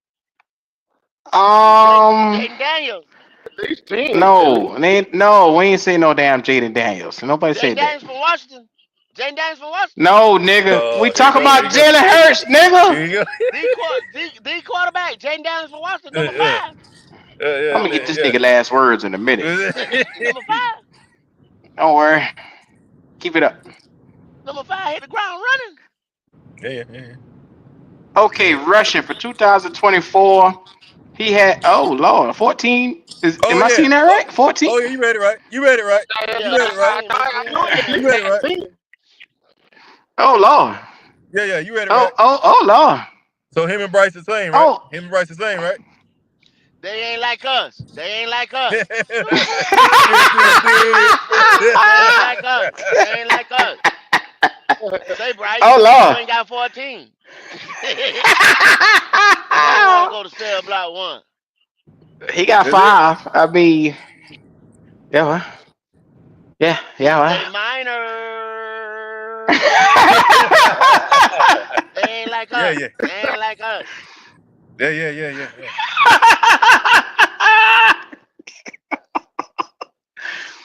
Um, Jaden Daniels. At least 10, at least. no, no, we ain't say no damn Jaden Daniels. Nobody Jaden said that. Daniels from Washington. Jaden Daniels from Washington. No, nigga. We Oh, here you talk go. Here about you go. Jalen Hurts, nigga. Here you go. The quarterback. Jaden Daniels from Washington. Number yeah, 5. I'm yeah, gonna get this yeah. nigga last words in a minute. Number 5. Don't worry. Keep it up. Number 5 hit the ground running. Yeah. Okay, rushing for 2024. He had Lord, 14. Oh Am I yeah. seeing that Oh, right? 14? oh yeah. You read it right. You read it right. You Yeah, read it right. he made I 10. knew it You at read it least right. 10. Oh Lord. Yeah. You read it right. Oh Lord. So him and Bryce the same, right? Oh. Him and Bryce the same, right? They ain't like us. They ain't like us. They ain't like us. They ain't like us. Say, Bryce, Oh you Lord. ain't got 14. Why you want to go to cell block 1? He got Is it? 5. I mean, yeah, well. Yeah, They well. minor. They ain't like yeah. us. They ain't like us. Yeah.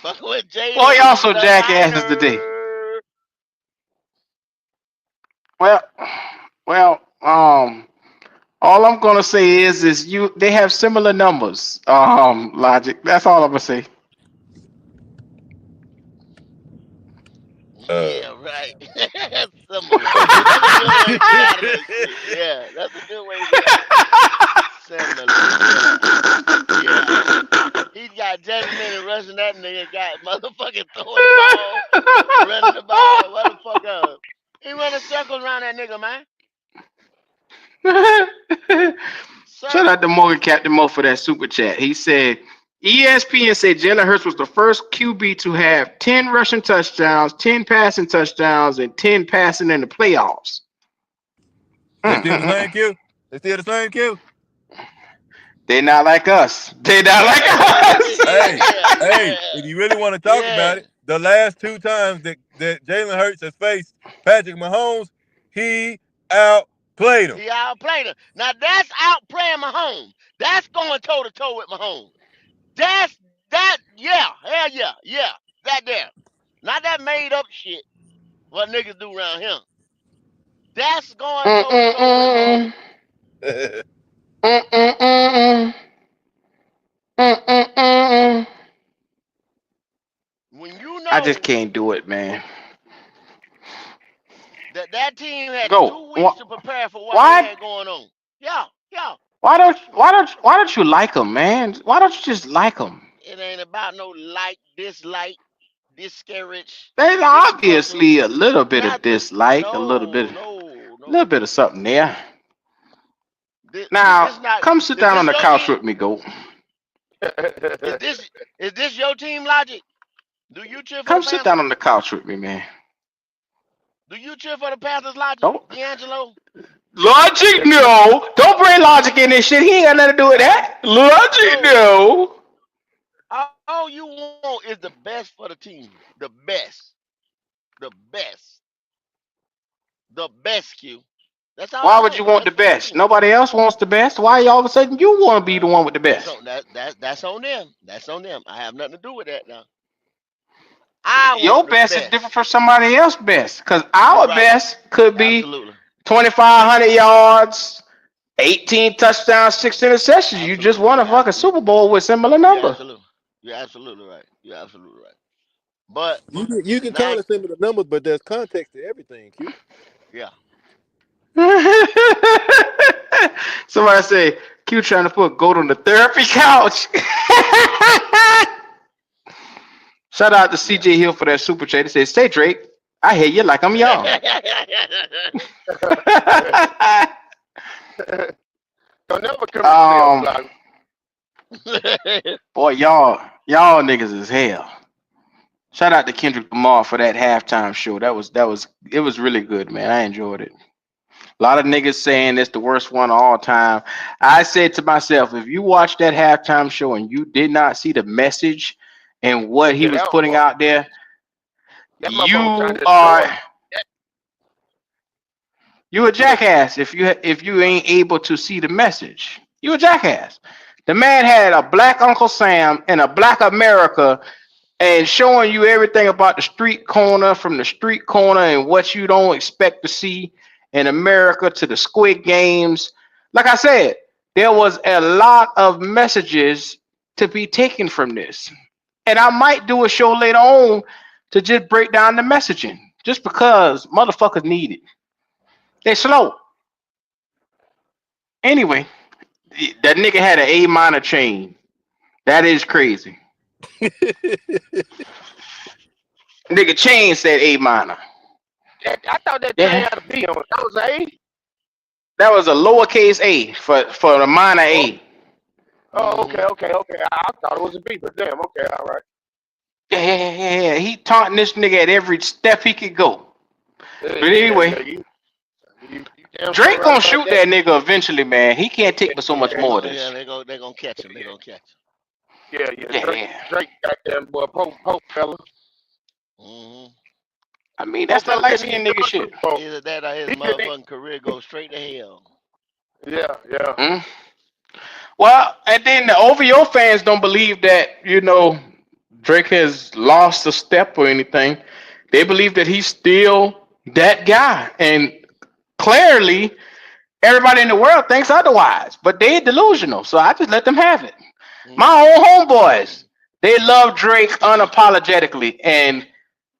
Fuck with Boy, Jalen, y'all he's so a jackasses today. minor. Well, all I'm gonna say is they have similar numbers. Logic. That's all I'm gonna say. Uh, Yeah, right. Similar. That's a good way to get out of that shit. Yeah, that's a good way to get out of it. Similar. Yeah. He got Judgment and rushing that nigga, got motherfucking throwing the ball, running the ball. What the fuck up? He running circles around that nigga, man. Shout out to Circles. Morgan Captain Mo for that super chat. He said ESPN said Jalen Hurts was the first QB to have 10 rushing touchdowns, 10 passing touchdowns, and 10 passing in the playoffs. they still the same Q. They still the same Q. They not like us. They not like us. Hey, Yeah. if you really want to talk Yeah. about it, the last 2 times that Jalen Hurts has faced Patrick Mahomes, he outplayed him. He outplayed him. Now that's outplaying Mahomes. That's going toe to toe with Mahomes. That's that. Yeah. Hell yeah. Yeah. That there. Not that made up shit. What niggas do around here. That's going toe to toe with Mm-mm-mm. Mahomes. Mm-mm-mm. Mm-mm-mm. When you I just know can't do it, man. that that team had Go. 2 weeks to prepare for what they Why? had going on. Yeah. Why don't you like them, man? Why don't you just like them? It ain't about no dislike, discourage, There's disgruntled. obviously a little bit of Nothing. dislike, No, a little no. bit of something there. Is Now, this not? come sit Is down on this the your couch team? with me, go. Is this your team, Logic? Do you cheer for the Come sit down Panthers? on the couch with me, man. Do you cheer for the Panthers, Logic? Don't D'Angelo? logic, no. Don't bring logic in this shit. He ain't got nothing to do with that. Logic, So no. all you want is the best for the team. The best. The best. The best, Q. That's all Why you would want. you The want the best for your best? team. Nobody else wants the best. Why all of a sudden you want to be the Well, one with the that's best? on that's on them. That's on them. I have nothing to do with that now. I Your want the best is different best. from somebody else's best. Because You're our right. best could be Absolutely. 2,500 yards, 18 touchdowns, 6 interceptions. You just Absolutely. won a fucking Super Bowl with similar You're number. absolutely. You're absolutely right. You're absolutely right. But You can now, call it similar numbers, but there's context to everything, Q. yeah. Somebody say, Q trying to put goat on the therapy couch. Shout out to Yeah. CJ Hill for that super chat. He says, say Drake, I hear you like I'm young. Don't never come to cell um, block. boy, y'all niggas is hell. Shout out to Kendrick Lamar for that halftime show. It was really good, man. I enjoyed it. A lot of niggas saying it's the worst one of all time. I said to myself, if you watch that halftime show and you did not see the message and what he Yeah, was putting out there, that motherfucker trying you to destroy. are you a jackass if you ain't able to see the message. You a jackass. The man had a black Uncle Sam and a black America and showing you everything about the street corner from the street corner and what you don't expect to see in America to the Squid Games. Like I said, there was a lot of messages to be taken from this. And I might do a show later on to just break down the messaging just because motherfuckers need it. They slow. Anyway, that nigga had an A minor chain. That is crazy. Nigga chain said A minor. I thought that chain Yeah. had a B on it. That was A. That was a lowercase a for the minor A. Oh, okay. I thought it was a B, but damn, okay, all right. Yeah. He taunting this nigga at every step he could go. But anyway, You damn sure Drake right gonna about shoot that. that nigga eventually, man. He can't take but so much more of Yeah, this. they gonna catch him. They gonna catch Yeah, Yeah. Drake goddamn boy, Pope fella. him. Mm-hmm. I mean, that's Pope that fella light couldn't skinned even nigga shit. Either that or his He couldn't motherfucking career goes straight to hell. Yeah. Mm. Well, and then the OVO fans don't believe that, Drake has lost a step or anything. They believe that he's still that guy. And clearly, everybody in the world thinks otherwise. But they're delusional, so I just let them have it. Mm-hmm. My own homeboys, they love Drake unapologetically. And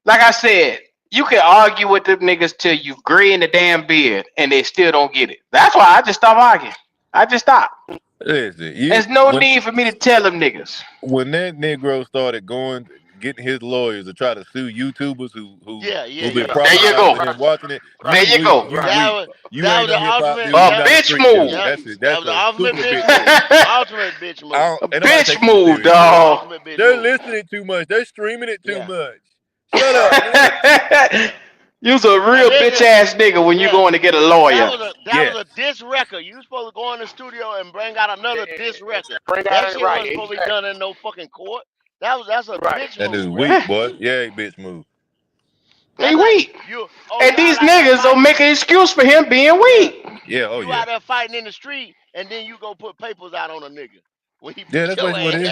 like I said, you can argue with them niggas till you gray in the damn beard and they still don't get it. That's why I just stop arguing. I just stop. Listen, There's no need for me to tell them niggas. when that Negro started getting his lawyers to try to sue YouTubers who Yeah. been There you profiting go. after him watching it, There you you weak, go. you That weak. was You that ain't was the no hip hop ultimate. dude. You A not a bitch street dude. move. Yep. That's it. That That's was the a ultimate super bitch bitch move. move. Ultimate bitch move. A Ain't nobody bitch taking you move, serious, bro. dog. Ultimate bitch They're move. listening too much. They're streaming it too Yeah. much. Shut up, man. Yeah. You's a Now real bitch listen. ass nigga when you Yeah. going to get a That lawyer. was Yes, a diss record. You supposed to go in the studio and bring out another diss record. Bring That out it shit right, wasn't supposed to be exactly. done in no fucking court. That's a Right. bitch that dude's move right weak, there. boy. Yeah, bitch move. He That's like weak. you. And You these out there niggas don't fighting. make an excuse for him being Yeah. weak. Yeah, oh You yeah, out there fighting in the street, and then you go put papers out on a nigga when he yeah. beat That's your basically what ass. it is.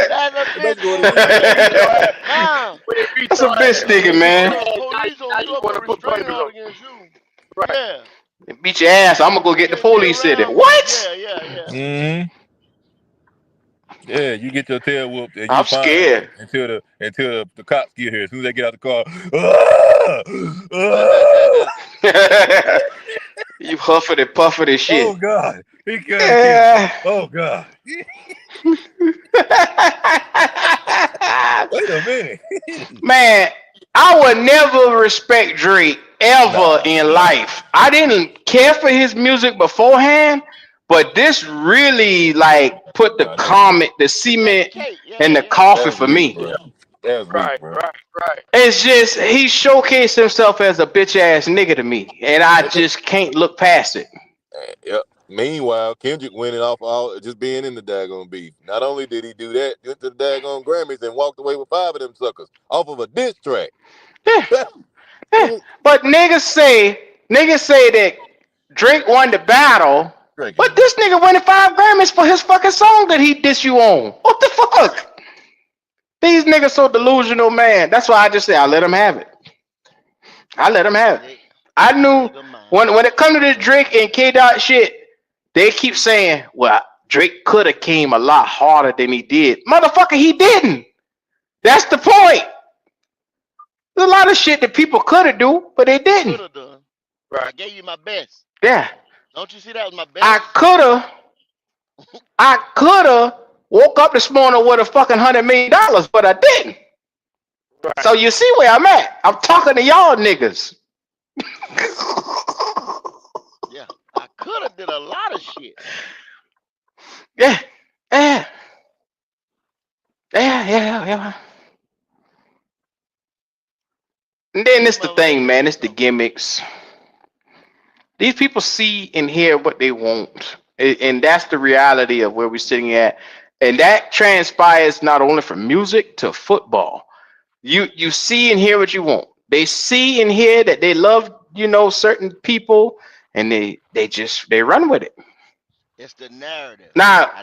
That's That's a That's bitch basically what move it right is. When they beat there. your ass, Now, when they beat a your bitch ass, when nigga, they beat man. your ass, police now on you, you I want put to put restraining papers order on. against you. Right. Yeah, Beat your ass. I'm gonna go get the can't be police in it. around me. What? Yeah. Hmm. Yeah, you get your tail whooped and you I'm fine scared. until the cops get here. As soon as they get out the car, ah! Ah! You huffing and puffing and Oh shit. God, he tried to kill me. Yeah. Oh God, wait a minute. Man, I would never respect Drake ever in Nah. life. I didn't care for his music beforehand, but this really like put the Nah, the Take the cement cake. in the that coffin was for weak, me. bro. That was weak, Right. bro. It's just he showcased himself as a bitch ass nigga to me, and I just can't look past it. Yep. Meanwhile, Kendrick winning off all just being in the daggone beef. Not only did he do that, he went to the daggone Grammys and walked away with 5 of them suckers off of a diss track. Yeah, yeah. Nigga, But niggas say that Drake won the battle, Drake but ain't win. this nigga winning 5 Grammys for his fucking song that he diss you on. What the fuck? These niggas so delusional, man. That's why I just say I let him have it. I let him have it. I knew Nigga mind. when it come to this Drake and K Dot shit, they keep saying, well, Drake could have came a lot harder than he did. Motherfucker, he didn't. That's the point. There's a lot of shit that people could have do, but they Could didn't. have done. Right. I gave you my best. Yeah. Don't you see that was my I best? coulda woke up this morning with a fucking $100 million, but I didn't. Right. So you see where I'm at. I'm talking to y'all niggas. Yeah. I could have did a lot of shit. Yeah. Yeah. Yeah. And then These it's the thing, motherfuckers. man. It's the gimmicks. These people see and hear what they want, and that's the reality of where we're sitting at. And that transpires not only from music to football. You see and hear what you want. They see and hear that they love, certain people, and they run with it. It's the narrative. Now, I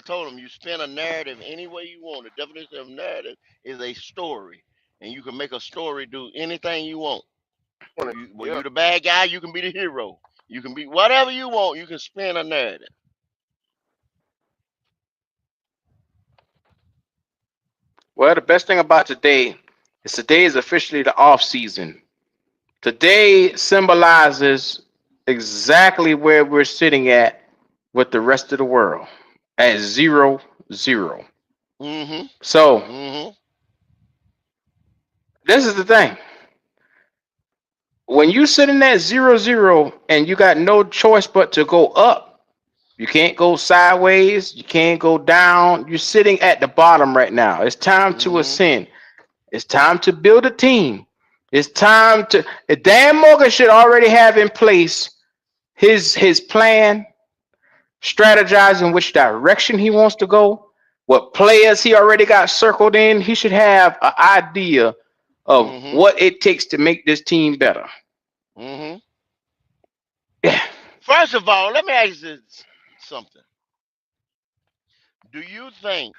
told them, you spin a narrative any way you want. The definition of narrative is a story, and you can make a story do anything you want. You Yeah. the bad guy, you can be the hero. You can be whatever you want. You can spin a narrative. well, the best thing about today is today is officially the off season. Today symbolizes exactly where we're sitting at with the rest of the world at 0-0. Mm-hmm. So Mm-hmm. this is the thing. When you sitting at 0-0 and you got no choice but to go up, you can't go sideways, you can't go down. You're sitting at the bottom right now. It's time to Mm-hmm. ascend. It's time to build a team. It's time to. Dan Morgan should already have in place his plan, strategize in which direction he wants to go, what players he already got circled in. He should have an idea of Mm-hmm. what it takes to make this team better. Mm-hmm. Yeah. First of all, let me ask you something. Do you think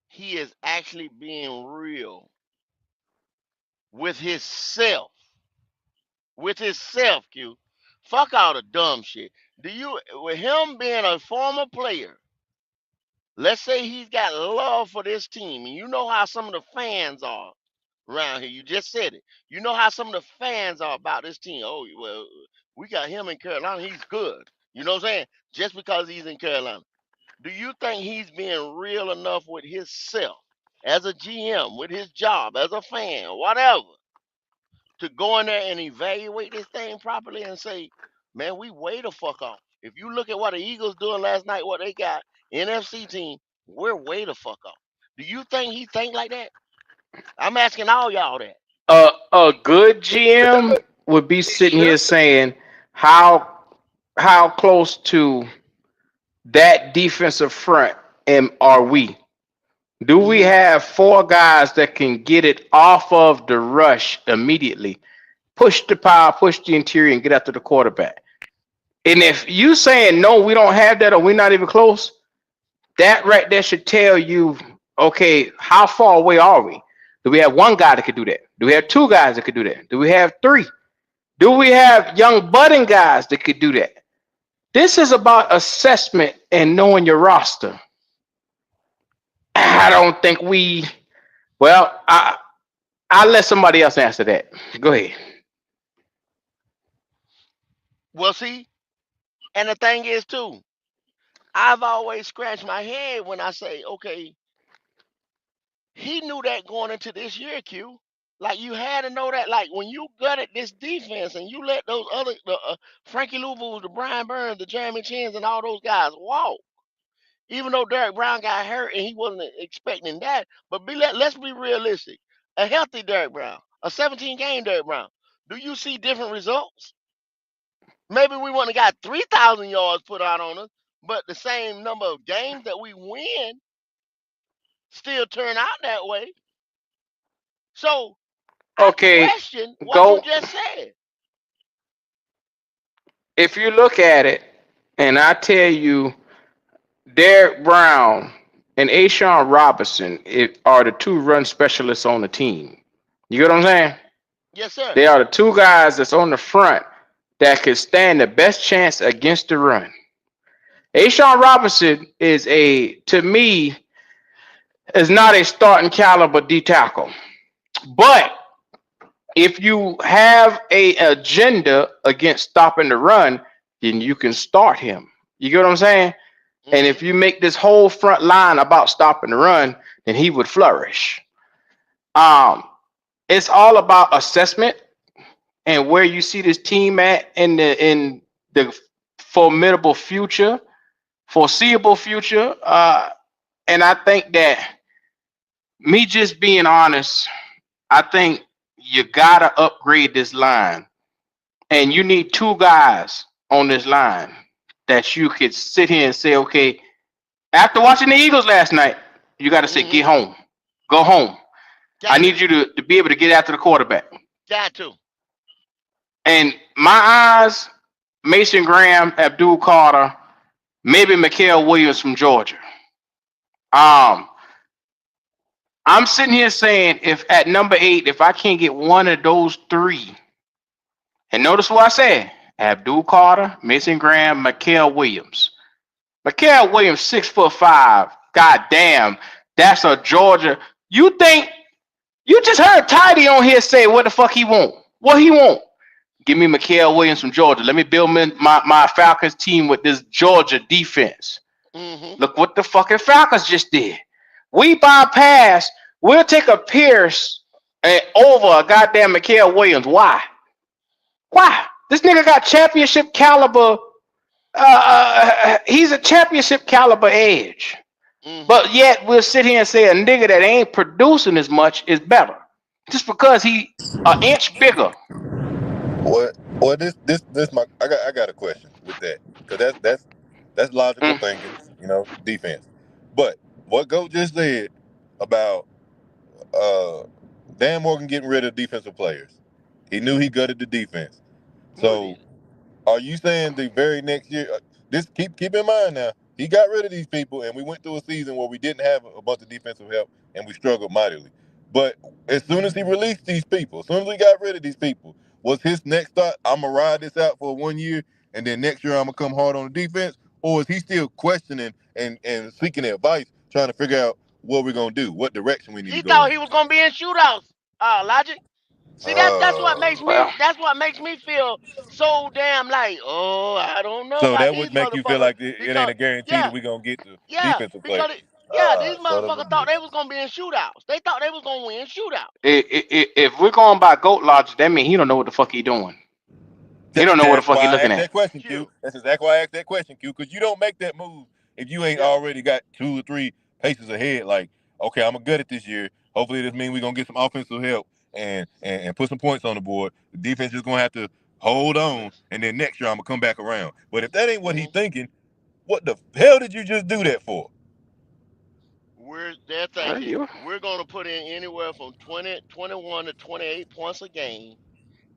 he is actually being real with himself? With himself, Q. Fuck all the dumb shit. Do you, with him being a former player, let's say he's got love for this team, and you know how some of the fans are around here. You just said it. You know how some of the fans are about this team. Oh, well, we got him in Carolina. He's good. You know what I'm saying? Just because he's in Carolina. Do you think he's being real enough with himself as a GM, with his job, as a fan, whatever, to go in there and evaluate this thing properly and say, man, we way the fuck off. If you look at what the Eagles doing last night, what they got, NFC team, we're way the fuck off. Do you think he think like that? I'm asking all y'all that. A good GM would be sitting here saying how close to that defensive front are we? Do we Mm-hmm. have four guys that can get it off of the rush immediately? Push the power, push the interior, and get after the quarterback. And if you saying no, we don't have that, or we're not even close, that right there should tell you, okay, how far away are we? Do we have one guy that could do that? Do we have two guys that could do that? Do we have three? Do we have young budding guys that could do that? This is about assessment and knowing your roster. I don't think we. Well, I'll let somebody else answer that. Go ahead. Well, see, and the thing is too, I've always scratched my head when I say, okay, he knew that going into this year, Q. Like you had to know that. Like when you gutted this defense and you let those other Frankie Louvuls, the Brian Burns, the Jeremy Chins, and all those guys walk. Even though Derek Brown got hurt and he wasn't expecting that, but let's be realistic. A healthy Derek Brown, a 17-game Derek Brown. Do you see different results? Maybe we wouldn't have got 3,000 yards put out on us, but the same number of games that we win still turn out that way. So I Okay, question what you go. just said. If you look at it, and I tell you, Derek Brown and Ashawn Robinson are the two run specialists on the team. You get what I'm saying? Yes, sir. They are the two guys that's on the front that could stand the best chance against the run. Ashawn Robinson to me, is not a starting caliber D tackle. But if you have a agenda against stopping the run, then you can start him. You get what I'm saying? And Hmm. if you make this whole front line about stopping the run, then he would flourish. Um, it's all about assessment and where you see this team at in the formidable future, foreseeable future. And I think that me just being honest, I think you gotta upgrade this line. and you need two guys on this line that you could sit here and say, okay, after watching the Eagles last night, you got to say, get Mm-hmm. home, go home. I Got need to. you to be able to get after the quarterback. Got to. And my eyes, Mason Graham, Abdul Carter, maybe Mikael Williams from Georgia. Um, I'm sitting here saying if at number 8, if I can't get one of those three, and notice what I said: Abdul Carter, Mason Graham, Mikael Williams. Mikael Williams, 6'5". God damn, that's a Georgia. You think you just heard Tidy on here say what the fuck he want? What he want? Give me Mikael Williams from Georgia. Let me build my Falcons team with this Georgia defense. Mm-hmm. Look what the fucking Falcons just did. We bypass. We'll take a Pierce over a goddamn Mikael Williams. Why? Why? This nigga got championship caliber. He's a championship caliber edge. Mm-hmm. But yet we'll sit here and say a nigga that ain't producing as much is better. Just because he an inch bigger. What this my I got a question with that, because that's logical Mm. thinking, defense. But what Goat just said about uh Dan Morgan getting rid of defensive players, he knew he gutted the defense. What So is? are you saying the very next year? This keep in mind now. He got rid of these people, and we went through a season where we didn't have a bunch of defensive help, and we struggled mightily. But as soon as he released these people, as soon as we got rid of these people, was his next thought, I'm gonna ride this out for 1 year, and then next year I'm gonna come hard on the defense? Or is he still questioning and seeking advice, trying to figure out what we're gonna do, what direction we need to He go thought in? he was gonna be in shootouts. Logic. See, that's what makes Well, me feel so damn like, oh, I don't know So about that these would make you feel motherfuckers like it ain't because a guarantee that yeah, we're gonna get the yeah, defensive player. because yeah, these Son of a motherfuckers thought bitch. they was gonna be in shootouts. They thought they was gonna win shootouts. if we're going by GOAT logic, that means he don't know what the fuck he doing. He don't know what the That's fuck he why I looking asked at. that question, Q. Q. That's exactly why I asked that question, Q. Because you don't make that move if you ain't Yeah. already got 2 or 3 paces ahead. Like, okay, I'm good at this year. Hopefully, this means we're gonna get some offensive help and put some points on the board. The defense is gonna have to hold on, and then next year I'm gonna come back around. But if that ain't what he's Mm-hmm. thinking, what the hell did you just do that for? They're Well, thinking you we're gonna put in anywhere from 20, 21 to 28 points a game,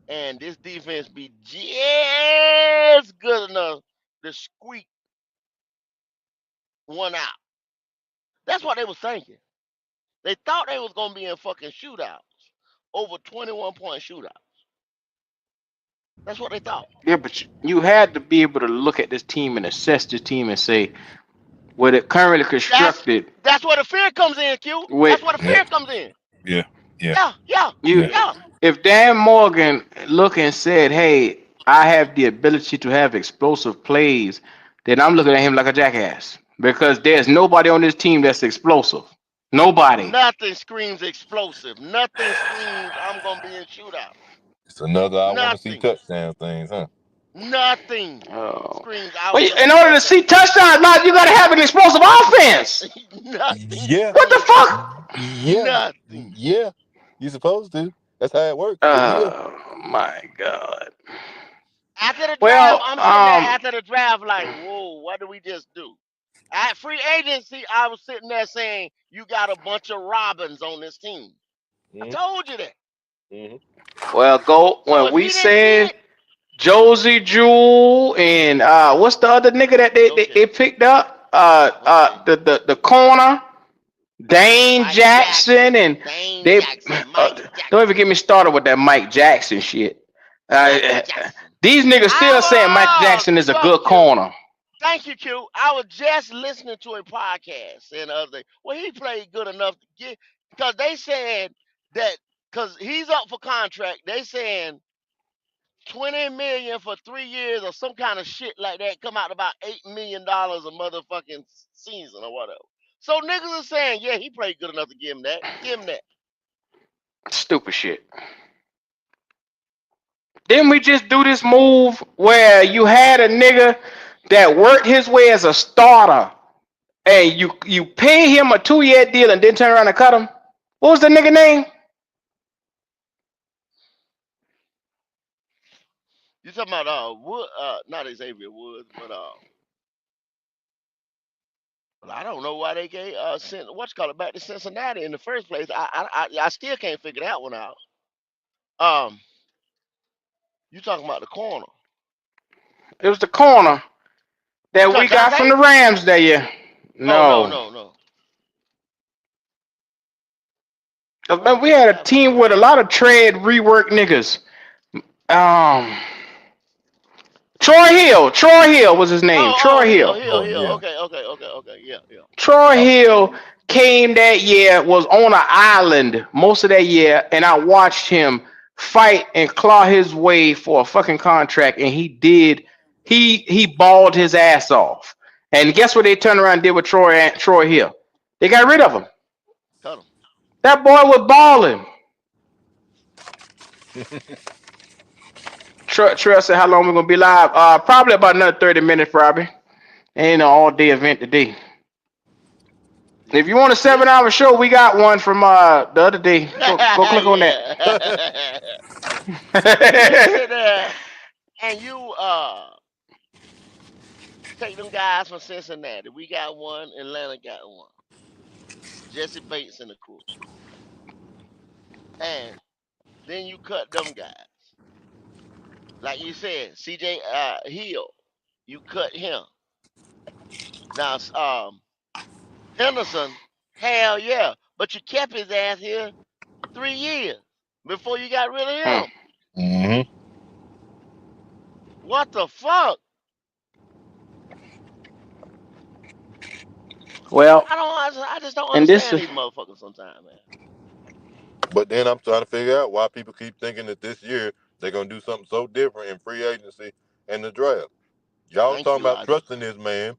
and this defense be just good enough to squeak one out. That's what they was thinking. They thought they was gonna be in fucking shootouts, over 21-point shootouts. That's what they thought. yeah, but you had to be able to look at this team and assess this team and say, with it currently That's constructed, that's where the fear comes in, Q. with That's where the Yeah, fear comes in. yeah, yeah, Yeah, yeah, you, yeah. yeah. if Dan Morgan look and said, "Hey, I have the ability to have explosive plays," then I'm looking at him like a jackass because there's nobody on this team that's explosive. Nobody. Nothing screams explosive. Nothing screams I'm gonna be in shootouts. It's another I want to see Nothing. touchdown things, huh? Nothing Oh, screams I but want to in see order to touchdown. see touchdowns, now you got to have an explosive offense. Nothing Yeah, What the screams. fuck? yeah, Nothing. yeah. You supposed to. That's how it works. But yeah. Oh my god. After the draft, Well, I'm sitting there after the draft like, whoa, what did we just do? At free agency, I was sitting there saying, you got a bunch of Robins on this team. I Hmm. told you that. Hmm. well, go So when if we he didn't see said it, Josie Jewell and what's the other nigga that they Zoche, picked up? Zoche, The corner, Dane Mike Jackson, Jackson, and Dane they Jackson, uh, Mike don't even Jackson, get me started with that Mike Jackson shit. Mike Uh, Jackson. these niggas still saying Mike I Jackson is a look, good Q. corner. Thank you, Q. I was just listening to a podcast and other. Well, he played good enough to get because they said that because he's up for contract. They saying 20 million for 3 years or some kind of shit like that. Come out to about $8 million a motherfucking season or whatever. So niggas are saying, yeah, he played good enough to give him that. Give him that. Stupid shit. Didn't we just do this move where you had a nigga that worked his way as a starter and you pay him a 2-year deal and then turn around and cut him? What was the nigga name? You talking about Wood? Not Xavier Woods, but I don't know why they gave sent what's called it back to Cincinnati in the first place. I still can't figure that one out. Um, you talking about the corner? It was the corner You that we talking got from Dante? the Rams that year. Oh no No. no no. 'Cause Who man, was we it we had a got from the team with a Rams? lot of trade rework niggas. Um, Troy Hill was his name. Oh Troy Hill Hill. Hill Oh Hill. yeah. Okay. Yeah yeah. Troy Hill came that year, was on an island most of that year, and I watched him fight and claw his way for a fucking contract, and he did. He balled his ass off. And guess what they turned around and did with Troy Hill? They got rid of him. Cut him. That boy was balling. Trey said, "How long we gonna be live? Probably about another 30 minutes, probably. Ain't an all day event today. If you want a This 7 hour show, we got one from the other day. Go click on that. yeah. You sit there and you take them guys from Cincinnati. We got one. Atlanta got one. Jesse Bates and the crew. And then you cut them guys. Like you said, CJ Hill, you cut him. Now Henderson, hell yeah. But you kept his ass here 3 years before you got rid of Hmm. him. Hmm. What the fuck? Well, I just don't and this understand is these motherfuckers sometimes, man. But then I'm trying to figure out why people keep thinking that this year they're gonna do something so different in free agency and the draft. Y'all Thank talking you, about Ozzy. trusting this man,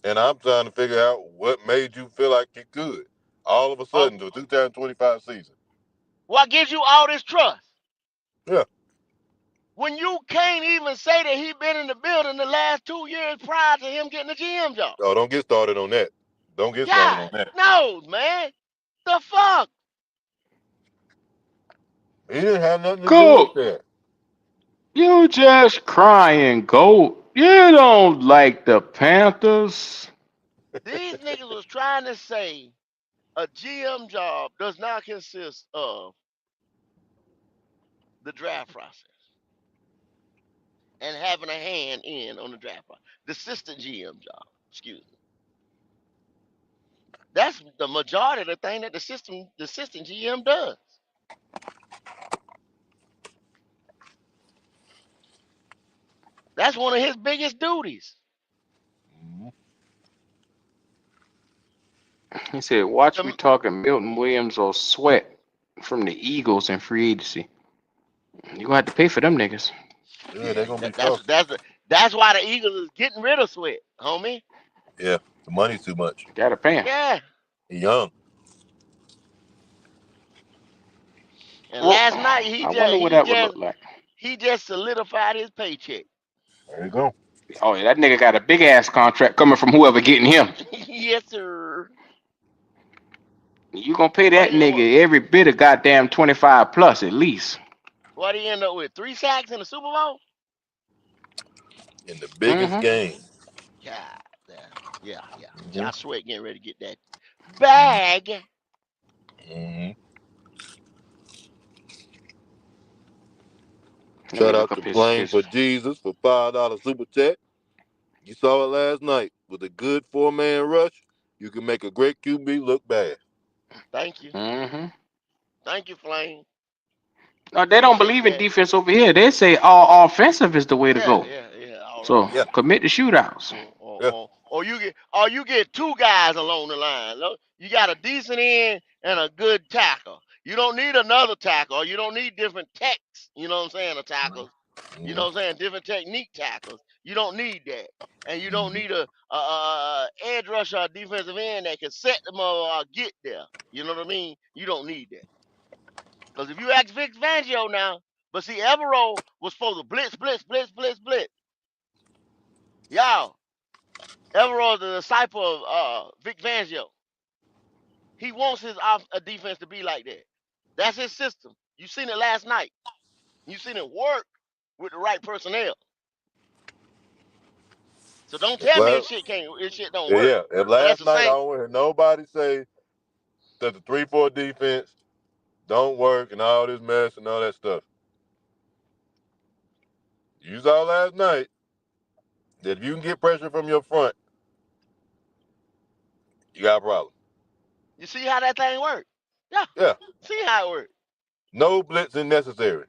and I'm trying to figure out what made you feel like you could all of a Oh, sudden the 2025 season. what gives you all this trust? Yeah. When you can't even say that he been in the building the last 2 years prior to him getting the GM job. Oh, don't get started on that. Don't get started on God, that. no, man. The fuck? He didn't have nothing to do with Cook. that. You just crying goat. You don't like the Panthers. These niggas was trying to say a GM job does not consist of the draft process and having a hand in on the draft process. The assistant GM job, excuse me. That's the majority of the thing that the assistant GM does. That's one of his biggest duties. Mhm. He said, "Watch me The, talking Milton Williams or Sweat from the Eagles in free agency. You gonna have to pay for them niggas. Yeah, they're gonna be that, that's tough. that's the, that's why the Eagles is getting rid of Sweat, homie. Yeah, the money's too much. Gotta pay him. Yeah. He young. And Well, last night I wonder what that would look like. he just solidified his paycheck. There you go. Oh yeah, that nigga got a big ass contract coming from whoever getting him. Yes, sir. You gonna pay What that he what, nigga every bit of goddamn 25 plus at least. what he end up with? 3 sacks in the Super Bowl? In the biggest Mm-hmm. Yeah. game. God damn. Yeah. Hmm. Josh Sweat getting ready to get that bag. Hmm. Let me Shout look out up to Playing his for Jesus for $5 super chat. You saw it last night. With a good four-man rush, you can make a great QB look bad. Thank you. Mm-hmm. Thank you, Flame. No, they don't Appreciate believe in that. defense over here. They say all offensive is the way to go. Yeah. All So Yeah, offense. commit to shootouts. yeah. Or you get two guys along the line. Look, you got a decent end and a good tackle. You don't need another tackle. Or you don't need different techs. You know what I'm saying? A tackles. You Hmm. know what I'm saying? Different technique tackles. You don't need that. And you don't Hmm. need a edge rusher or defensive end that can set them up or get there. You know what I mean? You don't need that. Because if you ask Vic Fangio now, but see, Evero was supposed to blitz. Y'all, Evero is a disciple of Vic Fangio. He wants his a defense to be like that. That's his system. You seen it last night. You seen it work. with the right personnel. So don't tell me this shit don't work. Yeah. If But that's last the night I same. don't hear nobody say that the 3-4 defense don't work and all this mess and all that stuff. You saw last night that if you can get pressure from your front, you got a problem. You see how that thing works? Yeah. Yeah. See how it works. No blitzing necessary.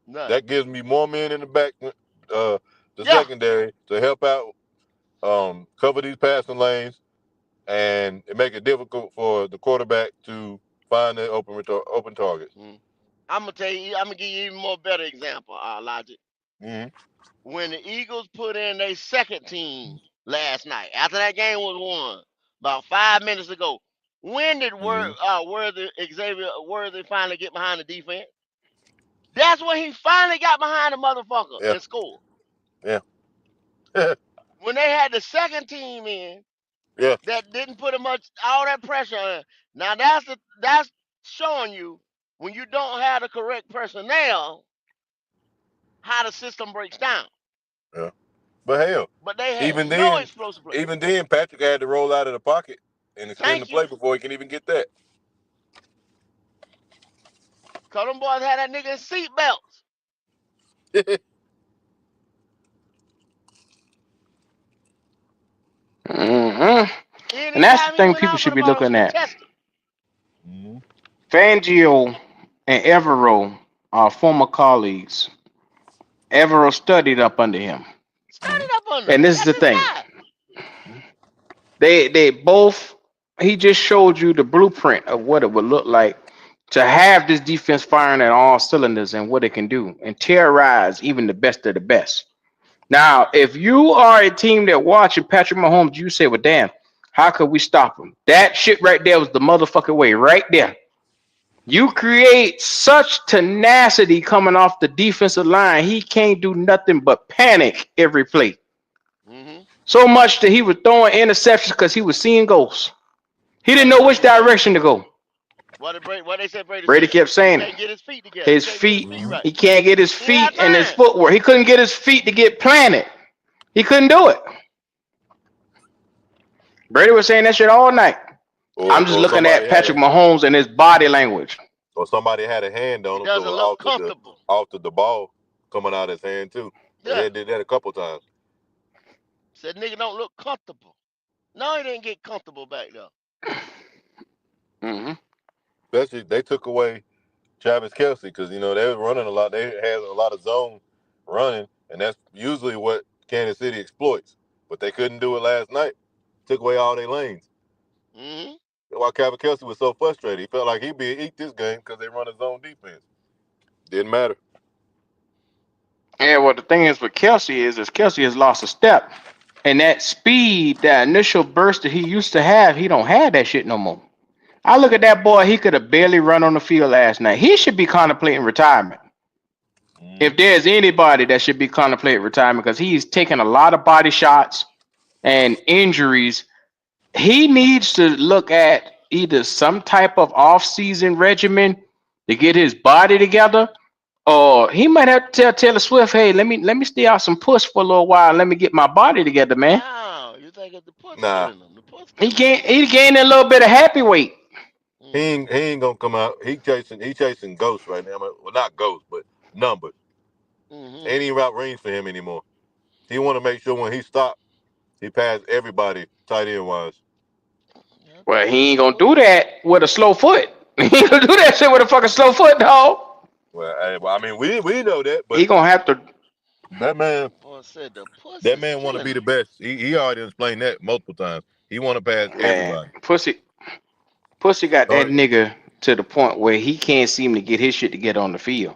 None. That gives me more men in the back, the Yeah. secondary to help out, cover these passing lanes, and it make it difficult for the quarterback to find their open targets. I'm gonna tell you. I'm gonna give you even more better example, Logic. Mm-hmm. When the Eagles put in their second team last night, after that game was won, about 5 minutes ago, when did Xavier Worthy finally get behind the defense? That's when he finally got behind the motherfucker Yeah. and scored. Yeah. When they had the second team in Yeah. that didn't put all that pressure on. Now that's showing you when you don't have the correct personnel how the system breaks down. Yeah. But hell, But they had even no then, explosive play. Patrick had to roll out of the pocket and extend the Thank you. play before he can even get that. Cause them boys had that nigga in seat belts. Mm-hmm. And that's the Anytime he thing went people out for should the be ball, looking she was at. tested. Fangio and Evero are former colleagues. Evero studied up under him. Started up under him. And this is That's the his thing. guy. They both, he just showed you the blueprint of what it would look like to have this defense firing at all cylinders and what it can do and terrorize even the best of the best. Now, if you are a team that watching Patrick Mahomes, you say, well, damn, how could we stop him? That shit right there was the motherfucking way right there. You create such tenacity coming off the defensive line, he can't do nothing but panic every play. Mm-hmm. So much that he was throwing interceptions because he was seeing ghosts. He What didn't did know which Brady say? direction to go. What they said Brady Brady said? kept He saying can't get his feet together. He his can't get his feet, feet right. he can't get his He ain't feet had and his time. footwork. He couldn't get his feet to get planted. He couldn't do it. Brady was saying that shit all night. I'm just Or looking somebody at had Patrick Mahomes and his body language. or somebody had a hand He on him, so doesn't it look comfortable. altered the ball coming out of his hand too. They Yeah. did that a couple times. Said nigga don't look comfortable. No, he didn't get comfortable back there. Mm-hmm. Especially they took away Travis Kelce because they were running a lot. They had a lot of zone running, and that's usually what Kansas City exploits. But they couldn't do it last night. Took away all their lanes. Mm-hmm. That's why Travis Kelce was so frustrated. He felt like he'd be eat this game because they run a zone defense. Didn't matter. Yeah, well, the thing is with Kelsey is Kelsey has lost a step. And that speed, that initial burst that he used to have, he don't have that shit no more. I look at that boy, he could have barely run on the field last night. He should be contemplating retirement. If there's anybody that should be contemplating retirement, because he's taking a lot of body shots and injuries, he needs to look at either some type of off-season regimen to get his body together, or he might have to tell Taylor Swift, "Hey, let me stay out some puss for a little while. Let me get my body together, man." Wow, you think the puss Nah, killing him? The puss He killing him. gained a little bit of happy weight. he ain't gonna come out. He chasing ghosts right now. Well, not ghosts, but numbers. Mm-hmm. Ain't even route range for him anymore. He want to make sure when he stopped, he passed everybody tight end wise. Yeah, Well, that's he ain't what gonna boy. do that with a slow foot. He ain't gonna do that shit with a fucking slow foot, dog. Well, I mean, we know that, but He gonna have to. that man, Boy said the puss that is man want to killing be the him. best. He already explained that multiple times. He want to pass Man, everybody. pussy got that So, nigga to the point where he can't seem to get his shit to get on the field.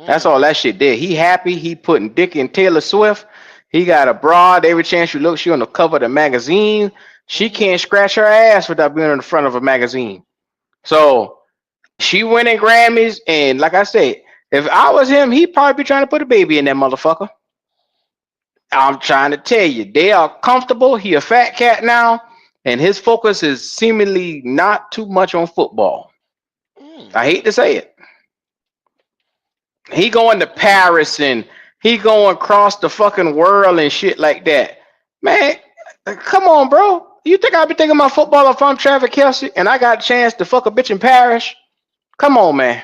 That's all Mm. that shit did. He happy. He putting Dick in Taylor Swift. He got a broad. Every chance you look, she on the cover of the magazine. She Mm-hmm. can't scratch her ass without being on the front of a magazine. So she winning Grammys, and like I said, if I was him, he'd probably be trying to put a baby in that motherfucker. I'm trying to tell you, they are comfortable. He a fat cat now, and his focus is seemingly not too much on football. Mm. I hate to say it. He going to Paris and he going across the fucking world and shit like that. Man, come on, bro. You think I'll be thinking about football if I'm Travis Kelsey and I got a chance to fuck a bitch in Paris? Come on, man.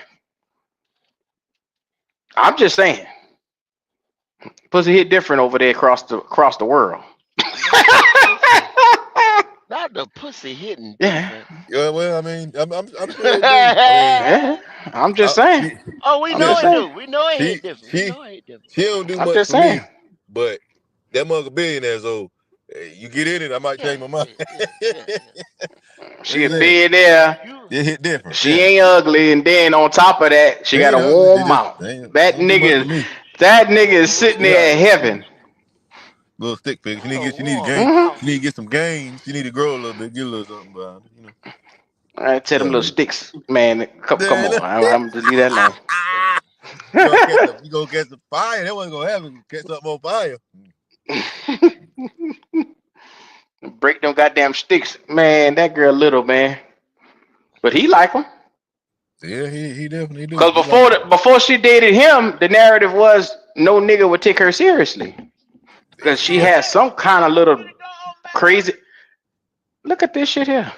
I'm just saying. Pussy hit different over there across the world. Not the pussy hitting Yeah. different. Yeah, well, I mean, I'm sure they do. I mean, Yeah. I'm just saying. she, Oh, we I'm know just it listen, saying. do. We know it she hit different. We she know it hit different. she don't do I'm much just for saying. me, but that mother billionaire, so you get in it, I might Yeah, change my mind. yeah. She a Yeah, billionaire. You it hit different. She Yeah, ain't ugly, and then on top of that, she they got ain't a ugly. They warm just mouth. they don't do much for me. That nigga is sitting Yeah, there in heaven. little stick figure. got a She need to warm gain. Mm-hmm. mouth. She need to get some gains. She need to grow a little bit, get a little something behind it. I tell them Young little lady. sticks, man. Come Then on, I'm just leave that alone. you gonna catch the fire. That wasn't gonna happen. Catch something on fire. Break them goddamn sticks, man. That girl little man, but he like them. Yeah, he definitely do. Cause before she dated him, the narrative was no nigga would take her seriously. Cause she Yeah. had some kind of Let me little get the dog back up. crazy. Look at this shit here.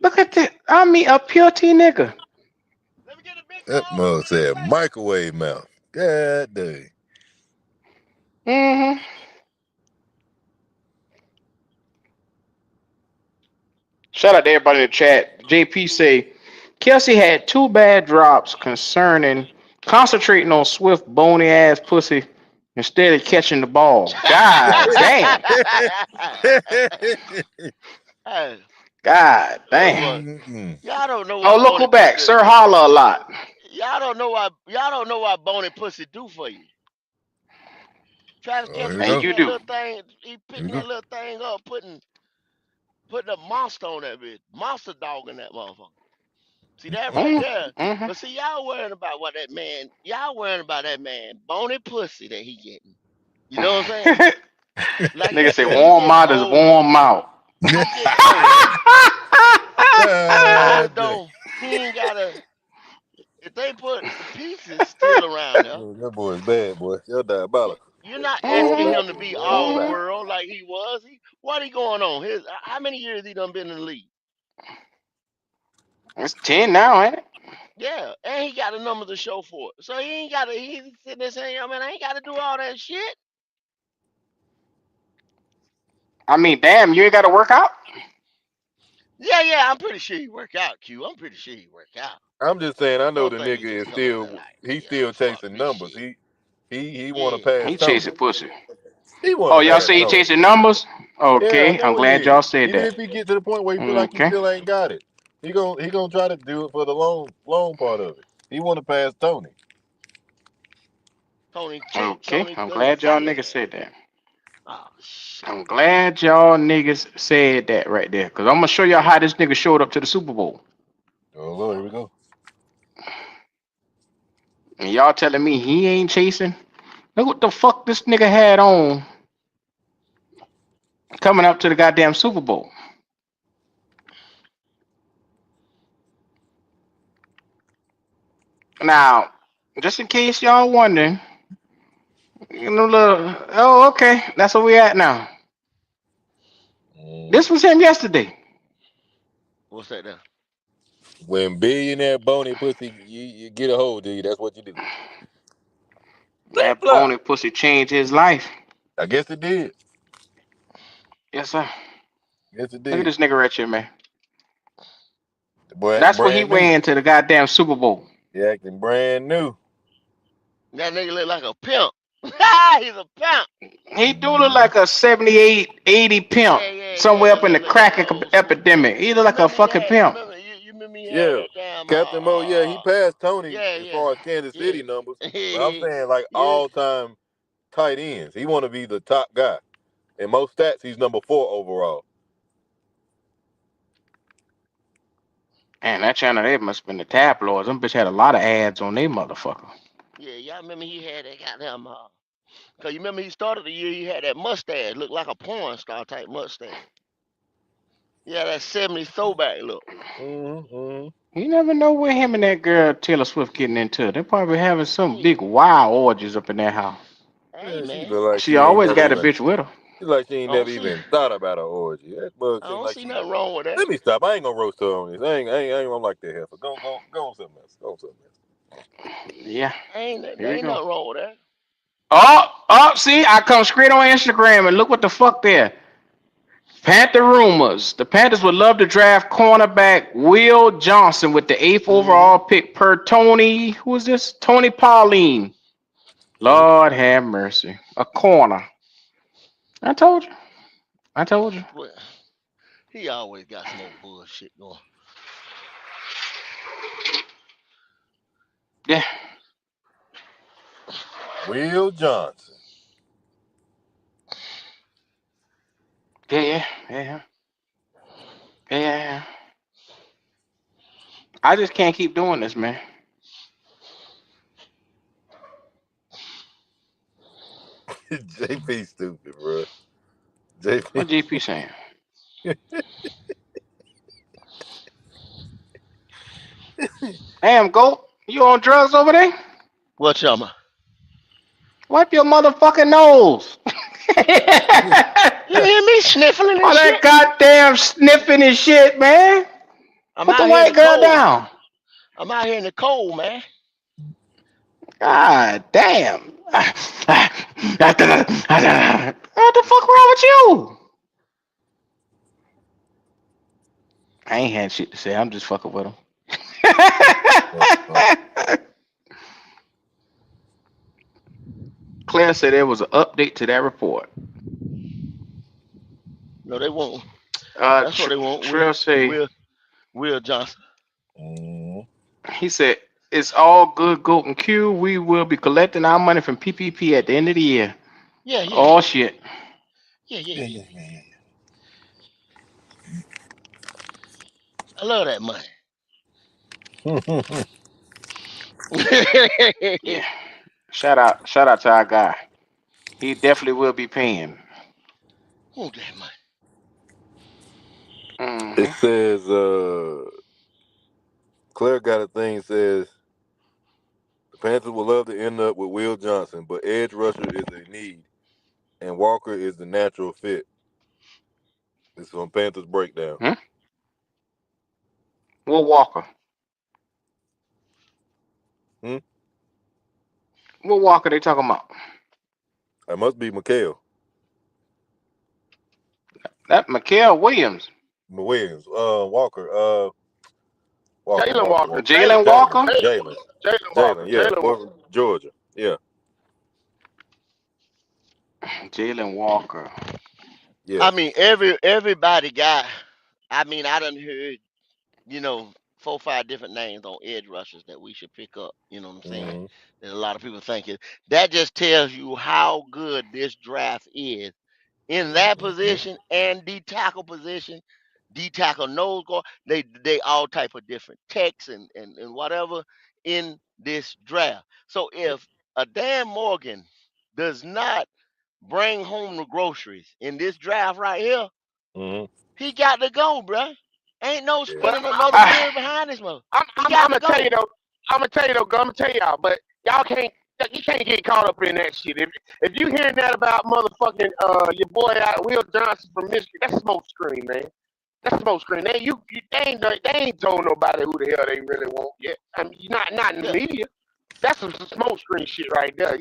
Look at this. I mean, a pure T nigga. Let me get the big That dog. Let mug me get him said back up. microwave mouth. God dang. Mm-hmm. Shout out to everybody in the chat. JP say Kelsey had two bad drops concerning concentrating on Swift bony ass pussy instead of catching the ball. God damn. Hey, God look, damn. boy. Mm-mm. Y'all don't know Oh, what look bony who back. pussy. Sir Holla a lot. Y'all don't know what bony pussy do for you. Travis Oh, here Kelsey we And go. picking you that do. little thing. He Here we picking go. that little thing up, putting a monster on that bitch. Monster dog in that motherfucker. See that right there? Mm-hmm. But see, y'all worrying about what that man. Y'all worrying about that man bony pussy that he getting. You know what I'm saying? Like he Nigga say he warm getting out is old. warm out. He getting old. So God it dang. don't. He ain't gotta. If they put the pieces still around there, Oh, that boy is bad, boy. You're diabolical. you're not All asking Mm-hmm. him black to and be one all Mm-hmm. black. world like he was. What he going on? How many years he done been in the league? It's 10 now, ain't it? Yeah, and he got a number to show for it. So he ain't gotta. He's sitting there saying, "Yo, man, I ain't gotta do all that shit." I mean, damn, you ain't got to work out? Yeah, I'm pretty sure he work out, Q. I'm pretty sure he work out. I'm just saying. I know Don't the think he nigga just is come in there still. like, He's yeah, still fuck chasing this numbers. shit. He want to Yeah, pass He Tony. chasing pussy. He want Oh, to y'all pass say he Tony. chasing numbers? Yeah, I Okay, I'm know he glad is. y'all said Even that. if he get to the point where he feel like he Okay. still ain't got it, he gonna try to do it for the long part of it. He want to pass Tony. Tony cheap, Okay, Tony I'm glad y'all Gonzalez. niggas said that. Oh shit. I'm glad y'all niggas said that right there. Because I'm going to show y'all how this nigga showed up to the Super Bowl. Oh Lord, here we go. And y'all telling me he ain't chasing? Look what the fuck this nigga had on coming up to the goddamn Super Bowl. Now, just in case y'all wondering, oh, okay, that's where we at now. Mm. This was him yesterday. What's that now? When billionaire bony pussy, you get a hold of you. That's what you do. Flip That flop. bony pussy changed his life. I guess it did. Yes, sir. Yes, it Look at did. this nigga right here, man. The boy acting That's what he brand new. wearing to the goddamn Super Bowl. He acting brand new. That nigga look like a pimp. He's a pimp. He do look Mm-hmm. like a 78, 80 pimp somewhere Yeah. up in the Look like crack an old school pimp. epidemic. He look You like a remember he fucking had? You pimp. remember? You remember he had Yeah, that damn Captain Mo. Yeah, he passed Tony yeah, as far as Kansas yeah, City numbers. But I'm yeah, saying like yeah. all time tight ends. He want to be the top guy. In most stats, he's number 4 overall. And that channel, they must have been the tabloids. Them bitch had a lot of ads on they motherfucker. Yeah, y'all remember he had that goddamn cause you remember he started the year he had that mustache, looked like a porn star type mustache. Yeah, that 70s throwback look. Mm-hmm. You never know what him and that girl Taylor Swift getting into. They're probably having some Hey, big wild orgies up in that house. hey Yeah, she man. look like She she ain't always never got a even. bitch with her. She like she I ain't don't never see even thought about an orgy. That bug I seem don't like see she. nothing wrong with that. Let me stop. I ain't gonna roast her on this. I ain't gonna like that heifer. Go on something else. Go on something else. Yeah, here There we ain't go. nothing wrong with that. See, I come straight on Instagram and look what the fuck there. Panther rumors. The Panthers would love to draft cornerback Will Johnson with the eighth Mm-hmm. overall pick per Tony. Who is this? Tony Pauline. Hmm? Lord have mercy. A corner. I told you. I told you. Well, he always got some old bullshit going. Yeah. Will Johnson. Yeah, yeah, yeah, yeah, yeah. I just can't keep doing this, man. JP stupid, bro. JP. What GP saying? Damn, Goat. You on drugs over there? What y'all ma- Wipe your motherfucking nose. You hear me sniffling and All that shit? goddamn sniffing and shit, man. I'm Put the out here in the white girl cold. down. I'm out here in the cold, man. God damn. What the fuck wrong with you? I ain't had shit to say. I'm just fucking with him. Claire said there was an update to that report. No, they won't. Uh, That's what they want. Trill say Will Johnson. Mhm. he said it's all good, Goat and Q. We will be collecting our money from PPP at the end of the year. Yeah, yeah, Oh yeah, yeah, shit. yeah, yeah, Yeah, yeah, yeah, yeah. yeah, I love that money. yeah. Yeah. Shout out to our guy. He definitely will be paying. Want that money. It Hmm. says, Claire got a thing says the Panthers would love to end up with Will Johnson, but edge rusher is a need, and Walker is the natural fit. This is on Panthers breakdown. Hmm? Will Walker. Hmm? What Walker they talking about? That must be McHale. That Mikael Williams. Williams. Walker. Walker. Jalen Walker. Walker. Walker. Jalen Jalen Jalen. Walker. Jalen Jalen. Jalen Walker. Jalen. Yeah. Jalen Boy Walker. from Georgia. Yeah. Jalen Walker. Yeah. I mean, everybody got. I mean, I done heard, you know, 4 or 5 different names on edge rushers that we should pick up. You know what I'm saying? Hmm. That a lot of people think it. That just tells you how good this draft is in that Hmm. position and D tackle position. D tackle nose guard. They all type of different techs and whatever in this draft. So if a Dan Morgan does not bring home the groceries in this draft right here, Hmm. he got to go, bruh. Ain't no Yeah. But spinning another Ah, wheel behind this mother. I'm He I'm got I'm to gonna tell you go. though. I'm gonna tell you though. I'm gonna tell y'all, but y'all can't. You can't get caught up in that shit. If you hearing that about motherfucking your boy Will Johnson from Michigan, that's smoke screen, man. That's smoke screen. They ain't told nobody who the hell they really want yet. I mean, not in the Yeah. media. That's some smoke screen shit right there.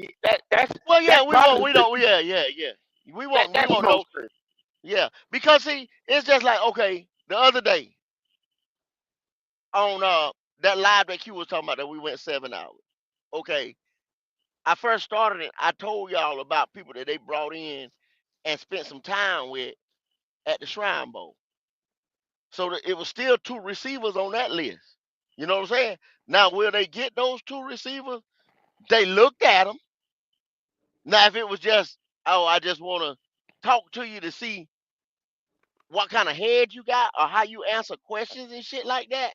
Well, yeah, That's we won't. probably We don't. Yeah, yeah, yeah. We won't. We that's won't smoke know. screen. Yeah, because see, it's just like okay, the other day on that live that Q was talking about that we went 7 hours. Okay, I first started it. I told y'all about people that they brought in and spent some time with at the Shrine Bowl. So that it was still 2 receivers on that list. You know what I'm saying? Now, will they get those 2 receivers? They looked at them. Now, if it was just, oh, I just want to talk to you to see what kind of head you got or how you answer questions and shit like that,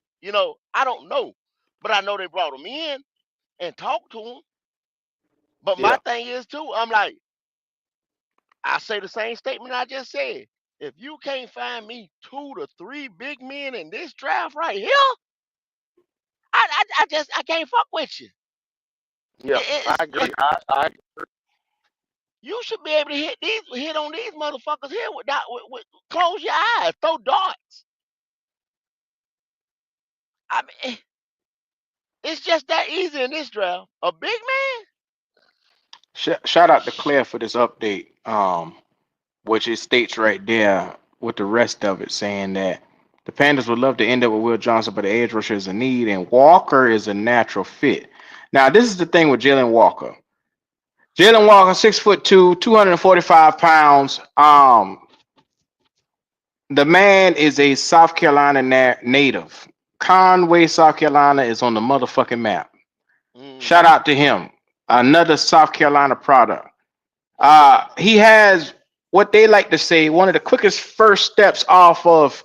I don't know. But I know they brought them in and talked to them. But my Yeah. thing is, too, I'm like, I say the same statement I just said. if you can't find me 2 to 3 big men in this draft right here, I can't fuck with you. Yeah, I agree. I You should be able to hit on these motherfuckers here with close your eyes, throw darts. I mean, it's just that easy in this draft. A big man. Shout out to Claire for this update. Which it states right there with the rest of it, saying that the Panthers would love to end up with Will Johnson, but the edge rusher is a need, and Walker is a natural fit. Now, this is the thing with Jalen Walker. Jalen Walker, 6'2", 245 pounds. The man is a South Carolina native. Conway, South Carolina is on the motherfucking map. Shout out to him. Another South Carolina product. He has what they like to say one of the quickest first steps off of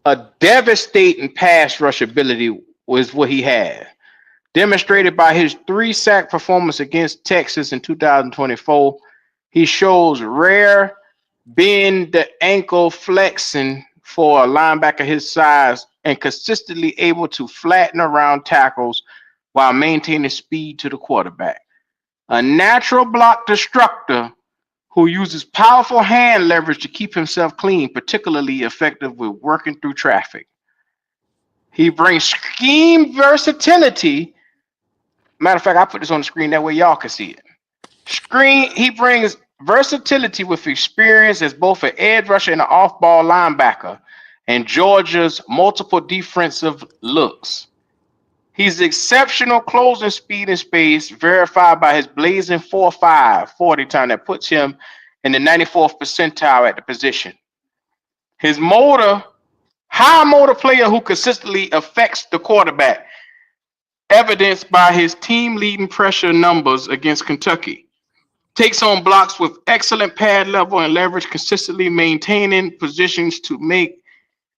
a devastating pass rush ability was what he had. Demonstrated by his 3-sack performance against Texas in 2024. He shows rare bend the ankle flexing for a linebacker his size and consistently able to flatten around tackles while maintaining speed to the quarterback. A natural block destructor who uses powerful hand leverage to keep himself clean, particularly effective with working through traffic. He brings scheme versatility. Matter of fact, I put this on the screen that way y'all can see it. He brings versatility with experience as both an edge rusher and an off-ball linebacker, and Georgia's multiple defensive looks. He's exceptional closing speed and space, verified by his blazing 4.5 40 time that puts him in the 94th percentile at the position. His high motor player who consistently affects the quarterback, evidenced by his team-leading pressure numbers against Kentucky. Takes on blocks with excellent pad level and leverage, consistently maintaining positions to make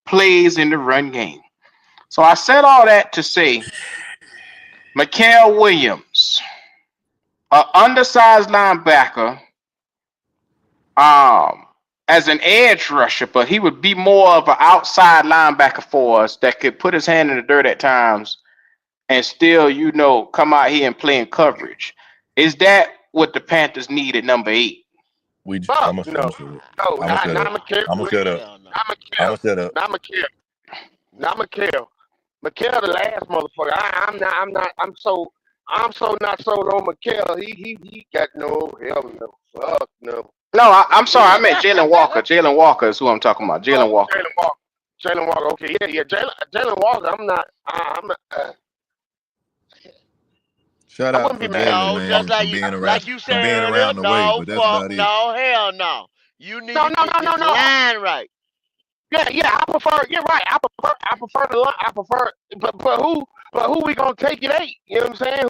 plays in the run game. So I said all that to say, Mikael Williams, an undersized linebacker, as an edge rusher, but he would be more of an outside linebacker for us that could put his hand in the dirt at times and still, come out here and play in coverage. Is that what the Panthers need at number 8? I'm gonna shut up. I'm gonna shut up. Not Mikael. Mikael, the last motherfucker. I'm so not sold on Mikael. He got no hell no. Fuck no. No, I'm sorry. I meant Jalen Walker. Jalen Walker is who I'm talking about. Jalen Walker. Jalen Walker. Okay, yeah. Jalen Walker. I'm not. Shout out to Jalen, man, just for being around, like you said being earlier, around the way, but that's about it. No, hell no. You need to get this line right. Yeah. I prefer. You're right. I prefer the line. But who we gonna take at 8? You know what I'm saying?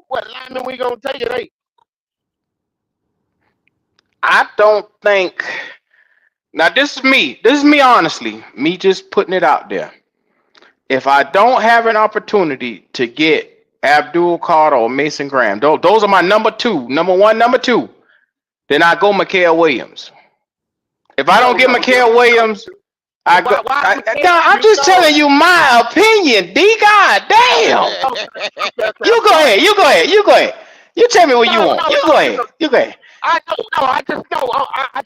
What lineman we gonna take at 8? I don't think. Now, this is me. This is me honestly. Me just putting it out there. If I don't have an opportunity to get Abdul Carter or Mason Graham, those are my number 1, number 2, then I go Mikael Williams. If I don't get Mikael Williams, I'm just telling you my opinion, D. God damn. You go ahead. You tell me what you want. You go ahead. I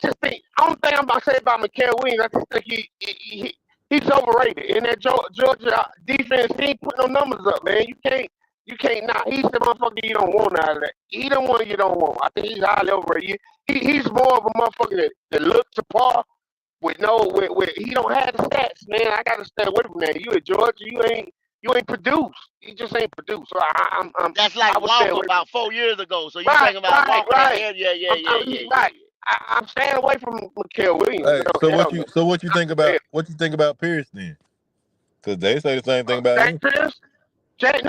just think. I don't think I'm about to say about Mikael Williams. I just think he's overrated. In that Georgia defense, he ain't putting no numbers up, man. You can't not. He's the motherfucker you don't want out of that. He the one you don't want. I think he's highly overrated. He's more of a motherfucker that looks to par with he don't have the stats, man. I gotta stay away from that. You at Georgia, you ain't produced. You just ain't produced. So I'm that's like Walker about 4 years ago. So you talking about Walker? Right. Yeah. Right. I'm staying away from Mikael Williams. Hey, so what you think about Pierce then? Because they say the same thing about him. Pierce? But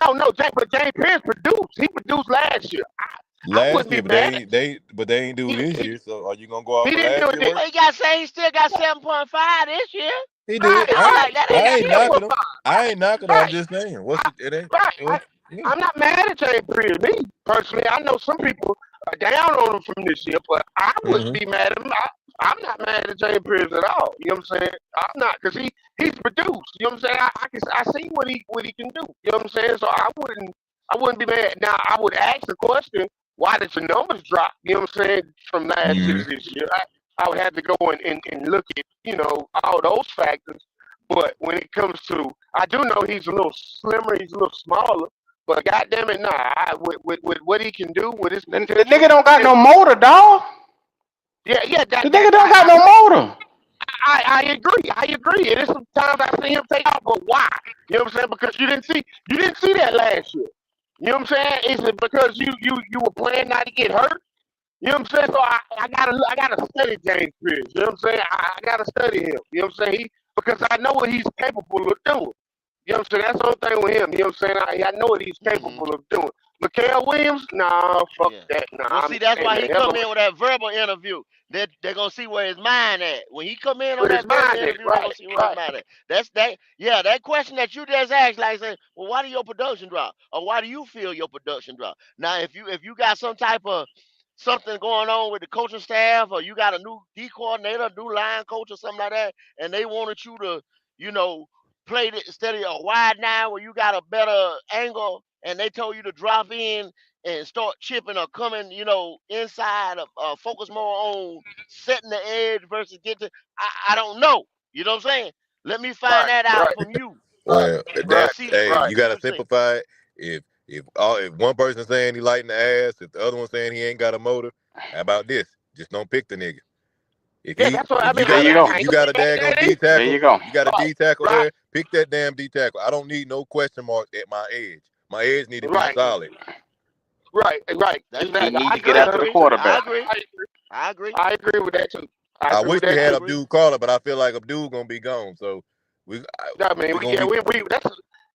James Pierce produced. He produced last year. Last year, but they ain't do this year. So are you gonna go off last year? He still got 7.5 this year. He did. I ain't knocking him. I'm just saying. I'm not mad at James Pierce. Me personally, I know some people are down on him from this year, but I wouldn't be mad at him. I'm not mad at James Pierce at all. You know what I'm saying? I'm not, because he's produced. You know what I'm saying? I see what he can do. You know what I'm saying? So I wouldn't be mad. Now I would ask the question, why did your numbers drop? You know what I'm saying? From last year Mm-hmm. to this year, I would have to go and look at all those factors. But when it comes to, I do know he's a little slimmer, he's a little smaller. But goddamn it, with what he can do with his The potential, nigga don't got no motor, dog. yeah, The nigga don't got no motor. I agree. I agree. And there's sometimes I see him take off, but why? You know what I'm saying? Because you didn't see that last year. You know what I'm saying? Is it because you were playing not to get hurt? You know what I'm saying? So I gotta study James Pierce. You know what I'm saying? I gotta study him. You know what I'm saying? Because I know what he's capable of doing. You know what I'm saying? That's the whole thing with him. You know what I'm saying? I know what he's capable of doing. Mikael Williams, nah, fuck Yeah. that. Nah, Well, see, that's why he the hell come in with that verbal interview. They're gonna see where his mind at. When he come in on with his that verbal mind at. interview, they're gonna see where his mind at. That's that. Yeah, that question that you just asked, like saying, well, why do your production drop, or why do you feel your production drop? Now, if you got some type of something going on with the coaching staff, or you got a new D coordinator, a new line coach, or something like that, and they wanted you to, you know, play it instead of a wide nine where you got a better angle, and they told you to drop in and start chipping or coming, inside of focus more on setting the edge versus get to. I don't know. You know what I'm saying? Let me find Right, that out right, from you Well, right, and that's see hey, right. you what gotta you say. simplify it. If one person saying he lighting the ass, if the other one saying he ain't got a motor, how about this? Just don't pick the nigga. If Yeah, he that's what I if mean. you There got a you go. if I you ain't got a looking at daggone that D either. There tackle, you go. you got a Right, D tackle right, there, pick that damn D tackle. I don't need no question marks at my edge. My edge need to be right, solid. right. That's He Exactly. need I to get agree. I after the agree. I quarterback. agree. I agree. I agree. I agree with that too. I I agree with wish we that I had too. agree. Abdul Carter, but I feel like Abdul gonna be gone. So we I mean, we gonna be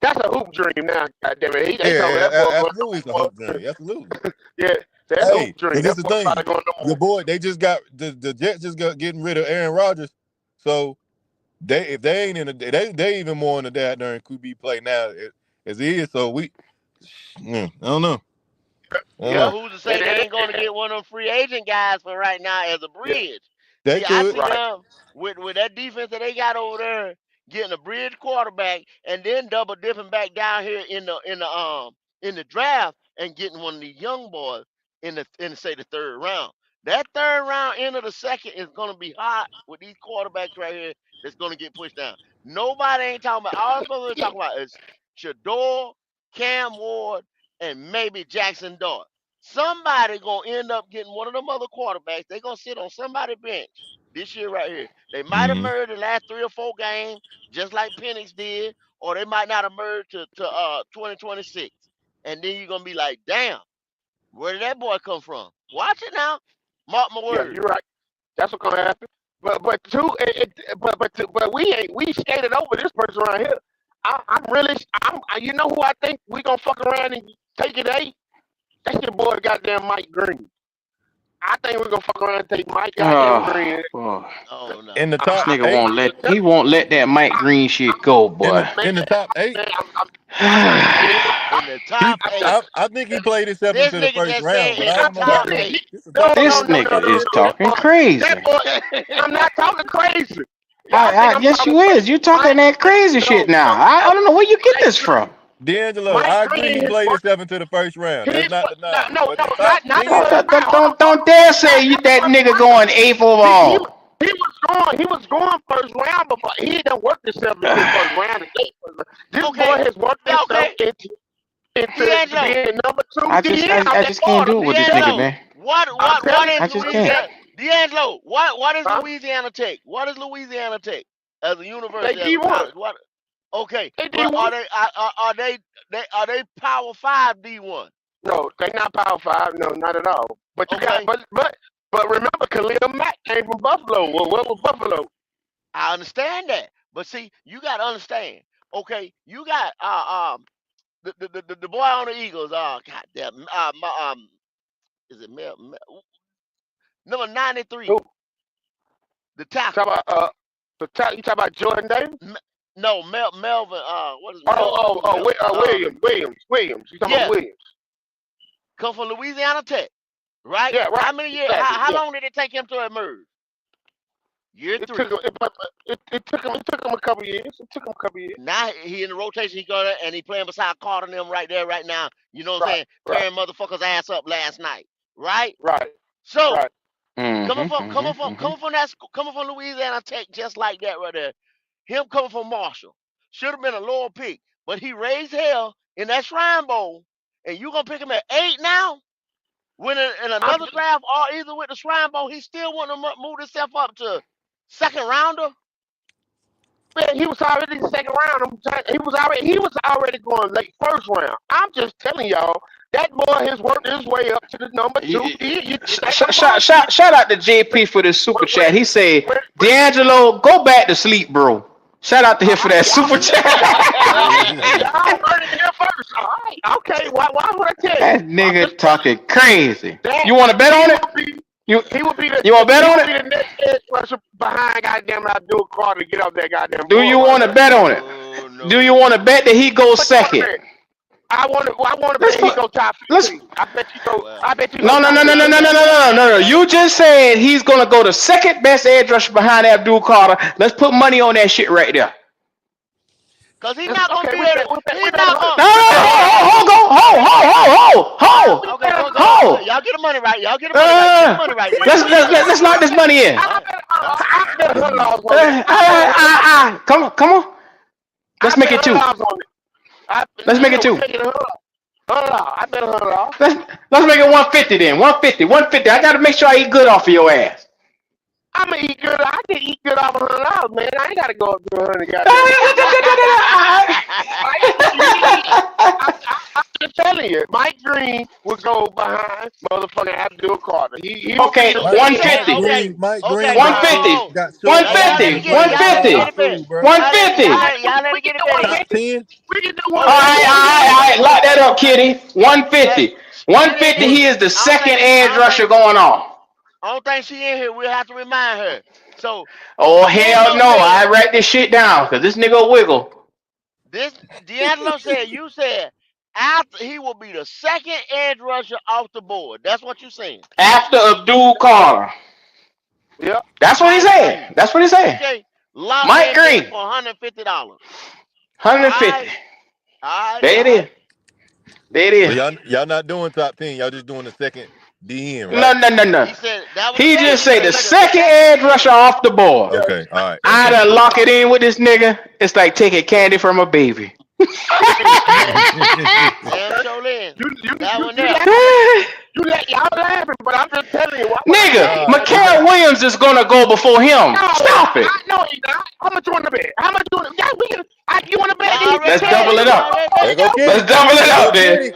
that's a hoop dream now. Goddamn it, they told me yeah, that boy going absolutely it's a number hope one. dream. Absolutely. Yeah, that's a Hey, hoop dream. but this That the boy about to thing. go number The one. boy, they just got the Jets just got getting rid of Aaron Rodgers. So if they ain't in the they even more in the during QB play now as it is. So I don't know. I don't Well, Yeah, know. who's to say they ain't going to get one of them free agent guys for right now as a yeah, bridge? They See, I could. see right, them with that defense that they got over there getting a bridge quarterback and then double dipping back down here in the draft and getting one of the young boys in say the third round. That third round end of the second is going to be hot with these quarterbacks right here that's going to get pushed down. Nobody ain't talking about. All I'm supposed to talk about is Shador, Cam Ward, and maybe Jackson Dart. Somebody gonna end up getting one of them other quarterbacks. They gonna sit on somebody's bench this year right here. They might Mm-hmm. emerge the last 3 or 4 games, just like Penix did, or they might not emerge to 2026. And then you're gonna be like, damn, where did that boy come from? Watch it now. Mark my yeah. words. You're right. That's what's gonna happen. But we skated over this person right here. You know who I think we gonna fuck around and take it eight? That's your boy, goddamn Mike Green. I think we're gonna fuck around and take Mike goddamn Oh, Green. boy. Oh In no. the This top nigga eight, won't let that Mike Green shit go, boy. in the top eight, Man, I'm not saying it. In the he top eight. I think he played himself This into the nigga first just said round, but in I the don't know about top the. eight. This the No, top no, This eight. no, no, nigga no. is talking crazy. That boy, I'm not talking crazy. Y'all think I'm Yes, talking you is. crazy? You talking that crazy shit now. I don't know where you get Mike this from. D'Angelo, Mike I agree Green he has played worked. himself into the first round. That's He's not what? No, deniable. no, But no, the top not the ten, first round. Hold on, Don't dare say not that the nigga first going round. eighth He overall. he was going first round before he done worked himself into the first round. This boy Okay. has worked himself Okay. into D'Angelo. being number two DN out I that just can't Florida. do it with this nigga, D'Angelo, man. what I'm what telling what you, is I just can't. Louisiana? D'Angelo, what is huh? Louisiana Tech? What is Louisiana Tech as a They university, as a D1. college? What? Okay, They but D1. are they Power Five D1? No, they not Power Five. No, not at all. But you got Okay, but remember, Khalil Mack came from Buffalo. Well, what was Buffalo? I understand that, but see, you got to understand. Okay, you got the boy on the Eagles. Goddamn, is it number 93, Who? the Talk tackle? about you talk about Jordan Davis? No, Melvin. What is Oh, Melvin? Williams. You talking about Yeah, Williams? come from Louisiana Tech, right? Yeah, How right. many years? Exactly. How Yeah. long did it take him to emerge? Year It three. took him. It took him. It took him a couple years. It took him a couple years. Now he in the rotation. He go there and he playing beside Carter and them right there, right now. You know what I'm Right. saying? Right. Tearing motherfuckers ass up last night, right? Right. So Right. coming from Louisiana Tech, just like that right there. Him coming from Marshall should have been a lower pick, but he raised hell in that Shrine Bowl, and you gonna pick him at 8 now? When in I'm another draft or either with the Shrine Bowl, he still want to move himself up to second rounder. Man, he was already second round. He was already going late first round. I'm just telling y'all that boy has worked his way up to the number two. Shout out to JP for the super chat. He said, when- D'Angelo, go back to sleep, bro. Shout out to him for that super chat. Y'all heard it here first. All right. Okay. Why would I tell you? That nigga talking crazy. That You want to bet on it? He would be the. You want to bet he on would be it? the next edge rusher behind goddamn Abdul Carter to get off that goddamn. Do you want to bet on it? Oh, no. Do you want to bet that he goes second? I want to bet he go top 15. I bet you go. I bet you. No. You just said he's gonna go the second best edge rusher behind Abdul Carter. Let's put money on that shit right there. Cause he's not gonna Okay, be we able. bet- He's we bet- not gonna. Hold. Okay, go. Y'all get the money right. Y'all get the money right. Get the money right. Let's knock this money in. I bet $100 on it. Come on. Let's make it two. Let's make it two. $100. I bet $100. Let's make it 150 then. 150. I gotta make sure I eat good off of your ass. I'm gonna eat good. I can eat good off $100, man. I ain't gotta go up to 100. I'm just telling you, Mike Green would go behind motherfucking Abdul Carter. Okay, 150. Green, Mike Green. 150. Got 150. Y'all let me get it Top ready. 10. We can do All right. Lock that up, Kitty. 150. 150. He is the second edge rusher going on. I don't think she in here. We'll have to remind her. So. Oh hell no! I write this shit down because this nigga wiggle. This D'Angelo said. You said after he will be the second edge rusher off the board. That's what you're saying. After Abdul Carter. Yep. That's what he said. That's what he said. Okay. Lock Mike that Green. in for $150. 150. All right. There it is. There it So is. y'all not doing top 10. Y'all just doing the second DN, right? No. He said that was He the just second. say the second edge rusher off the board. Okay, all right. I done lock it in with this nigga. It's like taking candy from a baby. Damn sure then. That one there. Y'all laughing, but I'm just telling you. Nigga, Mikael Williams is gonna go before him. Stop it. No, he's not. How much you want to bet? Yeah, you want to bet? Let's double it up. There go Kenny. Let's double it up, then. There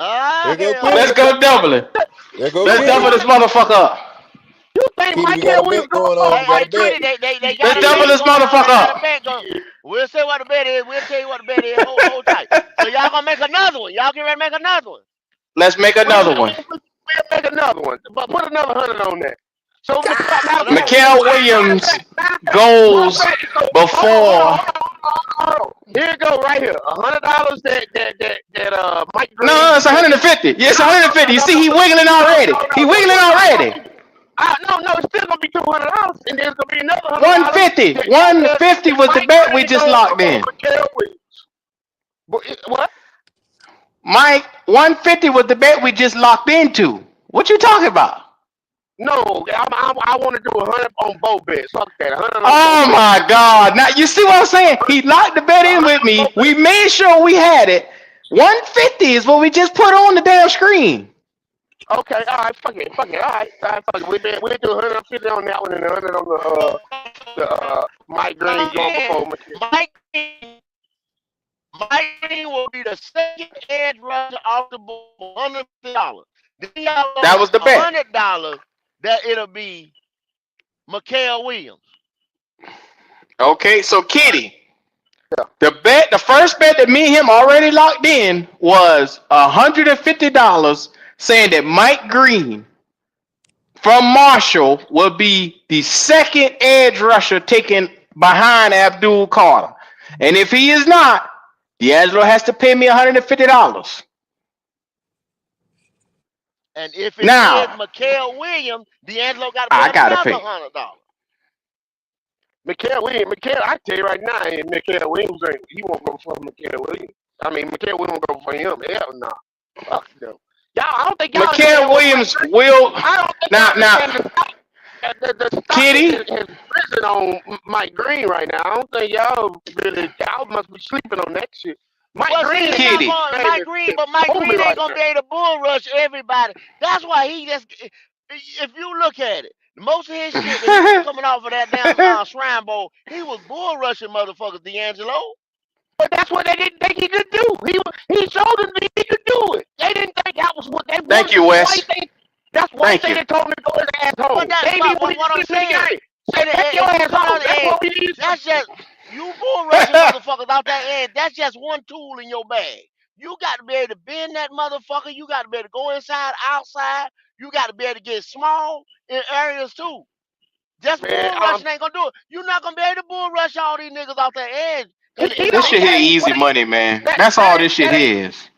go Kenny. Let's go double it. There go Let's Kenny. double this motherfucker up. You think Kenny, we Mike got a Williams bet going on. We got a bet. They Let's double this motherfucker up. We'll say what the bet is. We'll tell you what the bet is. Hold tight. So y'all gonna make another one. Y'all get ready to make another one. Let's make another one. We'll make another one, but put another 100 on that. So Mikael Williams goes before. Here you go, right here. $100 that Mike Green. No, it's 150. Yeah, it's 150. You see, he wiggling already. He wiggling already. No, it's still gonna be $200, and there's gonna be another $100. 150. 150 was the bet we just locked in. What? Mike, 150 was the bet we just locked into. What you talking about? No, I want to do 100 on both bets. Fuck that. 100 on Oh both my God! Now you see what I'm saying? He locked the bet in with me. We made sure we had it. 150 is what we just put on the damn screen. Okay, all right, fuck it. All right, fuck it. We do 150 on that one and 100 on the Mike Green going before me. Mike Green will be the second edge rusher off the board for $150. Then y'all That was the bet. $100 that it'll be Mikael Williams. Okay, so Kitty, the first bet that me and him already locked in was $150, saying that Mike Green from Marshall will be the second edge rusher taken behind Abdul Carter. And if he is not, D'Angelo has to pay me $150. And if it Now, is Mikael Williams, D'Angelo got to I pay gotta another pay. $100. Mikael Williams, I tell you right now, and Mikael Williams he won't go for Mikael Williams. I mean, Mikael Williams won't go for him. Hell no. Fuck them. Y'all, I don't think y'all Mikael understand what Williams will I don't think now y'all understand the stock Kitty. has risen on Mike Green right now. I don't think y'all must be sleeping on that shit. Mike Well, Green see, is it's not Kitty. going Mike Green, but Mike Green ain't gonna be able to bull rush everybody. That's why he just. If you look at it, most of his shit that he was coming off of that damn Shrine Bowl, he was bull rushing motherfuckers, D'Angelo. But that's what they didn't think he could do. He showed them that he could do it. They didn't think that was what they wanted. Thank you, Wes. That's why they told him to go his ass home. But that's what I'm saying. Say, take your ass home. That's what we need. That's just you bull rushing motherfuckers out that edge. That's just one tool in your bag. You got to be able to bend that motherfucker. You got to be able to go inside, outside. You got to be able to get small in areas too. Just bull rushing ain't gonna do it. You're not gonna be able to bull rush all these niggas off that edge. This shit here easy money, man. That's all this shit is.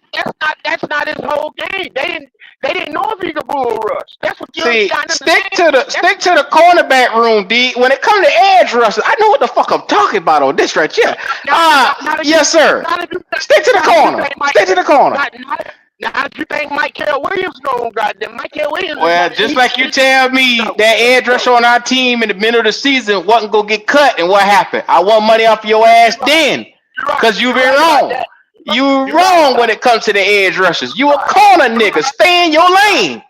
That's not his whole game. They didn't know if he could bull rush. That's what See, stick to the cornerback room, D. When it comes to edge rushers, I know what the fuck I'm talking about on this right here. Yes, sir. Stick to the corner. Stick to the corner. Now, if you think Mikael Williams going goddamn Mikael Williams? Well, just like you tell me that edge rusher on our team in the middle of the season wasn't gonna get cut, and what happened? I want money off your ass then, because you've been wrong. You wrong when it comes to the edge rushers. You a corner nigga. Stay in your lane.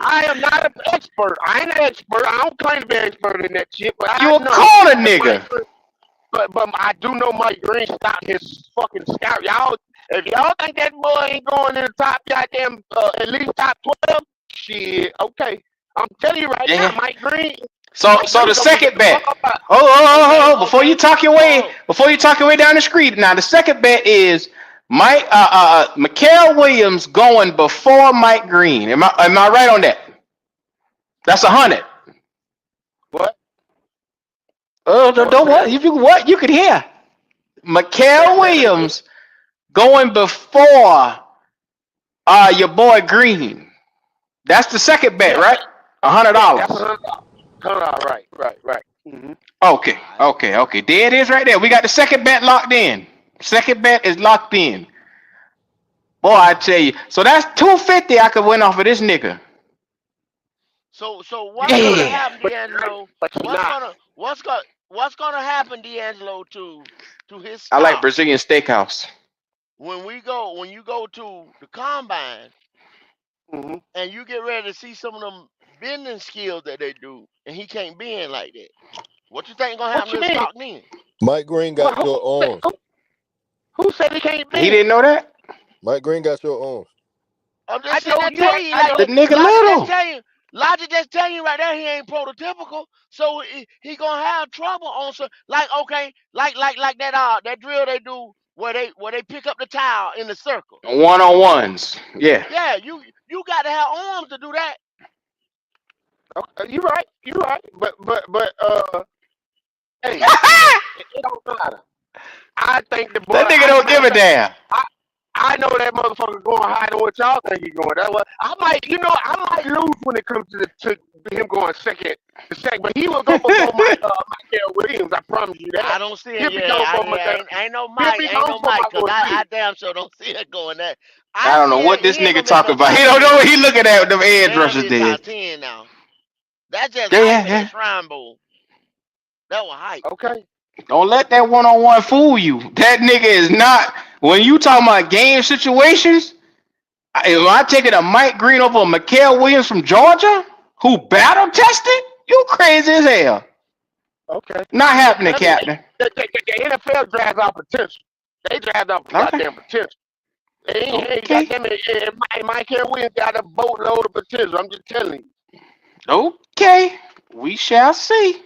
I am not an expert. I ain't an expert. I don't claim to be an expert in that shit. But you a corner nigga. But I do know Mike Green stopped his fucking scout. Y'all, if y'all think that boy ain't going in the top goddamn at least top 12, shit, okay. I'm telling you right now, Mike Green. So the second bet. Oh, before you talk your way down the street. Now the second bet is Mikael Williams going before Mike Green. Am I right on that? That's 100. What? Don't what? You could hear. Mikael Williams going before your boy Green. That's the second bet, right? $100. Right. Mm-hmm. Okay. There it is right there. We got the second bet locked in. Second bet is locked in. Boy, I tell you. So that's $250 I could win off of this nigga. So what's gonna happen, D'Angelo? What's gonna happen, D'Angelo, to his stock? I like Brazilian steakhouse. When you go to the combine, mm-hmm. and you get ready to see some of them bending skills that they do, and he can't bend like that. What you think gonna happen to his stock then? Mike Green got your arms. Who said he can't bend? He didn't know that? Mike Green got your arms. I'm just telling you, like, the nigga little. Logic just telling you right there he ain't prototypical, so he gonna have trouble on some like that drill they do where they pick up the towel in the circle. One-on-ones. Yeah. Yeah, you got to have arms to do that. Okay, you're right. But hey, it don't matter. I think the boy. That nigga don't give a damn. I know that motherfucker going higher than what y'all think he's going. That's what I might lose when it comes to him going second, but he will go before Mikael Williams. I promise you that. I don't see it. Ain't no Mike, because I damn sure don't see it going that. I don't know what this nigga talking about. He don't know what he looking at. Them edge rushers did. Top 10 now. That's just the Shrine Bowl. That was hype. Okay. Don't let that one-on-one fool you. That nigga is not. When you talking about game situations, if I take it a Mike Green over a Mikael Williams from Georgia, who battle tested, you crazy as hell. Okay. Not happening, Captain. The NFL drafts off potential. They draft off goddamn potential. Mikael Williams got a boatload of potential. I'm just telling you. Okay. We shall see.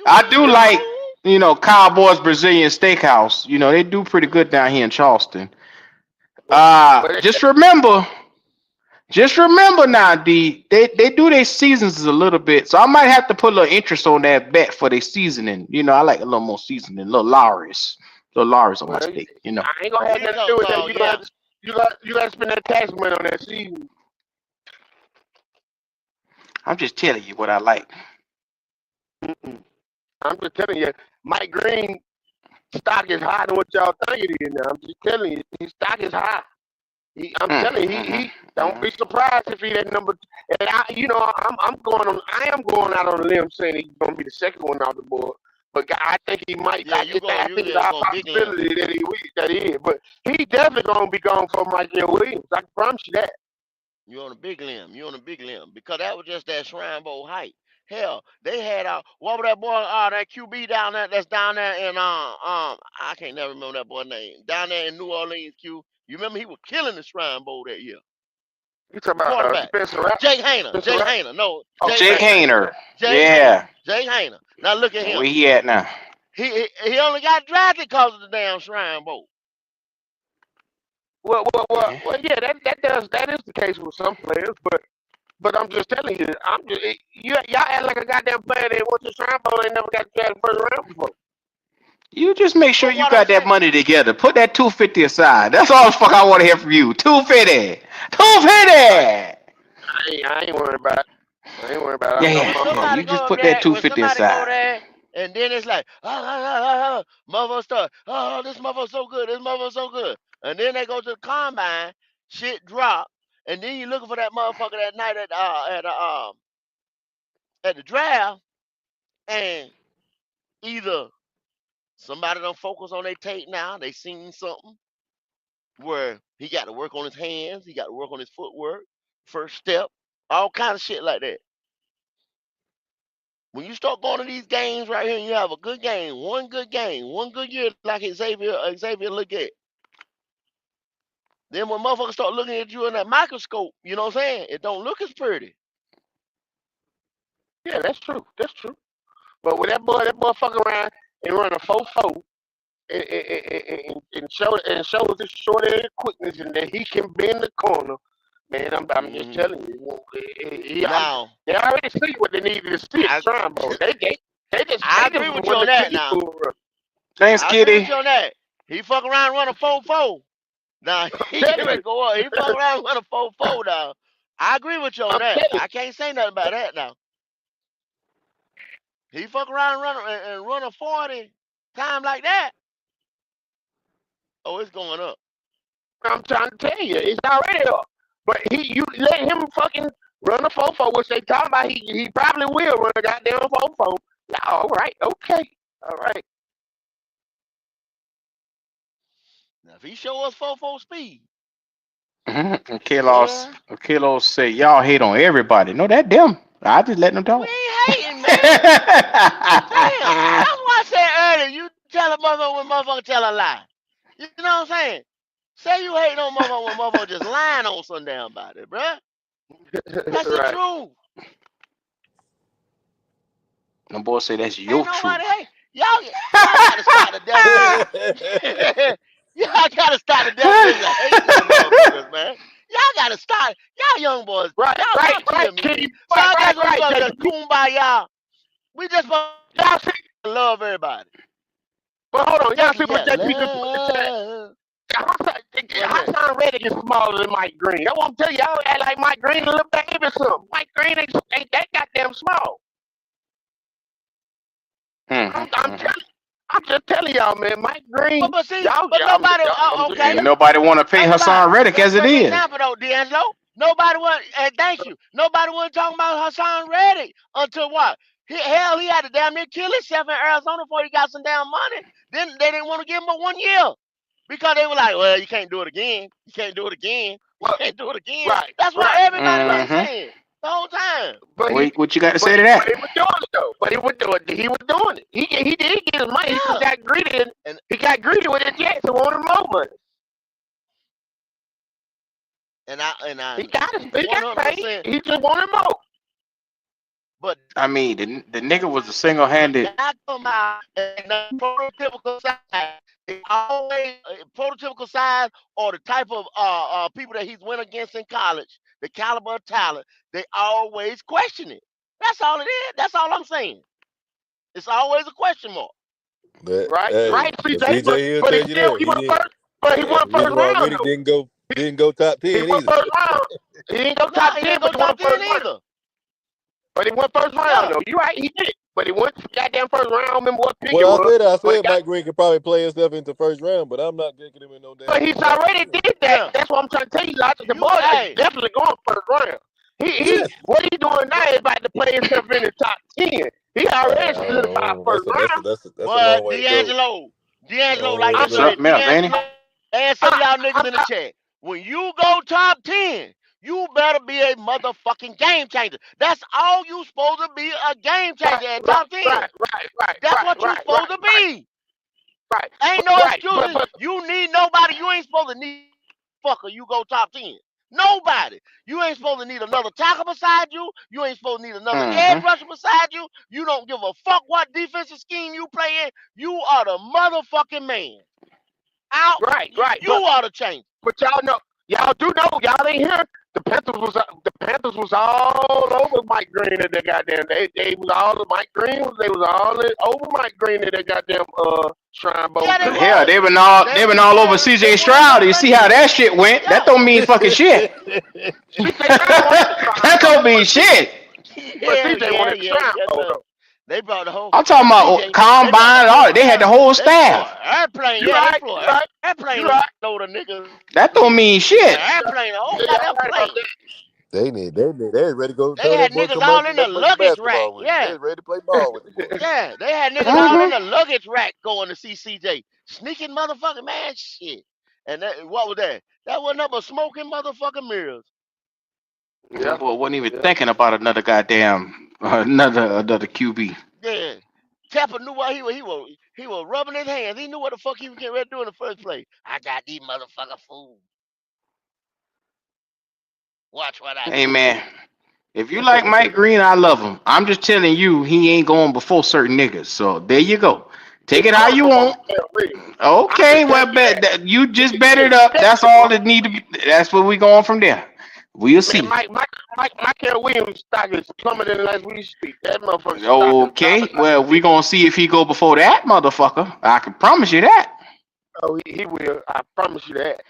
I do like, Cowboys Brazilian Steakhouse. They do pretty good down here in Charleston. Just remember now, D, they do their seasons a little bit, so I might have to put a little interest on that bet for their seasoning. I like a little more seasoning, little Lawry's on my steak. I ain't gonna have nothing to do with that. You got to spend that tax money on that season. I'm just telling you what I like. Mm-mm. I'm just telling you, Mike Green stock is higher than what y'all think it is now. I'm just telling you, his stock is high. I'm telling you, he don't be surprised if he that number. And I am going out on a limb saying he's gonna be the second one off the board. But I think he might. Yeah, I think it's our going big limb. possibility that he is. But he definitely gonna be gone for Michael Williams. I can promise you that. You on a big limb. You on a big limb because that was just that Shrine Bowl hype. Hell, they had what was that boy? That QB down there. That's down there in I can't never remember that boy's name. Down there in New Orleans, Q. You remember he was killing the Shrine Bowl that year. You talking The about quarterback, Spencer Rattler? Jake Hayner. Spencer Jake Rattler? Hayner. No, Oh, Jake Hayner. Jake Yeah. Hayner. Jake Hayner. Now look at him. Where he at now? He only got drafted because of the damn Shrine Bowl. Well, yeah, that is the case with some players, but I'm just telling you, y'all act like a goddamn player that went to Shrine Bowl and never got drafted first round before. You just make sure But you what got I'm that saying- money together. Put that 250 aside. That's all the fuck I want to hear from you. 250. 250. I ain't worried about it. I ain't worried about it. I know Yeah, my yeah. money. You just go put there, that when 250 somebody go aside. there, and then it's like, motherfucker start, this motherfucker so good, this motherfucker so good, and then they go to the combine, shit drop, and then you looking for that motherfucker that night at the draft, and either somebody don't focus on their tape now, they seen something where he got to work on his hands, he got to work on his footwork, first step, all kind of shit like that. When you start going to these games right here and you have a good game, one good year like Xavier look at. Then when motherfuckers start looking at you in that microscope, you know what I'm saying? It don't look as pretty. Yeah, that's true. That's true. But when that boy fuck around and run a 4-4 and shows his short area quickness and that he can bend the corner, man, I'm just telling you. Now, they already see what they needed to see at Shrine Bowl. I agree with you on that now. Thanks, I agree Kitty. with you on that. He fuck around and run a 4-4. Now, he get ready to go up. He fuck around and run a 4-4 now. I agree with you on that. I can't say nothing about that now. He fuck around and run a 40 time like that. Oh, it's going up. I'm trying to tell you, it's already up. But you let him fucking run a 4-4, which they talking about. He probably will run a goddamn 4-4. Yeah, all right, okay, all right. Now, if he show us 4-4 speed, And Kalo say y'all hate on everybody. No, that them. I just letting them we talk. ain't hating, man. Damn, that's why I said earlier. You tell a motherfucker when motherfucker tell a lie. You know what I'm saying? Say you hating on motherfucker when motherfucker just lying on some damn body, bruh. That's the Right. truth. No boy say that's your Ain't truth. nobody hate. Y'all gotta start the definition. Y'all gotta start the definition of hating on motherfuckers, man. Y'all gotta start. Y'all young boys. Right, Y'all right, me. Kitty. So I guess Right, we just kumbaya. We just y'all see, love everybody. but hold on, y'all see what Yeah, JP just put in the chat? love. Hassan Reddick is smaller than Mike Green. That's what I'm telling y'all. Act like Mike Green a little baby or something. Mike Green ain't that goddamn small. I'm just telling y'all, man. Mike Green. But see, y'all, nobody. Okay. And nobody want to pay Hassan Reddick as it is. Example though, D'Angelo. Nobody want. And thank you. Nobody want to talk about Hassan Reddick until what? He had to damn near kill himself in Arizona before he got some damn money. Then they didn't want to give him but 1 year because they were like, well, you can't do it again. You can't do it again. You can't do it again. Right. That's what everybody been saying the whole time. But what you got to say to that? But he was doing it though. But he was doing it. He did get his money. Yeah. He just got greedy and he got greedy with the Jets and wanted more money. And I He got paid. He just wanted more. But I mean, the nigga was a single-handed. I come out and the prototypical size, it always prototypical size or the type of people that he's went against in college, the caliber of talent, they always question it. That's all it is. That's all I'm saying. It's always a question mark. Right, CJ. CJ, But he'll tell you that. he won first. But he won first round. Riddick didn't go top 10 he won either. first round. He didn't go top 10, but he won first round. Either. But he went first round Yeah. though. You right, he did. But he went goddamn first round. I don't remember what pick it Well, was. I But he said got. Mike Green could probably play himself into first round, but I'm not taking him in no But damn he's top already 10. did that. Yeah. That's what I'm trying to tell you. I think the You boy is hey, definitely going first round. He Yes. what he doing now is about to play himself in the top 10. He already solidified Oh, first round. that's a long but way to go. D'Angelo, Long way like to they I'm go. talking. said, Something else, ain't he? and some of y'all niggas in the chat, when you go top 10, you better be a motherfucking game changer. That's all you supposed to be, a game changer at top 10. That's what you supposed to be. Right. Ain't no Right. excuses. You need nobody. You ain't supposed to need fucker. You go top 10. Nobody. You ain't supposed to need another tackle beside you. You ain't supposed to need another edge Mm-hmm. rusher beside you. You don't give a fuck what defensive scheme you play in. You are the motherfucking man. Out. Right. You are the change. But y'all do know, y'all ain't here. The Panthers was all over Mike Green at that goddamn. They was all Mike Green. They was all over Mike Green at that goddamn Shrine Bowl Yeah, they too. Hell, was. They've been all over They CJ went Stroud. over You that see how shit. that shit went? That Yeah. don't mean fucking shit. CJ Stroud won the Shrine That Bowl, don't mean shit. but CJ won the Shrine Yes, Bowl sir. though. They brought the whole I'm talking about CJ. They brought the combine. whole All they had the whole They flew staff. an airplane. You Yeah, they right, flew you an right, you airplane right. load of niggas. That don't mean An shit. airplane, a whole Yeah, goddamn y'all right about plane. that. They ready to go They tell had that boy niggas come up all in and the let's play some luggage rack. basketball with him. They Yeah, ready to play ball with the boy. yeah. They had niggas all in Mm-hmm. the luggage rack going to see CJ. Sneaking motherfucking man shit. And what was that? That wasn't up but smoking motherfucking mirrors. Yeah, Boy, wasn't even yeah. thinking about another goddamn another QB. Yeah. Tapper knew what he was rubbing his hands. He knew what the fuck he was getting ready to do in the first place. I got these motherfucker fools. Watch what I Hey do. man, if you like Mike Green, I love him. I'm just telling you, he ain't going before certain niggas. So there you go. He Take it how going you before want. Michael Williams. I Okay, can tell well, you bet that. that you just bet He it up. That's definitely all going. that need to be. That's where we going from there. We'll Man, see. Michael Williams' stock is plummeting as we speak. That motherfucker's stock is Okay, dropping like well, we shit. gonna see if he go before that motherfucker. I can promise you that. Oh, he will. I promise you that.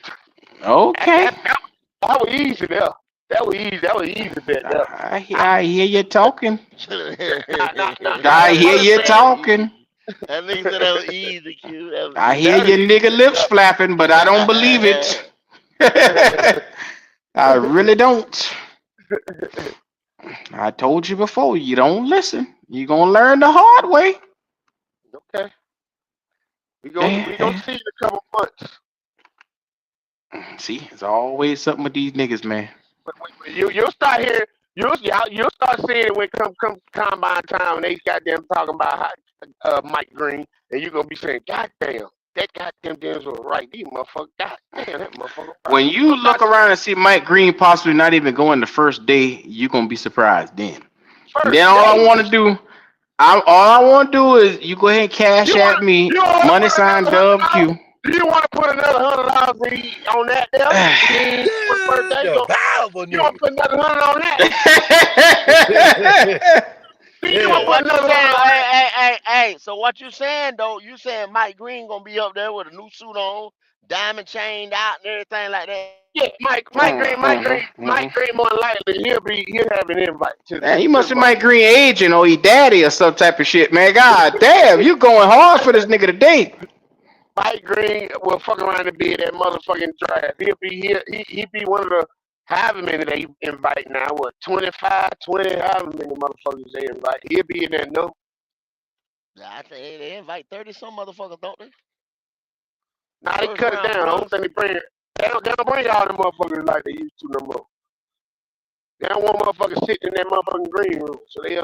That, Okay, that, that, that was easy there. That was easy. That was easy bet there. I, I hear you talking. now I that hear money you bet. That was talking. easy. That nigga said that was easy, Q. That was I hear That easy. is your easy nigga lips bet flapping, but I don't believe it. I really don't. I told you before, you don't listen. You gonna learn the hard way. okay. We gonna Yeah. see in a couple months. See, it's always something with these niggas, man. You'll start hearing. You'll start seeing it when come combine time and they goddamn talking about Mike Green and you're gonna be saying, God damn, that goddamn Dennis was right. These motherfuckers, God damn, that motherfucker right. When You you gonna look start around and see Mike Green possibly not even going the first day, you're gonna be surprised then. And then first all I day. want to do, all I want to do is you go ahead and cash at me, You wanna money put sign another Dub $100? Q. Do you wanna put another $100 on that there? He ain't for the first day. The powerful You gonna nigga. put another 100 on that? You So gonna Yeah. put what you another 100 saying? on that? Hey. So what you saying though? You saying Mike Green gonna be up there with a new suit on, diamond chained out, and everything like that? Yeah, Mike Green more than likely he'll have an invite Man, he to must the be bowl. Mike Green agent or he daddy or some type of shit, man. God damn, you going hard for this nigga today. Mike Green will fuck around and be in that motherfucking draft. He'll be one of the however many they invite now. What 25, 20, however many motherfuckers they invite. He'll be in that no. I think they invite 30 some motherfuckers, don't they? Now they First cut it round down. I don't plus. think they don't bring all the motherfuckers like they used to no more. They don't want motherfuckers sitting in that motherfucking green room. So they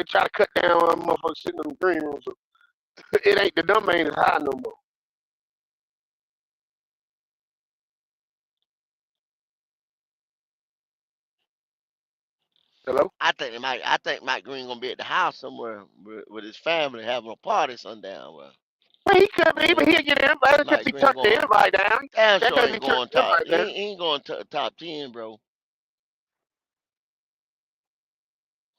try to cut down on motherfuckers sitting in the green room. So it ain't the dumb ain't as high no more. Hello? I think Mike Green gonna be at the house somewhere with his family having a party sundown. Well, Well, he could be, but yeah, he'll get in. That's because Mike he Green turned the going. invite down. Damn That's sure because he ain't turned going the top. invite down. He ain't going to top 10, bro.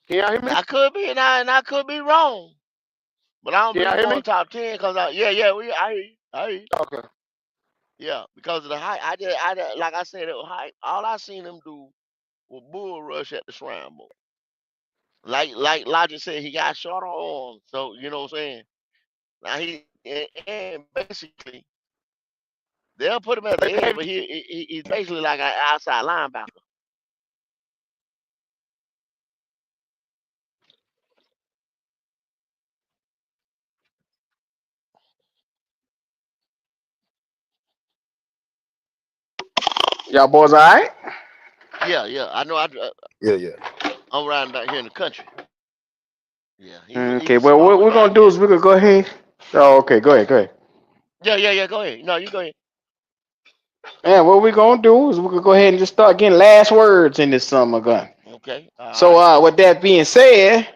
Can y'all hear me? I could be, and I could be wrong, but I don't Can y'all believe hear going me? top 10 because I hear you. I hear you. Okay. Yeah, because of the hype. Like I said, it was hype. All I seen him do was bull rush at the Shrine Bowl. Like Logic said, he got shorter arms. So you know what I'm saying. Now and basically they'll put him at the edge, but he's basically like an outside linebacker. Y'all boys all right? Yeah. I know. Yeah. I'm riding down here in the country. Yeah, Okay, he's well, what small we're down gonna do here. is we're gonna go ahead. Oh, okay, go ahead. Yeah. Go ahead. No, you go ahead. And what we're gonna do is we're gonna go ahead and just start getting last words in this summer gun. Okay. All So, right. with that being said,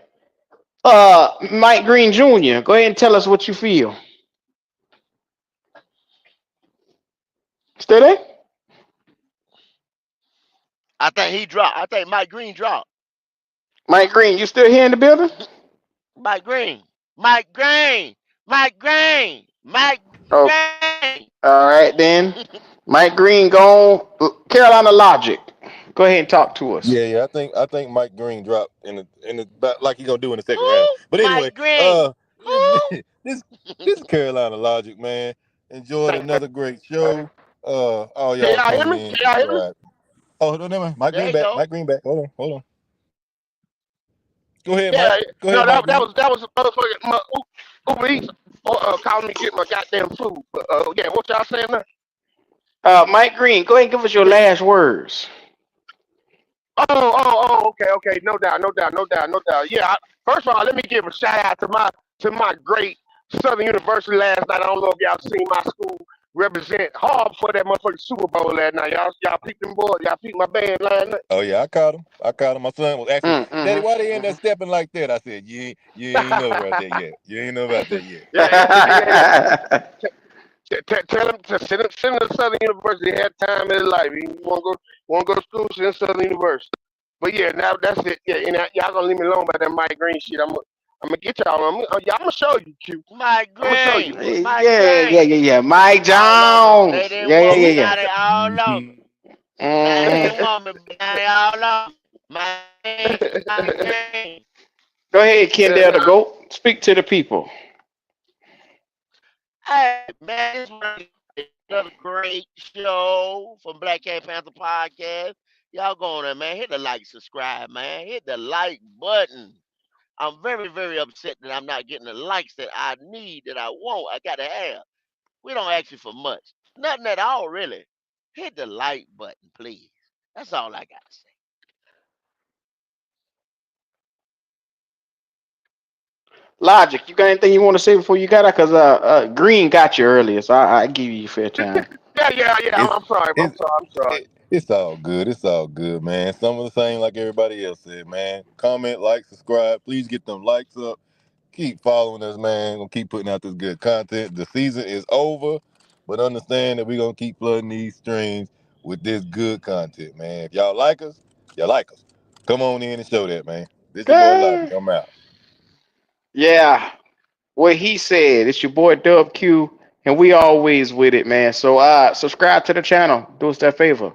Mike Green Jr., go ahead and tell us what you feel. Stay there? I think he dropped. I think Mike Green dropped. Mike Green, you still here in the building? Mike Green. Mike Green. Mike Green. Mike Oh, Green. all right then. Mike Green gone. Carolina Logic. Go ahead and talk to us. Yeah. I think Mike Green dropped in the like he gonna do in the second round. Who? But anyway, Mike Green. Who? this this Carolina Logic, man. Enjoyed Thank another great show. All Can y'all y'all hear tune me? in, Can y'all hear me? subscribe. Oh, no, never mind. Mike There Green you back. go. Mike Green back. Hold on. Go ahead, Mike. Yeah. Go No, ahead, Mike that Green. was a motherfucker. Uber Eats calling me to get my goddamn food. But yeah, what y'all saying now? Mike Green, go ahead and give us your Yeah. last words. Okay. No doubt. Yeah. First of all, let me give a shout out to my great Southern University last night. I don't know if y'all seen my school represent hard for that motherfucking Super Bowl last night. Y'all peeped them boys. Y'all peeped my band last night. Oh yeah, I caught him. My son was asking, Daddy, why they in there Mm-hmm. stepping like that? I said, you ain't know about that yet. You ain't know about that yet. Yeah. Tell him to send him to Southern University. He had time in his life. He want to go to school, send him to Southern University. But yeah, now that's it. Yeah, and y'all gonna leave me alone about that Mike Green shit. I'm gonna get y'all. I'm gonna show you, Q. Mike I'm gonna show you. Green. Mike Green. Yeah. Mike All over. They Jones. didn't want me. Yeah. Now they all over. Now they didn't want me, but now they all over. Mike Green. Go ahead, Kendall the Nah, GOAT. Speak to the people. Hey, man, this was another great show from Black Cat Panther Podcast. Y'all go on there, man. Hit the like, subscribe, man. Hit the like button. I'm very, very upset that I'm not getting the likes that I need, that I want, I gotta have. We don't ask you for much. Nothing at all, really. Hit the like button, please. That's all I gotta say. Logic, you got anything you want to say before you got out? Because Green got you earlier, so I give you fair time. yeah. It's I'm sorry. it's it's all good. It's all good, man. Some of the same like everybody else said, man. Comment, like, subscribe. Please get them likes up. Keep following us, man. Gonna keep putting out this good content. The season is over, but understand that we're gonna keep flooding these streams with this good content, man. If y'all like us, y'all like us. Come on in and show that, man. This your boy Logic. Okay. I'm out. Yeah, what he said. It's your boy Dub Q, and we always with it, man. So subscribe to the channel. Do us that favor.